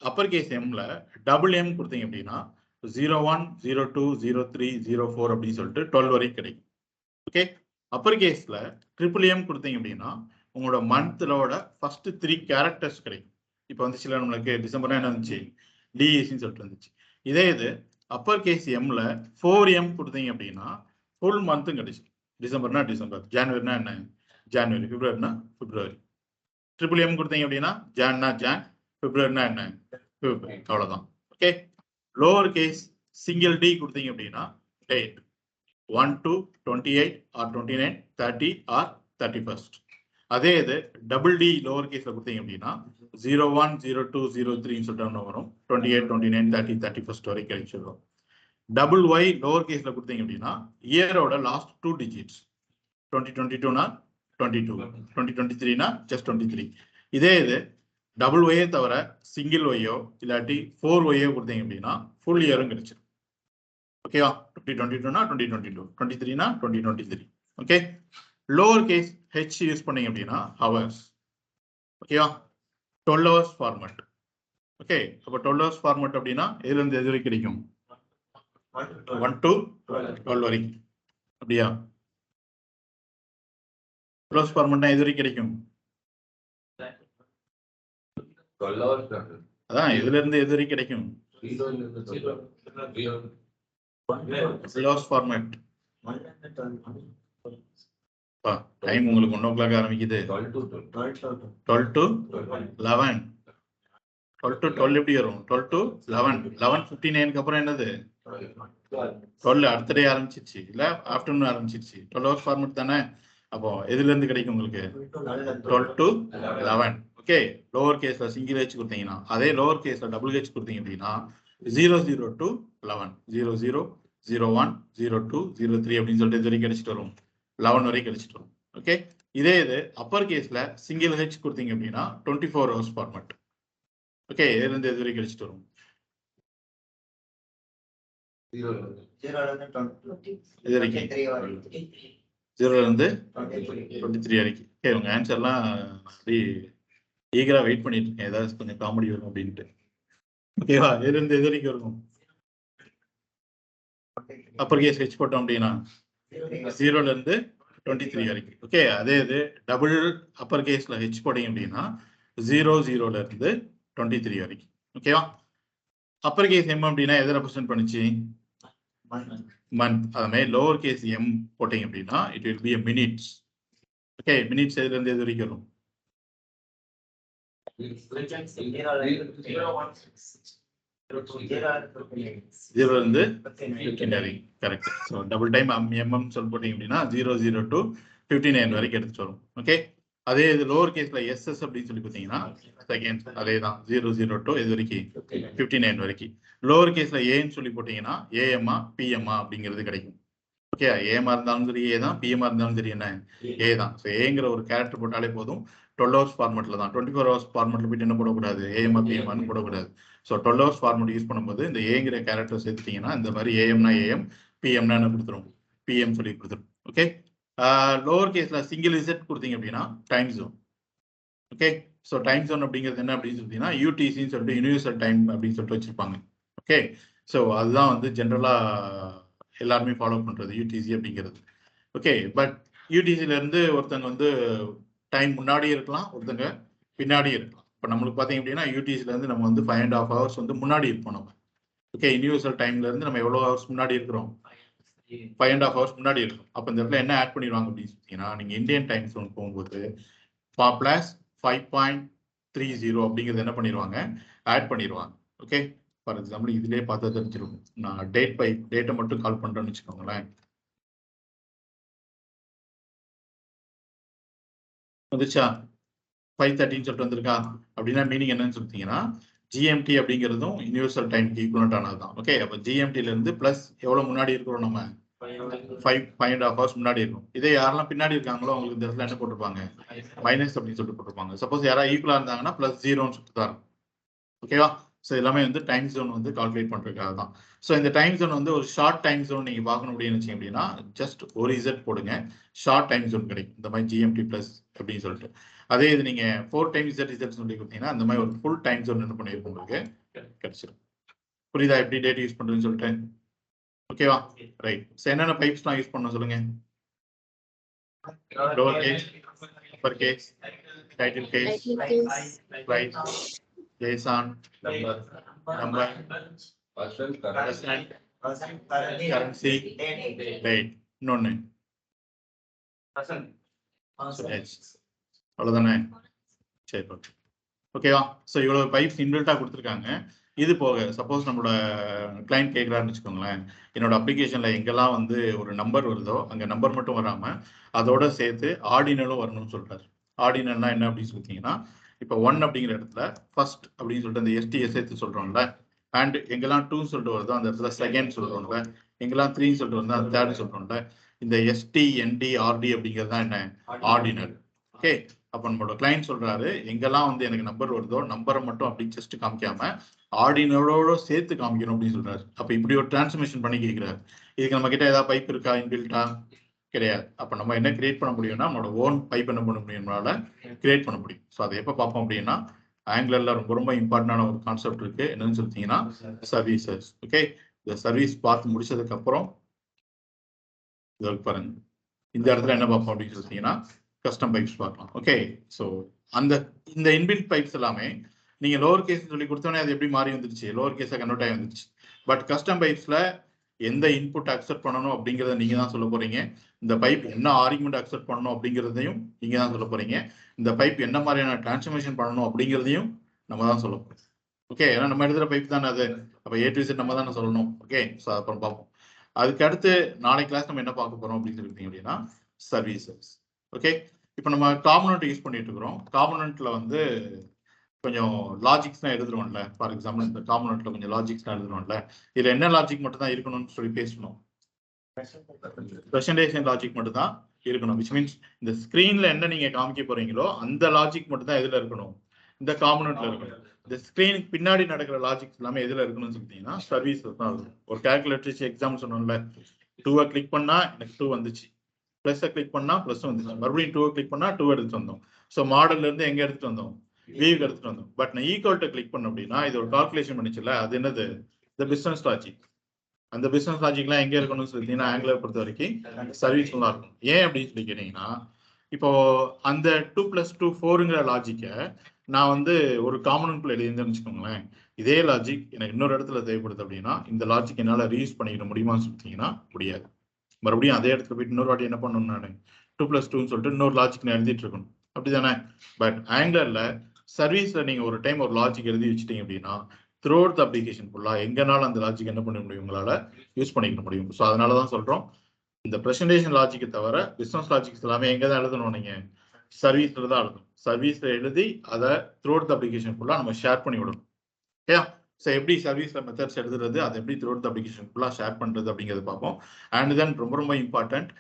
அப்பர் கேஸ் எம்ல டபுள் எம் கொடுத்தீங்க அப்படின்னா 01, 02, 03, 04 அப்படின்னு சொல்லிட்டு 12 வரைக்கும் கிடைக்கும். ஓகே, அப்பர் கேஸ்ல ட்ரிபிள் எம் கொடுத்தீங்க அப்படின்னா உங்களோட மந்த்லோட ஃபர்ஸ்ட் 3 கேரக்டர்ஸ் கிடைக்கும். இப்போ வந்து சில நம்மளுக்கு டிசம்பர்னா என்ன இருந்துச்சு டிஎஸ்சின்னு சொல்லிட்டு இருந்துச்சு. இதே இது அப்பர் கேஸ் எம்ல 4M கொடுத்தீங்க அப்படின்னா ஃபுல் மந்த்தும் கிடைச்சு. டிசம்பர்னா டிசம்பர், ஜான்வரினா என்ன ஜான்வரி, பிப்ரவரினா பிப்ரவரி. ட்ரிபிள் எம் கொடுத்தீங்க அப்படின்னா ஜான்னா ஜான், பிப்ரவரினா என்ன பிப்ரவரி, அவ்வளவுதான். Okay, lower case single d கொடுத்தீங்க அப்படின்னா date 1 to 28 or 29, 30 or 31st. அதே இது டபுள் டி லோவர் கேஸ்ல கொடுத்தீங்க அப்படின்னா 01, 02, 03 சொல்லிட்டு வரும் 28, 29, 30, 31st வரைக்கும் கிடைச்சிடும். டபுள் ஒய் லோவர் கேஸ்ல கொடுத்தீங்க அப்படின்னா இயரோட லாஸ்ட் 2 digits 2022னா 22, 2023னா just 23. இதே இது டபுள் ஒய்யே தவிர சிங்கிள் ஒய்யோ இல்லாட்டி 4Y கொடுத்தீங்க அப்படின்னா ஃபுல் இயரும் கிடைச்சிடும். ஓகேவா, 2022னா 2022, 23னா 2023. Okay, lower case H use பண்ணீங்க அப்படின்னா ஹவர்ஸ். ஓகேவா, 12 hours ஃபார்மட். ஓகே, அப்போ 12 ஹவர்ஸ் ஃபார்மேட் அப்படின்னா எதுல இருந்து எது வரைக்கும் கிடைக்கும்? 1 to 12 வரைக்கும். அப்படியா? 12 ஹவர்ஸ் ஃபார்மேட்னா எது வரைக்கும் கிடைக்கும்? அதான் எதுல இருந்து எது வரைக்கும் கிடைக்கும்? 12 ஹவர்ஸ் ஃபார்மேட். டைம் உங்களுக்கு 1 o'clock ஆரம்பிக்குது. 12 to 11. 12 to 12 எப்படி வரும்? 12 to 11. 11:59 அப்புறம் என்னது? 12 அடுத்த டே ஆரம்பிச்சிருச்சு இல்ல ஆஃப்டர்நூன் ஆரம்பிச்சிருச்சு. 12 ஹவர்ஸ் ஃபார்மேட் தானே. அப்போ எதுல இருந்து கிடைக்கும் உங்களுக்கு? 12 to 11. ஓகே, லோவர் கேஸ்ல சிங்கிள் ஹெச் கொடுத்தீங்கன்னா, அதே லோவர் கேஸ்ல டபுள் ஹெச் கொடுத்தீங்க அப்படின்னா 00 to 11, 00, 01, 02, 03 அப்படின்னு சொல்லிட்டு இது வரைக்கும் கிடைச்சிட்டு வரும். 11 வரைக்கும் கிடைச்சிட்டு வரும். ஓகே, இதே இது அப்பர் கேஸ்ல சிங்கிள் ஹெச் கொடுத்தீங்க அப்படின்னா 24 ஹவர்ஸ் ஃபார்மேட். ஓகே, இதுல இருந்து எது வரைக்கும் கிடைச்சிட்டு வரும்? 0 இருந்து 23 வரைக்கும். ஓகே, உங்க ஆன்சர்லாம் அப்படி ஈகரா வெயிட் பண்ணிட்டு இருக்கேன், ஏதாவது கொஞ்சம் காமெடி வரும் அப்படின்ட்டு. ஓகேவா? எதுல இருந்து எது வரைக்கும் இருக்கும்? அப்பர் கேஸ் ஹெச் போட்டோம் அப்படின்னா 0ல இருந்து 23 வரைக்கும். ஓகே, அதே இது டபுள் அப்பர் கேஸ்ல ஹெச் போட்டீங்க அப்படின்னா 00ல இருந்து 23 வரைக்கும். ஓகேவா? அப்பர் கேஸ் எம் அப்படின்னா எதை ரெப்ரசென்ட் பண்ணுச்சு? மந்த். அது மாதிரி லோவர் கேஸ் எம் போட்டீங்க அப்படின்னா it will be a minutes. Okay, minutes எதுல இருந்து எது வரைக்கும் வரும்? 0 இருந்து 15 வரைக்கும். Correct. So double time MM சொல்லி போட்டீங்க அப்படின்னா 00 to 59 வரைக்கும் எடுத்துட்டு வரும். ஓகே, அதே இது லோவர் கேஸ்ல எஸ்எஸ் அப்படின்னு சொல்லி பார்த்தீங்கன்னா செகண்ட் அதே தான் 00 to இது வரைக்கும் 59 வரைக்கும். லோவர் கேஸ்ல ஏன்னு சொல்லி போட்டீங்கன்னா ஏஎம்ஆ பிஎம்ஆ அப்படிங்கிறது கிடைக்கும். ஓகே, ஏமா இருந்தாலும் சரி ஏ தான், பிஎம்ஆ இருந்தாலும் சரி என்ன ஏ தான். ஸோ ஏங்கிற ஒரு கேரக்டர் போட்டாலே போதும். 12 ஹவர்ஸ் ஃபார்மெட்ல தான். 24 ஹவர்ஸ் ஃபார்மெட்ல போயிட்டு என்ன போடக்கூடாது? ஏஎம்ஆ பிஎம்ஆன்னு போடக்கூடாது. ஸோ 12 ஹவர்ஸ் ஃபார்மெட் யூஸ் பண்ணும்போது இந்த ஏங்கிற கேரக்டர் சேர்த்துட்டீங்கன்னா இந்த மாதிரி ஏஎம்னா ஏஎம், பிஎம்னா என்ன கொடுத்துரும்? பிஎம் சொல்லி கொடுத்துரும். ஓகே, லோவர் கேஸ்ல சிங்கிள் இசட் கொடுத்தீங்க அப்படின்னா time zone. Okay, so time zone அப்படிங்கிறது என்ன அப்படின்னு சொல்லிட்டீங்கன்னா யூடிசின்னு சொல்லிட்டு யூனிவர்சல் டைம் அப்படின்னு சொல்லிட்டு வச்சிருப்பாங்க. ஓகே, ஸோ அதுதான் வந்து ஜென்ரலா எல்லாருமே ஃபாலோ பண்றது யூடிசி அப்படிங்கிறது. ஓகே, பட் யூடிசில இருந்து ஒருத்தங்க வந்து டைம் முன்னாடி இருக்கலாம், ஒருத்தங்க பின்னாடி இருக்கலாம். இப்போ நம்மளுக்கு பார்த்தீங்க அப்படின்னா யூடிசில இருந்து நம்ம வந்து 5.5 ஹவர்ஸ் வந்து முன்னாடி இருப்போம் நம்ம. ஓகே, யூனிவர்சல் டைம்ல இருந்து நம்ம எவ்வளோ ஹவர்ஸ் முன்னாடி இருக்கிறோம்? 5.5 ஹவர்ஸ் முன்னாடி இருக்கும். அப்போ இந்த இடத்துல என்ன ஆட் பண்ணிடுவாங்க அப்படின்னு சொன்னீங்கன்னா, நீங்க இந்தியன் டைம் ஜோன் போகும்போது பிளஸ் 5.30 அப்படிங்கிறது என்ன பண்ணிடுவாங்க? ஆட் பண்ணிடுவாங்க. ஓகே, ஃபார் எக்ஸாம்பிள் இதுலேயே பார்த்தா தெரிஞ்சிருக்கும். நான் டேட்டை மட்டும் கால் பண்றேன்னு வச்சுக்கோங்களேன். வந்துச்சா? 5:30 சொல்லிட்டு வந்திருக்கா? அப்படின்னா மீனிங் என்னன்னு சொல்லிட்டீங்கன்னா ஜிஎம்டி அப்படிங்கிறதும் யூனிவர்சல் டைம்க்கு ஈக்குவலண்ட் ஆனது தான். ஓகே, அப்போ ஜிஎம்டில இருந்து பிளஸ் எவ்வளவு முன்னாடி இருக்கிறோம்? நம்ம 5.5 ஹவர்ஸ் முன்னாடி இருக்கும். இதே யாரெல்லாம் பின்னாடி இருக்காங்களோ அவங்களுக்கு இந்த இடத்துல என்ன போட்டிருப்பாங்க? மைனஸ் அப்படின்னு சொல்லிட்டு போட்டிருப்பாங்க. சப்போஸ் யாராவது ஈக்குவலா இருந்தாங்கன்னா பிளஸ் 0ன்னு சொல்லிட்டு தான் இருக்கும். ஓகேவா? ஸோ எல்லாமே வந்து டைம் ஜோன் வந்து கால்குலேட் பண்றதுக்காக தான். ஸோ இந்த டைம் ஜோன் வந்து ஒரு ஷார்ட் டைம் ஜோன் நீங்க பார்க்கணும் அப்படின்னு வச்சீங்க அப்படின்னா ஜஸ்ட் ஒரு இசட் போடுங்க, ஷார்ட் டைம் ஜோன் கிடைக்கும். இந்த மாதிரி ஜிஎம்டி பிளஸ் அப்படின்னு சொல்லிட்டு. அதே இது நீங்க 4 டைம்ஸ் இசட் சொல்லி கொடுத்தீங்கன்னா அந்த மாதிரி ஒரு ஃபுல் டைம் ஜோன் என்ன பண்ணிருக்கும் உங்களுக்கு கிடைச்சிடும். புரியுதா எப்படி டேட் யூஸ் பண்றதுன்னு சொல்லிட்டு? ஓகேவா? ரைட். ஸோ என்னென்ன பைப்ஸ்லாம் யூஸ் பண்ண சொல்லுங்க? Lower case, upper case, title case, right, JSON, number, percent, currency, date. இன்னொன்னு அவ்வளவுதானே? சரி, ஓகேவா? ஸோ இவ்வளவு பைப்ஸ் இன்பில்ட்டா கொடுத்துருக்காங்க. இது போக சப்போஸ் நம்மளோட கிளைண்ட் கேட்குறாருன்னு வச்சுக்கோங்களேன், என்னோட அப்ளிகேஷன்ல எங்கெல்லாம் வந்து ஒரு நம்பர் வருதோ அங்க நம்பர் மட்டும் வராம அதோட சேர்த்து ஆர்டினலும் வரணும்னு சொல்றாரு. ஆர்டினல்னா என்ன அப்படின்னு சொல்லிட்டீங்கன்னா, இப்போ 1 அப்படிங்கிற இடத்துல ஃபர்ஸ்ட் அப்படின்னு சொல்லிட்டு அந்த எஸ்டிஎஸ் சேர்த்து சொல்றோம்ல, அண்ட் எங்கெல்லாம் 2 சொல்லிட்டு வருதோ அந்த இடத்துல செகண்ட் சொல்றோம்ல, எங்கெல்லாம் 3 சொல்லிட்டு வருதோ அந்த தேர்ட் சொல்றோம்ல. இந்த எஸ்டி என்டி ஆர்டி அப்படிங்கிறது தான் என்ன? ஆர்டினல். ஓகே, அப்போ நம்மளோட கிளைண்ட் சொல்றாரு எங்கெல்லாம் வந்து எனக்கு நம்பர் வருதோ நம்பரை மட்டும் அப்படி ஜஸ்ட் காமிக்காம ஆர்டினலோட சேர்த்து காமிக்கணும் அப்படின்னு சொல்றாரு. அப்போ இப்படி ஒரு டிரான்ஸ்ஃபர்மேஷன் பண்ணி கேட்கிறாரு. இதுக்கு நம்ம கிட்ட ஏதாவது பைப் இருக்கா? இன்பில்ட்டா கிடையாது. அப்போ நம்ம என்ன கிரியேட் பண்ண முடியும்னா நம்மளோட ஓன் பைப் என்ன பண்ண முடியும், நம்மளால கிரியேட் பண்ண முடியும். ஸோ அதை எப்போ பார்ப்போம் அப்படின்னா ஆங்குலர்ல ரொம்ப இம்பார்ட்டன்டான ஒரு கான்செப்ட் இருக்கு. என்னன்னு சொல்லிட்டீங்கன்னா சர்வீசஸ். ஓகே, இந்த சர்வீஸ் பார்த்து முடிச்சதுக்கு அப்புறம் பாருங்க, இந்த இடத்துல என்ன பார்ப்போம் அப்படின்னு சொல்லிட்டீங்கன்னா கஸ்டம் பைப்ஸ் பார்க்கலாம். ஓகே, ஸோ இந்த இன்பில்ட் பைப்ஸ் எல்லாமே நீங்க லோவர் கேஸ் சொல்லி கொடுத்தோன்னே அது எப்படி மாறி வந்துருச்சு, லோவர் கேஸை கன்வெர்ட் ஆகி வந்துருச்சு. பட் கஸ்டம் பைப்ஸ்ல எந்த இன்புட் அக்செப்ட் பண்ணணும் அப்படிங்கிறத நீங்க தான் சொல்ல போறீங்க. இந்த பைப் என்ன ஆர்குமெண்ட் அக்செப்ட் பண்ணணும் அப்படிங்கிறதையும் நீங்க தான் சொல்ல போறீங்க. இந்த பைப் என்ன மாதிரியான டிரான்ஸ்ஃபர்மேஷன் பண்ணணும் அப்படிங்கிறதையும் நம்ம தான் சொல்ல போறோம். ஓகே, ஏன்னா நம்ம எடுக்கிற பைப் தானே அது, அப்போ A to Z நம்ம தானே சொல்லணும். ஓகே, ஸோ அப்புறம் பார்ப்போம். அதுக்கு அடுத்து நாளைக்கு கிளாஸ் நம்ம என்ன பார்க்க போறோம் அப்படின்னு சொல்லிட்டீங்க அப்படின்னா சர்வீசஸ். ஓகே, இப்போ நம்ம காம்பனன்ட் யூஸ் பண்ணிட்டு இருக்கிறோம். காம்பனன்ட்ல வந்து கொஞ்சம் லாஜிக்ஸ்லாம் எழுதுறோம்ல. ஃபார் எக்ஸாம்பிள் இந்த காம்பனன்ட்ல கொஞ்சம் லாஜிக்ஸ்லாம் எழுதுறோம்ல. இதுல என்ன லாஜிக் மட்டும் தான் இருக்கணும்னு சொல்லி பேசணும். பிரசன்டேஷன் லாஜிக் மட்டும் தான் இருக்கணும். விச் மீன்ஸ் இந்த ஸ்கிரீன்ல என்ன நீங்க காமிக்க போறீங்களோ அந்த லாஜிக் மட்டும் தான் எதுல இருக்கணும், இந்த காம்பனன்ட்ல இருக்கணும். இந்த ஸ்கிரீனுக்கு பின்னாடி நடக்கிற லாஜிக்ஸ் எல்லாமே எதுல இருக்கணும்னு சொல்லிட்டீங்கன்னா சர்வீஸ் தான் இருக்கும். ஒரு கால்குலேட்டர் எக்ஸாம் சொன்னோம்ல, 2 கிளிக் பண்ணா எனக்கு 2 வந்துச்சு, பிளஸ் கிளிக் பண்ணா பிளஸ் வந்துச்சு, மறுபடியும் 2 கிளிக் பண்ணா 2 எடுத்துட்டு வந்தோம். ஸோ மாடல்ல இருந்து எங்க எடுத்துட்டு வந்தோம், வியூக்கு எடுத்துட்டு வந்தோம். பட் நான் ஈக்குவல் டு கிளிக் பண்ண அப்படின்னா இது ஒரு கால்குலேஷன் பண்ணிச்சுல, அது என்னது, இந்த பிசினஸ் லாஜிக். அந்த பிசினஸ் லாஜிக்லாம் எங்க இருக்கணும்னு சொல்லிட்டீங்கன்னா ஆங்குலர் பொறுத்த வரைக்கும் சர்வீஸ் தான் இருக்கும். ஏன் அப்படின்னு சொல்லி கேட்டீங்கன்னா, இப்போ அந்த 2+2 4ங்கிற லாஜிக்கை நான் வந்து ஒரு காம்பனன்ட்ல எழுதிருந்தேன்னு வச்சுக்கோங்களேன். இதே லாஜிக் எனக்கு இன்னொரு இடத்துல தேவைப்படுது அப்படின்னா இந்த லாஜிக் என்னால ரீயூஸ் பண்ணிக்க முடியுமான்னு சொல்லிட்டீங்கன்னா முடியாது. மறுபடியும் அதே இடத்துல போயிட்டு இன்னொரு வாட்டி என்ன பண்ணணும், நான் 2+2ன்னு சொல்லிட்டு இன்னொரு லாஜிக் நான் எழுதிட்டு இருக்கணும், அப்படிதானே? பட் ஆங்குலர்ல சர்வீஸ்ல நீங்க ஒரு டைம் ஒரு லாஜிக் எழுதி வச்சுட்டீங்க அப்படின்னா த்ரூ அவுட் அப்ளிகேஷன் ஃபுல்லா எங்கனாலும் அந்த லாஜிக் என்ன பண்ண முடியும், உங்களால யூஸ் பண்ணிக்க முடியும். ஸோ அதனாலதான் சொல்றோம், இந்த பிரசன்டேஷன் லாஜிக்கை தவிர பிசினஸ் லாஜிக்ஸ் எல்லாமே எங்க தான் எழுதணும், நீங்க சர்வீஸ்ல தான் எழுதணும். சர்வீஸ்ல எழுதி அதை த்ரூ அவுட் அப்ளிகேஷன் ஃபுல்லா நம்ம ஷேர் பண்ணி விடணும். ஓகே, ஸோ எப்படி சர்வீஸ்ல மெத்தட்ஸ் எழுதுறது, அதை எப்படி த்ரூ அவுட் அப்ளிகேஷன் ஃபுல்லா ஷேர் பண்றது அப்படிங்கிறத பார்ப்போம். அண்ட் தென் ரொம்ப இம்பார்ட்டன்ட்,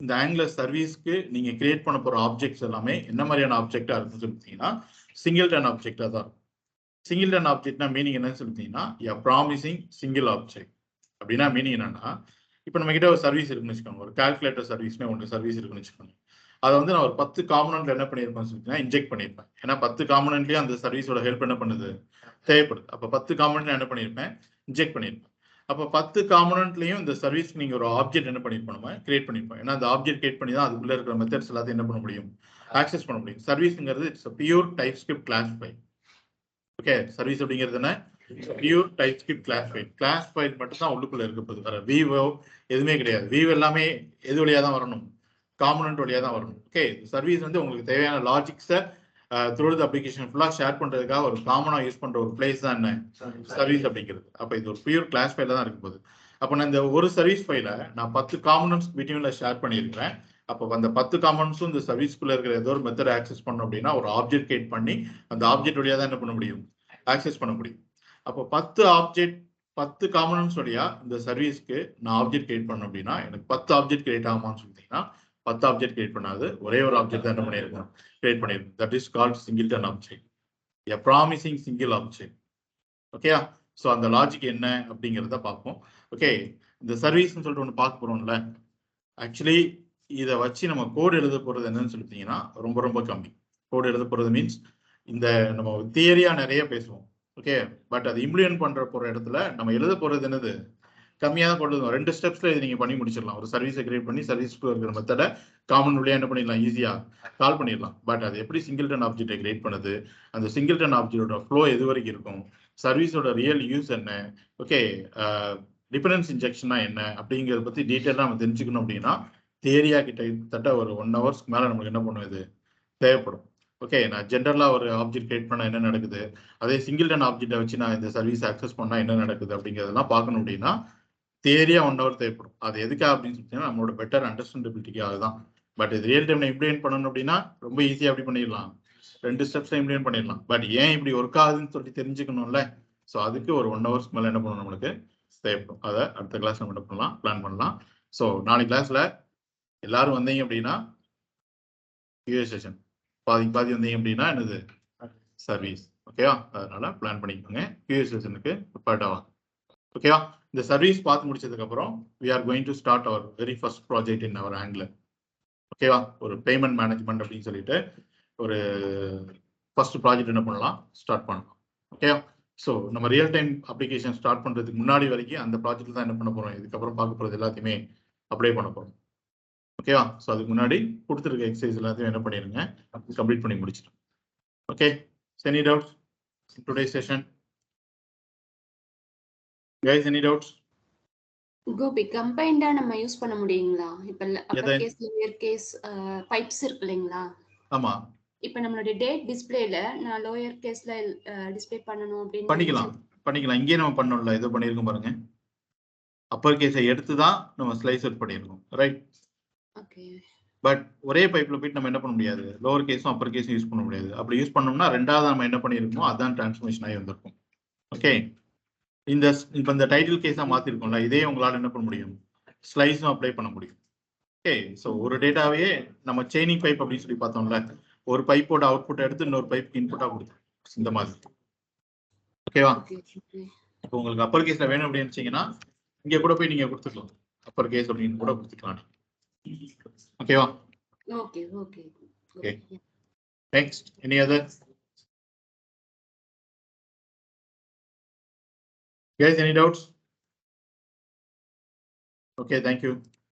இந்த ஆங்குலர் சர்வீஸ்க்கு நீங்க கிரியேட் பண்ண போற ஆப்ஜெக்ட்ஸ் எல்லாமே என்ன மாதிரியான ஆப்ஜெக்டா இருக்குன்னு சொல்லிட்டீங்கன்னா சிங்கிள்டன் ஆப்ஜெக்டா தான் இருக்கும். சிங்கிள்டன் ஆப்ஜெக்ட்னா மீனிங் என்னன்னு சொல்லிட்டீங்கன்னா ப்ராமிசிங் சிங்கிள் ஆப்ஜெக்ட். அப்படின்னா மீனிங் என்னன்னா, இப்போ நம்ம கிட்ட ஒரு சர்வீஸ் இருக்குன்னு வச்சுக்கோங்க, ஒரு கால்குலேட்டர் சர்வீஸ்னு ஒன்று சர்வீஸ் இருக்குன்னு வச்சுக்கோங்க. அதை வந்து நான் ஒரு 10 காம்பனன்ட்ல என்ன பண்ணியிருப்பேன்னு சொல்லிட்டீங்கன்னா இன்ஜெக்ட் பண்ணியிருப்பேன். ஏன்னா 10 காம்பனன்ட்லயும் அந்த சர்வீஸோட ஹெல்ப் என்ன பண்ணுது, தேவைப்படுது. அப்போ 10 காம்பனன்ட்ல என்ன பண்ணியிருப்பேன், இன்ஜெக்ட் பண்ணியிருப்பேன். அப்போ 10 காம்பனன்ட்லயும் இந்த சர்வீஸ்க்கு நீங்க ஒரு ஆப்ஜெக்ட் என்ன பண்ணிருப்போம், நம்ம கிரியேட் பண்ணிருப்போம். ஏன்னா அந்த ஆப்ஜெக்ட் கிரியேட் பண்ணி தான் அதுக்குள்ள இருக்கிற மெத்தட்ஸ் எல்லாத்தையும் என்ன பண்ண முடியும், ஆக்சஸ் பண்ண முடியும். சர்வீஸ்ங்கிறது it's pure TypeScript class file. Okay, service அப்படிங்கிறது என்ன, பியூர் டைப்ஸ்கிரிப்ட் கிளாஸ் ஃபைல் மட்டும் தான் உள்ளுக்குள்ள இருக்க போகுது. வேற விவோ எதுவுமே கிடையாது. விவோ எல்லாமே எது வழியா தான் வரணும், காம்பனன்ட் வழியா தான் வரணும். ஓகே, சர்வீஸ் வந்து உங்களுக்கு தேவையான லாஜிக்ஸை த்ரூ தி அப்ளிகேஷன் ஃபுல்லா ஷேர் பண்றதுக்காக ஒரு காமனா யூஸ் பண்ற ஒரு பிளேஸ் தான் என்ன, சர்வீஸ் அப்படிங்கிறது. அப்ப இது ஒரு பியூர் கிளாஸ் ஃபைல தான் இருக்கும் போது, அப்ப நான் இந்த ஒரு சர்வீஸ் ஃபைல நான் 10 காம்பனன்ட்ஸ் பிட்வீன்ல ஷேர் பண்ணியிருக்கிறேன். அப்போ அந்த 10 காம்பனன்ட்ஸும் இந்த சர்வீஸ்க்குள்ள இருக்கிற ஏதோ ஒரு மெத்தட் ஆக்சஸ் பண்ணணும் அப்படின்னா ஒரு ஆப்ஜெக்ட் கிரியேட் பண்ணி அந்த ஆப்ஜெக்ட் வழியா தான் என்ன பண்ண முடியும், ஆக்சஸ் பண்ண முடியும். அப்போ 10 காம்பனன்ட்ஸ் வழியா இந்த சர்வீஸ்க்கு நான் ஆப்ஜெக்ட் கிரியேட் பண்ணணும் அப்படின்னா எனக்கு 10 ஆப்ஜெக்ட் கிரியேட் ஆகுமான்னு சொல்லிட்டீங்கன்னா 10 ஆப்ஜெக்ட் கிரியேட் பண்ணாது, ஒரே ஒரு ஆப்ஜெக்ட் தான் என்ன பண்ணியிருக்கோம், கிரியேட் பண்ணியிருக்கோம். That is called singleton object, a promising single object. ஓகேயா, ஸோ அந்த லாஜிக் என்ன அப்படிங்கிறத பார்ப்போம். ஓகே, இந்த சர்வீஸ்ன்னு சொல்லிட்டு ஒன்று பார்க்க போறோம்ல, ஆக்சுவலி இதை வச்சு நம்ம கோட் எழுத போறது என்னன்னு சொல்லிட்டீங்கன்னா ரொம்ப கம்மி. கோட் எழுத போறது மீன்ஸ் இந்த நம்ம தியரியா நிறைய பேசுவோம். ஓகே, பட் அது இம்ப்ளிமெண்ட் பண்ற போற இடத்துல நம்ம எழுத போறது என்னது, கம்மியாக தான் கொண்டு வரும். 2 ஸ்டெப்ஸ்ல இது நீங்க பண்ணி முடிச்சிடலாம். ஒரு சர்வீஸை கிரியேட் பண்ணி சர்வீஸ்க்கு இருக்கிற மெத்தடை காமன் வழியா என்ன பண்ணிடலாம், ஈஸியா கால் பண்ணிடலாம். பட் அது எப்படி சிங்கிள்டன் ஆப்ஜெக்டை கிரியேட் பண்ணுது, அந்த சிங்கிள்டன் ஆப்ஜெக்டோட ஃப்ளோ எது வரைக்கும் இருக்கும், சர்வீஸோட ரியல் யூஸ் என்ன, ஓகே, டிபெண்டன்ஸ் இன்ஜெக்ஷனா என்ன அப்படிங்கிறத பத்தி டீட்டெயிலாக நம்ம தெரிஞ்சுக்கணும் அப்படின்னா தியரியா கிட்டத்தட்ட ஒரு 1 ஹவர்ஸ்க்கு மேல நமக்கு என்ன பண்ணுவது தேவைப்படும். ஓகே, நான் ஜென்ரலா ஒரு ஆப்ஜெக்ட் கிரியேட் பண்ணா என்ன நடக்குது, அதே சிங்கிள்டன் ஆப்ஜெக்டை வச்சு நான் இந்த சர்வீஸ் அக்சஸ் பண்ணா என்ன நடக்குது அப்படிங்கிறதெல்லாம் பார்க்கணும் அப்படின்னா தியரியா 1 ஹவர் தேவைப்படும். அது எதுக்காக அப்படின்னு சொல்லிட்டீங்கன்னா நம்மளோட பெட்டர் அண்டர்ஸ்டாண்டபிலிட்டிக்காக தான். பட் இது ரியல் டைம்ல இம்ப்ளிமெண்ட் பண்ணணும் அப்படின்னா ரொம்ப ஈஸியா எப்படி பண்ணிடலாம், 2 ஸ்டெப்ஸ்ல இம்ப்ளிமெண்ட் பண்ணிடலாம். பட் ஏன் இப்படி ஒர்க் ஆகுதுன்னு சொல்லி தெரிஞ்சுக்கணும்ல, ஸோ அதுக்கு ஒரு 1 ஹவர்ஸ்க்கு மேல என்ன பண்ணணும் நம்மளுக்கு தேவைப்படும். அதை அடுத்த கிளாஸ் நம்ம என்ன பண்ணலாம், பிளான் பண்ணலாம். ஸோ நாளைக்கு கிளாஸ்ல எல்லாரும் வந்தீங்க அப்படின்னா QA செஷன், பாதி வந்தீங்க அப்படின்னா என்னது சர்வீஸ். ஓகேவா, அதனால பிளான் பண்ணிக்கோங்க. QA செஷனுக்கு ப்ரிப்பேர்ட் ஆகும். ஓகேவா, இந்த சர்வீஸ் பார்த்து முடிச்சதுக்கு அப்புறம் we are going to start our very first project in our Angular. ஓகேவா, ஒரு பேமெண்ட் மேனேஜ்மெண்ட் அப்படின்னு சொல்லிட்டு ஒரு ஃபர்ஸ்ட் ப்ராஜெக்ட் என்ன பண்ணலாம், ஸ்டார்ட் பண்ணலாம். ஓகே, ஸோ நம்ம ரியல் டைம் அப்ளிகேஷன் ஸ்டார்ட் பண்றதுக்கு முன்னாடி வரைக்கும் அந்த ப்ராஜெக்ட் தான் என்ன பண்ண போறோம், இதுக்கப்புறம் பார்க்க போறது எல்லாத்தையுமே அப்ளை பண்ண போறோம். ஓகேவா? ஸோ அதுக்கு முன்னாடி கொடுத்துருக்க எக்ஸசைஸ் எல்லாத்தையும் என்ன பண்ணிருங்க, கம்ப்ளீட் பண்ணி முடிச்சிடும். Okay, any doubts today session? Guys, any doubts? Gopi கம்பைண்டா நம்ம யூஸ் பண்ண முடியுங்களா? இப்ப அப்பர் எதை? கேஸ் லோயர் கேஸ் பைப்ஸ் இருக்கு இல்லைங்களா? ஆமா, இப்ப நம்மளுடைய டேட் டிஸ்ப்ளேல நான் லோயர் கேஸ்ல டிஸ்ப்ளே பண்ணனும் அப்படின்னு பண்ணிக்கலாம். இங்கே நம்ம பண்ணோம்ல, ஏதோ பண்ணிருக்கோம் பாருங்க. அப்பர் கேஸை எடுத்து தான் நம்ம ஸ்லைஸ் அவுட் பண்ணிருக்கோம், ரைட்? ஓகே. பட் ஒரே பைப்ல போயிட்டு நம்ம என்ன பண்ண முடியாது, லோவர் கேஸும் அப்பர் கேஸும் யூஸ் பண்ண முடியாது. அப்படி யூஸ் பண்ணோம்னா ரெண்டாவது நம்ம என்ன பண்ணிருக்கோம், அதான் டிரான்ஸ்ஃபர்மேஷன் ஆகி வந்திருக்கும். ஓகே, இப்ப இந்த டைட்டில் கேஸா மாத்திருக்கோம்ல, இதே உங்களால என்ன பண்ண முடியும், ஸ்லைஸும் அப்ளை பண்ண முடியும். ஓகே, ஸோ ஒரு டேட்டாவே நம்ம செயினிங் பைப் அப்படின்னு சொல்லி பார்த்தோம்ல, ஒரு பைப்போட அவுட்புட் எடுத்து இன்னொரு பைப்புக்கு இன்புட்டா கொடுக்கும் இந்த மாதிரி. ஓகேவா? இப்போ உங்களுக்கு அப்பர் கேஸ்ல வேணும் அப்படின்னு நினைச்சீங்கன்னா இங்க கூட போய் நீங்க கொடுத்துக்கலாம், அப்பர் கேஸ் அப்படின்னு கூட கொடுத்துக்கலாம். ஓகேவா? Okay okay okay, next any other? Guys, any doubts? Okay, thank you.